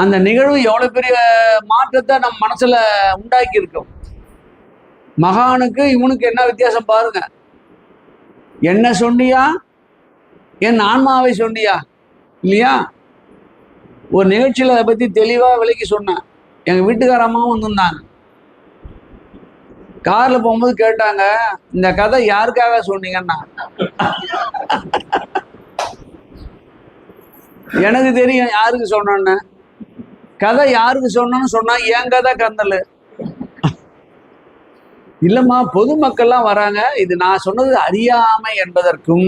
அந்த நிகழ்வு எவ்வளவு பெரிய மாற்றத்தை நம்ம மனசுல உண்டாக்கி இருக்கோம். மகானுக்கு இவனுக்கு என்ன வித்தியாசம் பாருங்க. என்ன சொன்னியா, என் ஆன்மாவை சொன்னியா இல்லையா? ஒரு நிகழ்ச்சியில் அதை பற்றி தெளிவாக விளக்கி சொன்னேன். எங்கள் வீட்டுக்கார அம்மாவும் வந்திருந்தாங்க. காரில் போகும்போது கேட்டாங்க, இந்த கதை யாருக்காக சொன்னீங்கன்னா? எனக்கு தெரியும் யாருக்கு சொன்னேன்னு. கதை யாருக்கு சொன்னேன்னு சொன்னா என் கதை கந்தல் இல்லைம்மா, பொதுமக்கள்லாம் வராங்க. இது நான் சொன்னது அறியாமை என்பதற்கும்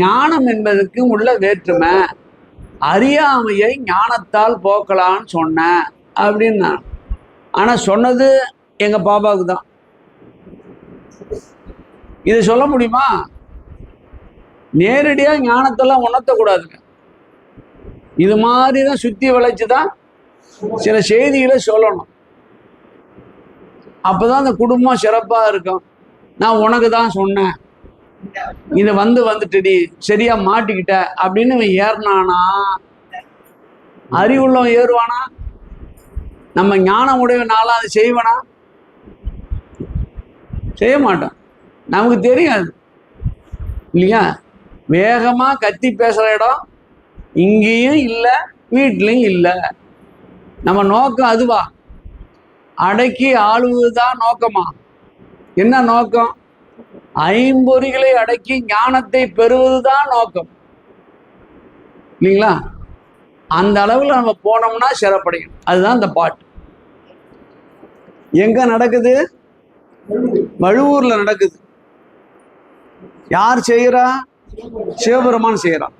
ஞானம் என்பதற்கும் உள்ள வேற்றுமை. அறியாமையை ஞானத்தால் போக்கலான்னு சொன்னேன் அப்படின்னு நான். ஆனால் சொன்னது எங்கள் பாப்பாவுக்கு தான். இது சொல்ல முடியுமா? நேரடியாக ஞானத்தெல்லாம் உணர்த்தக்கூடாதுங்க. இது மாதிரி தான் சுற்றி வளைச்சு தான் சில செய்திகளை சொல்லணும். அப்போதான் அந்த குடும்பம் சிறப்பாக இருக்கும். நான் உனக்கு தான் சொன்னேன், இதை வந்துட்டுடி சரியா மாட்டிக்கிட்ட அப்படின்னு இவன் ஏறினானா, அறிவுள்ளவன் ஏறுவானா? நம்ம ஞானம் உடையவனால அதை செய்வனா? செய்ய மாட்டான். நமக்கு தெரியாது இல்லையா? வேகமா கத்தி பேசுற இடம் இங்கேயும் இல்லை, வீட்லையும் இல்லை. நம்ம நோக்கம் அதுவா? அடக்கி ஆளுவதுதான் நோக்கமா? என்ன நோக்கம்? ஐம்பொறிகளை அடக்கி ஞானத்தை பெறுவதுதான் நோக்கம் இல்லைங்களா? அந்த அளவில் நம்ம போனோம்னா சிறப்படையும். அதுதான் இந்த பாட்டு. எங்க நடக்குது? வழுவூர்ல நடக்குது. யார் செய்யறா? சிவபெருமான் செய்யறான்.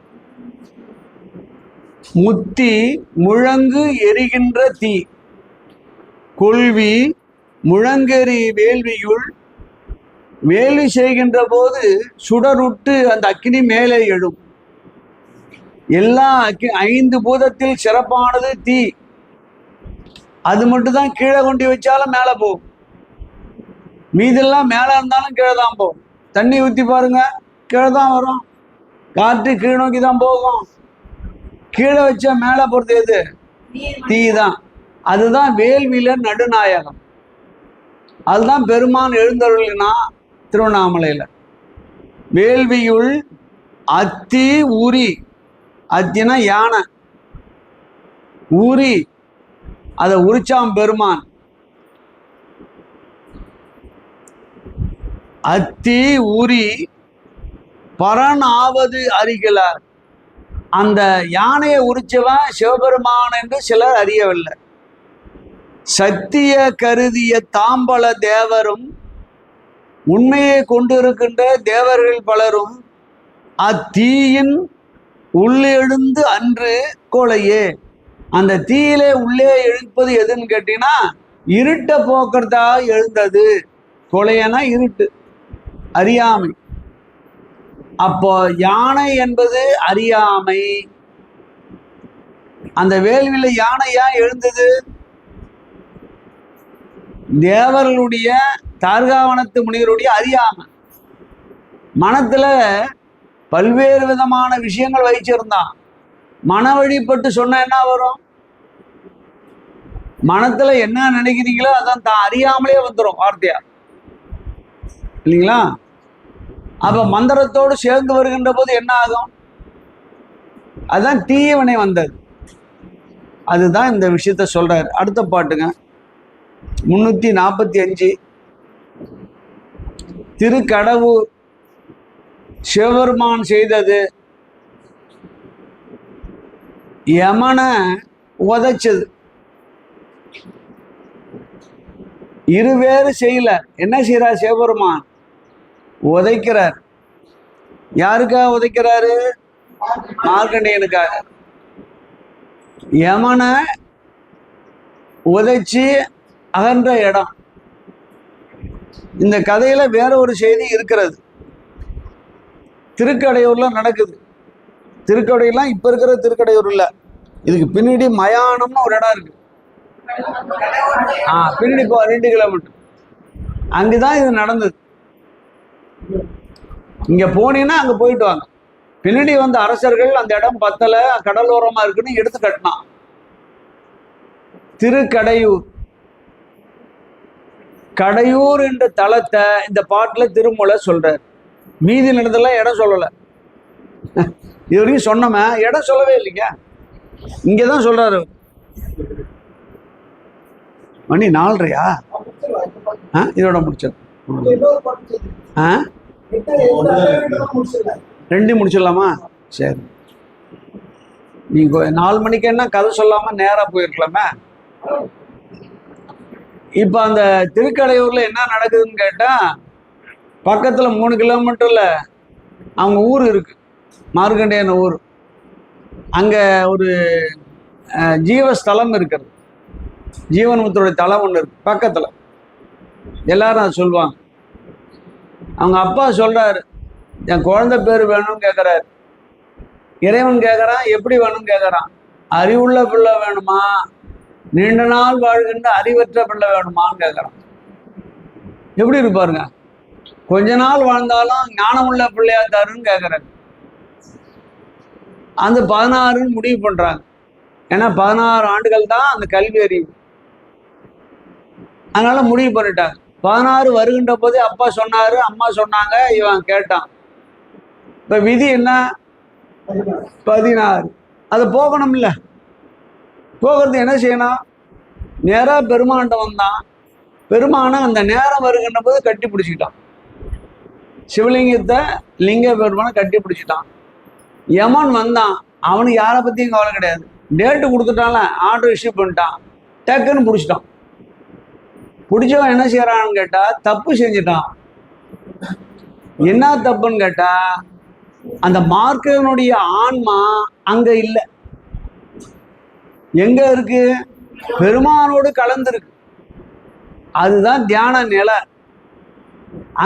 முத்தி முழங்கு எரிகின்ற தீ கொள்வி முழங்கெறி வேள்வியுள் வேள்வி செய்கின்ற போது சுடருட்டு அந்த அக்கினி மேலே எழும். எல்லா 5 பூதத்தில் சிறப்பானது தீ. அது மட்டும்தான் கீழே கொண்டு வச்சாலும் மேலே போகும். மீதெல்லாம் மேலே இருந்தாலும் கீழே தான் போகும். தண்ணி ஊற்றி பாருங்க, கீழே தான் வரும். காற்று கீழ் நோக்கி தான் போகும். கீழே வச்சா மேலே போகிறது எது? தீ தான். அதுதான் வேள்வியில நடுநாயகம். அதுதான் பெருமான் எழுந்தருளினா திருவண்ணாமலையில. வேள்வியுள் அத்தி உரி, அத்தினா யானை, ஊரி அதை உரிச்சாம் பெருமான். அத்தி ஊரி பரன் ஆவது அறிகிறார். அந்த யானையை உரிச்சவன் சிவபெருமான் என்று சிலர் அறியவில்லை. சத்திய கருதிய தாம்பல தேவரும் உண்மையை கொண்டிருக்கின்ற தேவர்கள் பலரும் அத்தீயின் உள்ளெழுந்து அன்று கொலையே. அந்த தீயிலே உள்ளே எழுப்பது எதுன்னு கேட்டீங்கன்னா இருட்ட போக்குறதா எழுந்தது. கொலையனா இருட்டு, அறியாமை. அப்போ யானை என்பது அறியாமை. அந்த வேள்வியில யானை ஏன் எழுந்தது? தேவர்களுடைய தார்காவனத்து முனிவருடைய அறியாமை. மனத்துல பல்வேறு விதமான விஷயங்கள் வச்சிருந்தான். மன வழிபட்டு சொன்ன என்ன வரும்? மனத்துல என்ன நினைக்கிறீங்களோ அதான் தான் அறியாமலே வந்துடும் வார்த்தையா, இல்லைங்களா? அப்ப மந்திரத்தோடு சேர்ந்து வருகின்ற போது என்ன ஆகும்? அதுதான் தீயவனை வந்தது. அதுதான் இந்த விஷயத்த சொல்றாரு. அடுத்த பாட்டுங்க 345. திருக்கடவுர் சிவபெருமான் செய்தது யமனை உதைச்சது. இருவேறு செய்யல. என்ன செய்யறார் சிவபெருமான்? உதைக்கிறார். யாருக்காக உதைக்கிறாரு? மார்க்கண்டேயனுக்காக. யமனை உதைச்சு அகன்ற இடம். இந்த கதையில வேற ஒரு செய்தி இருக்கிறது. திருக்கடையூர்ல நடக்குது. திருக்கடையூர்லாம் இப்ப இருக்கிற திருக்கடையூர் இல்ல, இதுக்கு பின்னாடி மயானம்னு ஒரு இடம் இருக்கு. பின்னாடி 2 கிலோமீட்டர் அங்குதான் இது நடந்தது. இங்க போனீங்கன்னா அங்க போயிட்டு வாங்க. பின்னாடி வந்த அரசர்கள் அந்த இடம் பத்தல, கடலோரமா இருக்குன்னு எடுத்து கட்டினான். திருக்கடையூர். கடையூர் என்ற தலத்தை இந்த பாட்டுல திருமூல சொல்றார். மீதி நடந்தெல்லாம் இடம் சொல்லல. இது வரைக்கும் சொன்னோமே, இடம் சொல்லவே இல்லைங்க. இங்கதான் சொல்றாரு. மணி 4:30. இதோட முடிச்சது. 2 முடிச்சிடலாமா? சரி. நீங்க 4 மணிக்கு என்ன கதை சொல்லாம நேரா போயிருக்கலாமே. இப்ப அந்த திருக்கடையூர்ல என்ன நடக்குதுன்னு கேட்டா, பக்கத்துல 3 கிலோமீட்டர்ல அவங்க ஊர் இருக்கு, மார்க்கண்டேயன் ஊர். அங்க ஒரு ஜீவஸ்தலம் இருக்கிறது. ஜீவன்முத்தருடைய தலம் ஒன்று இருக்கு பக்கத்துல. எல்லாரும் அதை சொல்லுவாங்க. அவங்க அப்பா சொல்றாரு, என் குழந்தை பேர் வேணும்னு கேட்குறாரு. இறைவன் கேட்குறான், எப்படி வேணும்னு கேட்குறான். அறிவுள்ள பிள்ளை வேணுமா, நீண்ட நாள் வாழ்கின்ற அறிவற்ற பிள்ளை வேணுமான்னு கேட்குறான். எப்படி இருப்பாருங்க? கொஞ்ச நாள் வாழ்ந்தாலும் ஞானமுள்ள பிள்ளையா தாருன்னு கேட்குறாங்க. அந்த 16 முடிவு பண்றாங்க. ஏன்னா 16 ஆண்டுகள் தான் அந்த கல்வி அறிவு. அதனால முடிவு பண்ணிட்டாங்க. 16 வருகின்ற போதே அப்பா சொன்னாரு, அம்மா சொன்னாங்க, இவன் கேட்டான். இப்ப விதி என்ன? 16. அது போகணும் இல்ல? போகிறது என்ன செய்யணும்? நேராக பெருமான்கிட்ட வந்தான். பெருமானை அந்த நேரம் வருகின்ற போது கட்டி பிடிச்சிக்கிட்டான். சிவலிங்கத்தை லிங்க பெருமானை கட்டி பிடிச்சிட்டான். யமன் வந்தான், அவனுக்கு யாரை பற்றியும் கவலை கிடையாது. டேட்டு கொடுத்துட்டான்ல, ஆர்டர் இஷ்யூ பண்ணிட்டான், டக்குன்னு பிடிச்சிட்டான். பிடிச்சவன் என்ன செய்யறான்னு கேட்டா தப்பு செஞ்சிட்டான். என்ன தப்புன்னு கேட்டா அந்த மார்க்கனுடைய ஆன்மா அங்க இல்லை. எங்க இருக்கு? பெருமானோடு கலந்துருக்கு. அதுதான் தியான நிலை.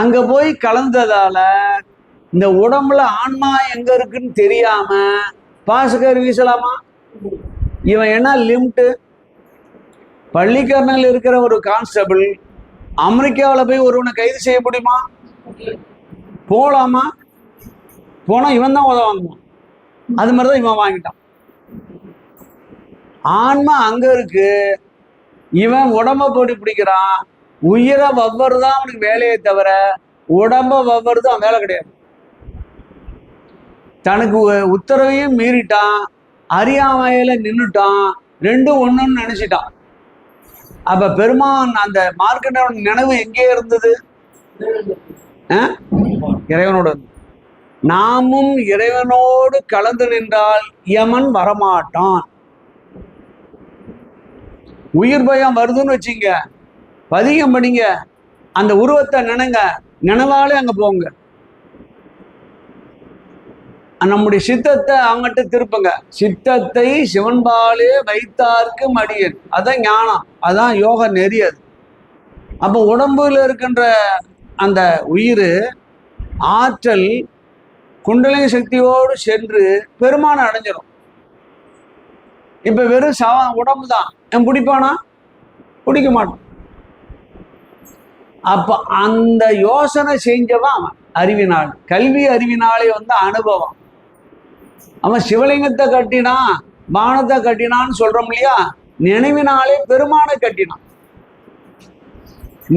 அங்க போய் கலந்ததால இந்த உடம்புல ஆன்மா எங்க இருக்குன்னு தெரியாம பாசகர் வீசலாமா? இவன் என்ன லிமிட்டு? பள்ளிக்கரணையில் இருக்கிற ஒரு கான்ஸ்டபிள் அமெரிக்காவில் போய் ஒருவனை கைது செய்ய முடியுமா? போகலாமா? போனா இவன் தான் உதவாங்குவான். அது மாதிரிதான் இவன் வாங்கிட்டான். ஆன்மா அங்க இருக்கு, இவன் உடம்ப போட்டு பிடிக்கிறான். உயிரை வவ்வறு தான் அவனுக்கு வேலையை தவிர உடம்ப வவ்வறு தான் வேலை கிடையாது. தனக்கு உத்தரவையும் மீறிட்டான், அறியாமையில நின்றுட்டான், ரெண்டும் ஒண்ணுன்னு நினைச்சிட்டான். அப்ப பெருமான் அந்த மார்க்கண்டவன் நினைவு எங்கே இருந்தது? இறைவனோடு. நாமும் இறைவனோடு கலந்து நின்றால் யமன் வரமாட்டான். உயிர் பயம் வருதுன்னு வச்சுங்க, பதிகம் படிங்க, அந்த உருவத்தை நினைங்க, நினைவாலே அங்க போங்க. நம்முடைய சித்தத்தை அவங்ககிட்ட திருப்புங்க. சித்தத்தை சிவன்பாலே வைத்தார்க்கு மடியன், அதான் ஞானம், அதான் யோக நெறி. அது அப்போ உடம்புல இருக்கின்ற அந்த உயிர் ஆற்றல் குண்டலினி சக்தியோடு சென்று பெருமானை அடைஞ்சிடும். இப்ப வெறும் உடம்பு தான் என் பிடிப்பானா? பிடிக்க மாட்டான். அப்ப அந்த யோசனை செஞ்சவன் அவன் அறிவினால், கல்வி அறிவினாலே அனுபவம். அவன் சிவலிங்கத்தை கட்டினான், பானத்தை கட்டினான்னு சொல்றோம் இல்லையா? நினைவினாலே பெருமானை கட்டினான்.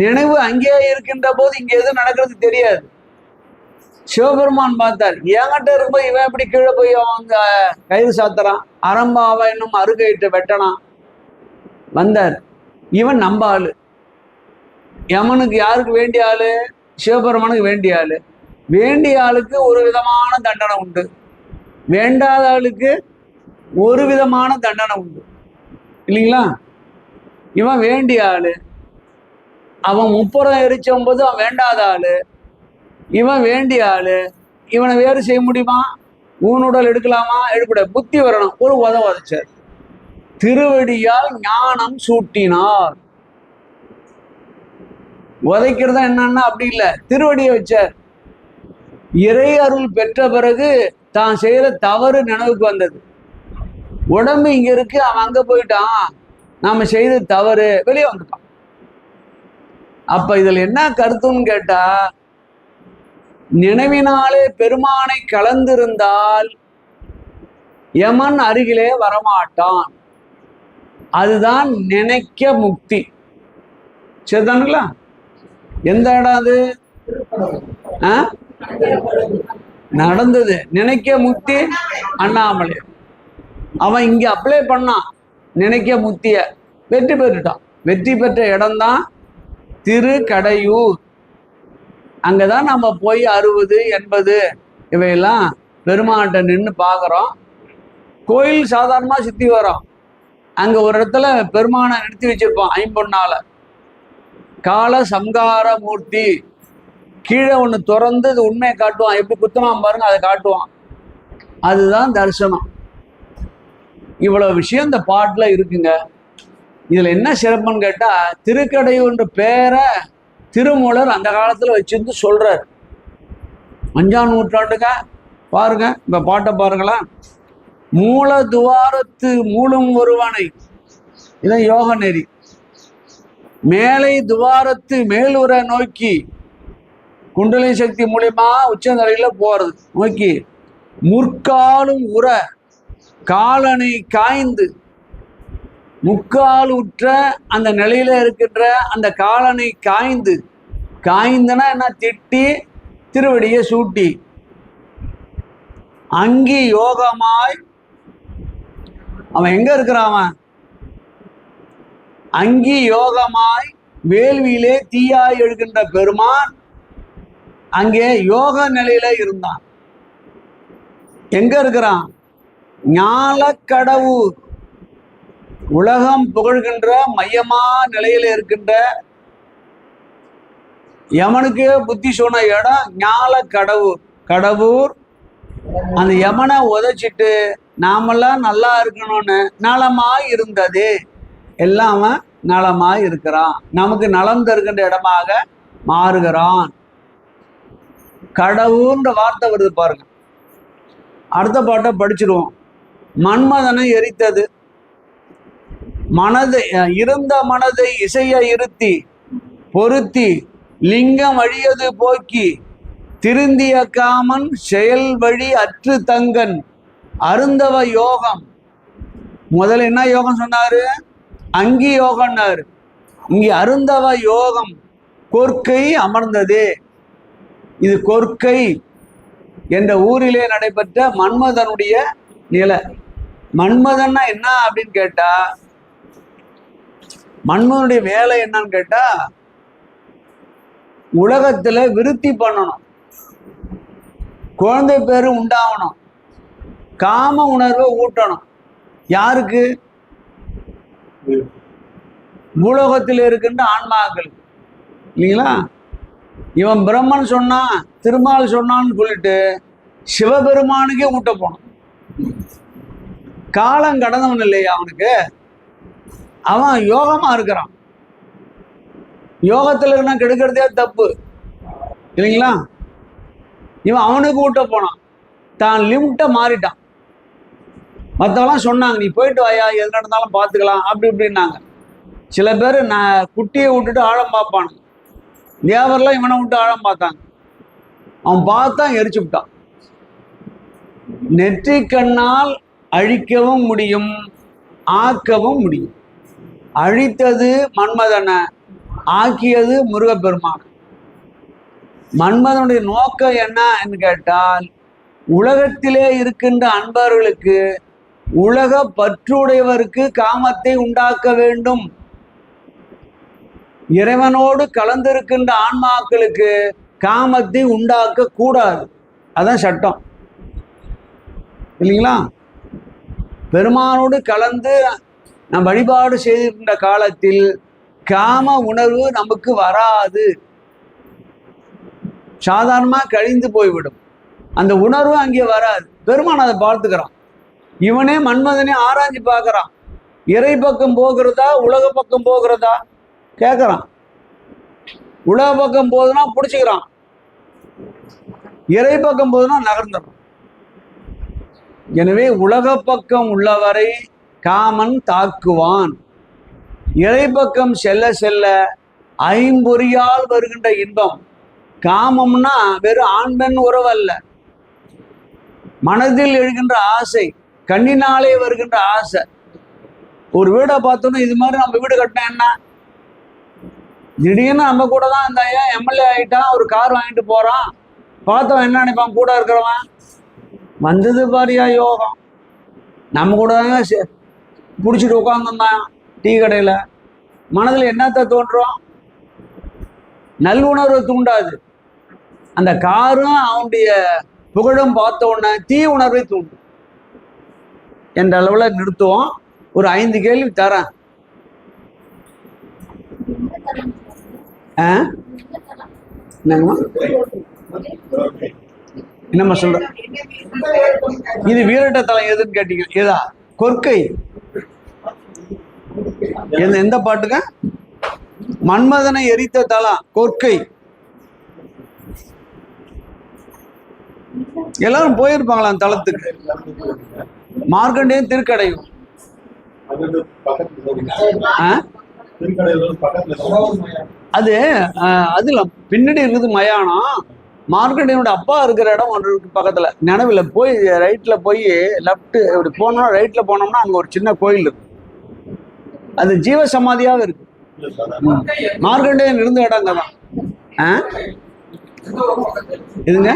நினைவு அங்கே இருக்கின்ற போது இங்க எது நடக்கிறது தெரியாது. சிவபெருமான் பார்த்தார், என்கிட்ட இருக்கும்போது இவன் எப்படி கீழே போய் அவங்க கயிறு சாத்துறான், அரம்பாவை இன்னும் அருகையிட்டு வெட்டனான். வந்தார், இவன் நம்ப ஆளு. யமனுக்கு யாருக்கு வேண்டிய ஆளு? சிவபெருமானுக்கு வேண்டிய ஆளு. வேண்டிய ஆளுக்கு ஒரு விதமான தண்டனை உண்டு, வேண்டாத ஆளுக்கு ஒரு விதமான தண்டனை உண்டு, இல்லைங்களா? இவன் வேண்டிய ஆளு, அவன் முப்புறம் எரிச்சும்போது அவன் வேண்டாத ஆளு. இவன் வேண்டிய ஆளு, இவனை வேறு செய்ய முடியுமா? ஊனுடல் எடுக்கலாமா? எடுக்கூட. புத்தி வரணும். ஒரு உதவாச்சார் திருவடியால் ஞானம் சூட்டினார். உதைக்கிறதா என்னன்னா அப்படி இல்லை, திருவடியை வச்சார். இறை அருள் பெற்ற பிறகு தான் செய்யற தவறு நினைவுக்கு வந்தது. உடம்பு இங்க இருக்கு, அவன் அங்க போயிட்டான், நாம செய்த தவறு வெளியே வந்துட்டான். அப்ப இதுல என்ன கருத்துன்னு கேட்டா, நினைவினாலே பெருமானை கலந்திருந்தால் யமன் அருகிலே வரமாட்டான். அதுதான் நினைக்க முக்தி. சரிதானுங்களா? எந்த இடம் அது? நடந்தது நினைக்க முக்தி அண்ணாமலை. அவன் இங்க அப்ளை பண்ணான் நினைக்க முக்திய, வெற்றி பெற்றுட்டான். வெற்றி பெற்ற இடம்தான் திருக்கடையூர். அங்கதான் நம்ம போய் 60, 80 இவையெல்லாம் பெருமாட்ட நின்று பார்க்குறோம். கோயில் சாதாரணமா சுத்தி வரோம். அங்க ஒரு இடத்துல பெருமானை நிறுத்தி வச்சிருப்போம் ஐம்பொன்னால. கால சம்கார மூர்த்தி. கீழே ஒண்ணு திறந்து இது உண்மையை காட்டுவான், எப்படி குத்தமாம் பாருங்க, அதை காட்டுவான். அதுதான் தரிசனம். இவ்வளவு விஷயம் இந்த பாட்டுல இருக்குங்க. இதுல என்ன சிறப்புன்னு கேட்டா, திருக்கடையூர்ன்ற பேரை திருமூலர் அந்த காலத்துல வச்சிருந்து சொல்றார். 5ஆம் நூற்றாண்டுங்க. பாருங்க இப்ப பாட்டை பாருங்களா. மூல துவாரத்து மூலம் ஒருவனை, இதான் யோக நெறி. மேலை துவாரத்து மேலுற நோக்கி, குண்டலினி சக்தி மூலியமா உச்சந்தலையில போறது நோக்கி, முற்காலும் உற காலனை காய்ந்து, முக்கால் உற்ற அந்த நிலையில இருக்கின்ற அந்த காலனை காய்ந்து, காய்ந்தனா என்ன? திட்டி திருவடியை சூட்டி, அங்கி யோகமாய். அவன் எங்க இருக்கிறான்? அங்கி யோகமாய் வேள்வியிலே தீயாய் எழுகின்ற பெருமான் அங்கே யோக நிலையில இருந்தான். எங்க இருக்கிறான்? ஞாலக்கடவுர், உலகம் புகழ்கின்ற மையமா நிலையில இருக்கின்ற யமனுக்கு புத்தி சொன்ன இடம் ஞாலக்கடவுர். கடவுர் அந்த யமனை உதைச்சிட்டு நாமெல்லாம் நல்லா இருக்கணும்னு நலமாய் இருந்தது. எல்லாம் அவன் நலமாய் இருக்கிறான், நமக்கு நலம் தருகின்ற இடமாக மாறுகிறான். கடவுன்ற வார்த்தை வருது பாருங்க. அடுத்த பாட்டை படிச்சிருவோம். மன்மதனை எரித்தது, மனதை இருந்த மனதை இசைய இருத்தி பொருத்தி லிங்கம் அழியது போக்கி திருந்திய காமன் செயல் வழி அற்று தங்கன் அருந்தவ யோகம். முதல்ல என்ன யோகம் சொன்னாரு? அங்கி யோகம்னாரு. இங்கே அருந்தவ யோகம் கொற்கை அமர்ந்தது. இது கொற்கை என்ற ஊரிலே நடைபெற்ற மன்மதனுடைய நிலை. மன்மதன்னா என்ன அப்படின்னு கேட்டா, மன்மதனுடைய வேலை என்னன்னு கேட்டா, உலகத்துல விருத்தி பண்ணணும், குழந்தை பேரு உண்டாகணும், காம உணர்வை ஊட்டணும். யாருக்கு? பூலோகத்தில் இருக்கின்ற ஆன்மாக்கள் இல்லைங்களா? இவன் பிரம்மன் சொன்னான், திருமால் சொன்னான்னு சொல்லிட்டு சிவபெருமானுக்கே ஊட்ட போனான். காலம் கடந்தவன் இல்லையா அவனுக்கு? அவன் யோகமா இருக்கிறான். யோகத்தில் இருந்தா கெடுக்கிறதே தப்பு இல்லைங்களா? இவன் அவனுக்கு ஊட்ட போனான், தான் லிமிட்டை மாறிட்டான். மற்றவெல்லாம் சொன்னாங்க, நீ போயிட்டு வாயா, எது நடந்தாலும் பார்த்துக்கலாம் அப்படி இப்படின்னாங்க. சில பேர் நான் குட்டியை விட்டுட்டு ஆழம் பார்ப்பானுங்க. தேவரெல்லாம் இவனை விட்டு ஆழம் பார்த்தாங்க. அவன் பார்த்தா எரிச்சு விட்டான். நெற்றி கண்ணால் அழிக்கவும் முடியும், ஆக்கவும் முடியும். அழித்தது மன்மதனை, ஆக்கியது முருகப்பெருமான். மன்மதனுடைய நோக்கம் என்னன்னு கேட்டால், உலகத்திலே இருக்கின்ற அன்பர்களுக்கு, உலக பற்றுடையவருக்கு காமத்தை உண்டாக்க வேண்டும். இறைவனோடு கலந்திருக்கின்ற ஆன்மாக்களுக்கு காமத்தை உண்டாக்க கூடாது. அதான் சட்டம் இல்லைங்களா? பெருமானோடு கலந்து நம் வழிபாடு செய்திருக்கின்ற காலத்தில் காம உணர்வு நமக்கு வராது, சாதாரணமா கழிந்து போய்விடும். அந்த உணர்வு அங்கே வராது. பெருமான் அதை பார்த்துக்கிறான். இவனே மன்மதனே ஆராய்ச்சி பார்க்கறான். இறை பக்கம் போகிறதா உலக பக்கம் போகிறதா கேட்கறான். உலக பக்கம் போதுன்னா பிடிச்சிக்கிறான், இறை பக்கம் போதுன்னா நகர்ந்துடும். எனவே உலக பக்கம் உள்ளவரை காமன் தாக்குவான். இறை பக்கம் செல்ல செல்ல ஐம்பொறியால் வருகின்ற இன்பம். காமம்னா வெறும் ஆண் பெண் உறவு அல்ல, மனதில் எழுகின்ற ஆசை, கண்ணினாலே வருகின்ற ஆசை. ஒரு வீடை பார்த்தோன்னா இது மாதிரி நம்ம வீடு கட்டினா என்ன, திடீர்னு நம்ம கூட தான் இந்த எம்எல்ஏ ஆகிட்டான், ஒரு கார் வாங்கிட்டு போகிறான், பார்த்தவன் என்ன நினைப்பான்? கூட இருக்கிறவன் வந்தது பாரியா யோகம், நம்ம கூட தாங்க பிடிச்சிட்டு உட்காந்துருந்தான் டீ கடையில். மனதில் என்னத்தை தோன்றும்? நல்லுணர்வை தூண்டாது. அந்த காரும் அவனுடைய புகழும் பார்த்த உடனே தீ உணர்வை தூண்டும் என்ற அளவில் நிறுத்துவோம். ஒரு 5 கேள்வி தரேன். என்னம்மா சொல்ற? இது வீரட்ட தலம் எதுன்னு கேட்டீங்க. ஏதா கொற்கை எந்த பாட்டுங்க? மன்மதனை எரித்த தலம் கொற்கை. எல்லாரும் போயிருப்பாங்களா அந்த தலத்துக்கு? மார்க்கண்டேயன் திருக்கடையும் அது அதுல பின்னாடி இருக்குது மயானம். மார்க்கண்டேயனோட அப்பா இருக்கிற இடம் ஒன்று இருக்கு பக்கத்துல. நினைவுல போய் ரைட்ல போய் லெப்ட் இப்படி போனோம்னா, ரைட்ல போனோம்னா அங்க ஒரு சின்ன கோயில் இருக்கு. அது ஜீவ சமாதியாவே இருக்கு. மார்க்கண்டேயன் இருந்த இடம் அங்கதான். இதுங்க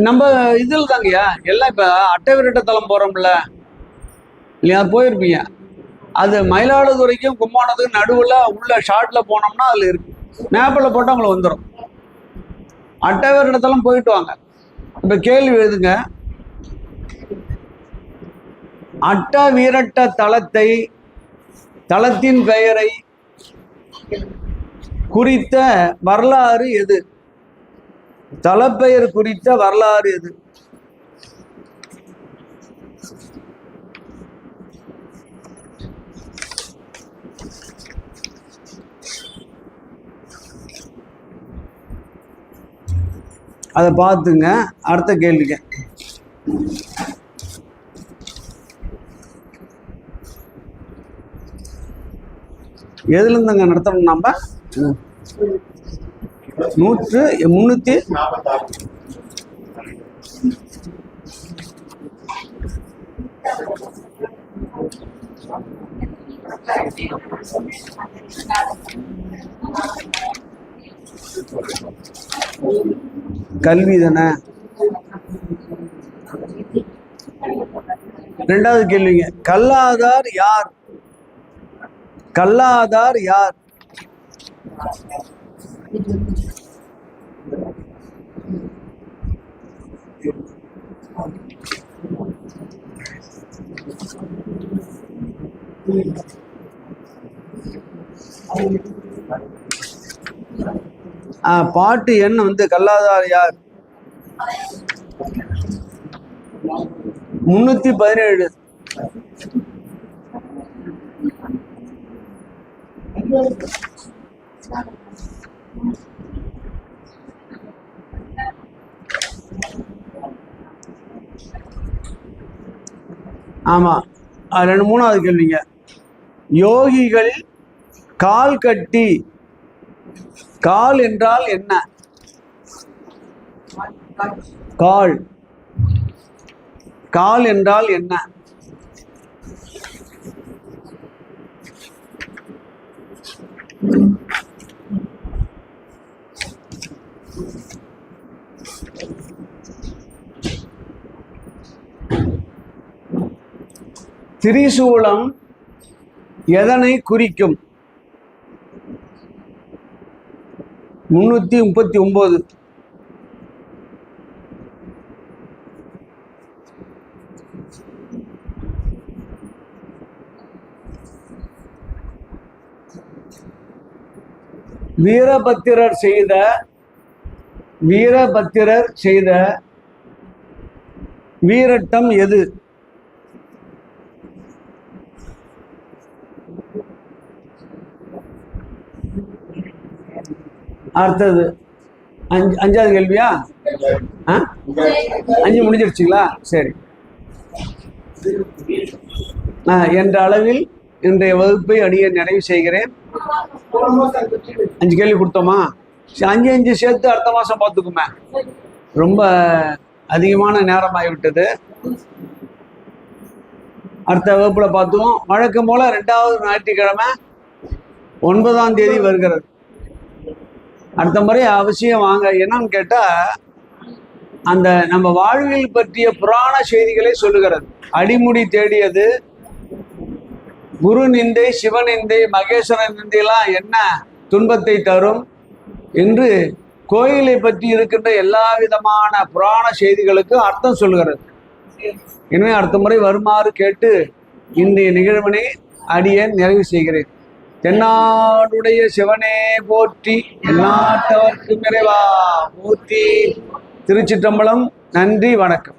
நம்ம இதுல தாங்கய்யா எல்லாம். இப்ப அட்டை விரட்ட தலம் போறோம்ல இல்லையா, போயிருப்பீங்க. அது மயிலாடுதுறைக்கும் கும்பகோணத்துக்கும் நடுவில் உள்ள ஷார்ட்ல போனோம்னா அதில் இருக்கு. மேப்பில் போட்டால் உங்களுக்கு வந்துடும். அட்டவேர் இடத்தெல்லாம் போயிட்டு வாங்க. இப்போ கேள்வி எழுதுங்க. அட்ட வீரட்ட தலத்தின் பெயரை குறித்த வரலாறு எது? தலப்பெயர் குறித்த வரலாறு எது? அதை பார்த்துங்க. அடுத்த கேள்விங்க. எதுல இருந்துங்க நடத்தணும்? நம்ம 346. கல்வி தானே. ரெண்டாவது கேள்விங்க. கல்லாதார் யார்? கல்லாதார் யார்? பாட்டு எண் வந்து கல்லாதார் யார்? 317. ஆமா. 3வது கேள்விங்க. யோகிகள் கால் கட்டி. கால் என்றால் என்ன? கால் கால் என்றால் என்ன? திரிசூலம் எதனை குறிக்கும்? 339. வீரபத்திரர் செய்த வீரட்டம் எது? அடுத்தது 5வது கேள்வியா? 5 முடிஞ்சிருச்சுங்களா? சரி. என்ற அளவில் இன்றைய வகுப்பை அடிய நிறைவு செய்கிறேன். 5 கேள்வி கொடுத்தோமா? 5 சேர்த்து அடுத்த மாசம் பார்த்துக்குமே. ரொம்ப அதிகமான நேரம் ஆகிவிட்டது. அடுத்த வகுப்புல பார்த்துவோம். வழக்கம் போல 2வது ஞாயிற்றுக்கிழமை 9ஆம் தேதி வருகிறது. அடுத்த முறை அவசியம் வாங்க. என்னன்னு கேட்டா, அந்த நம்ம வாழ்வியல் பற்றிய புராண செய்திகளை சொல்லுகிறது. அடிமுடி தேடியது, குரு நிந்தை, சிவநிந்தை, மகேஸ்வர நிந்தையெல்லாம் என்ன துன்பத்தை தரும் என்று கோயிலை பற்றி இருக்கின்ற எல்லா விதமான புராண செய்திகளுக்கும் அர்த்தம் சொல்லுகிறது. எனவே அடுத்த முறை வருமாறு கேட்டு இன்றைய நிகழ்வினை அடியேன் நிறைவு செய்கிறேன். தென்னாடுடைய சிவனே போற்றி, எந்நாட்டவர்க்கும் இறைவா போற்றி. திருச்சிற்றம்பலம். நன்றி, வணக்கம்.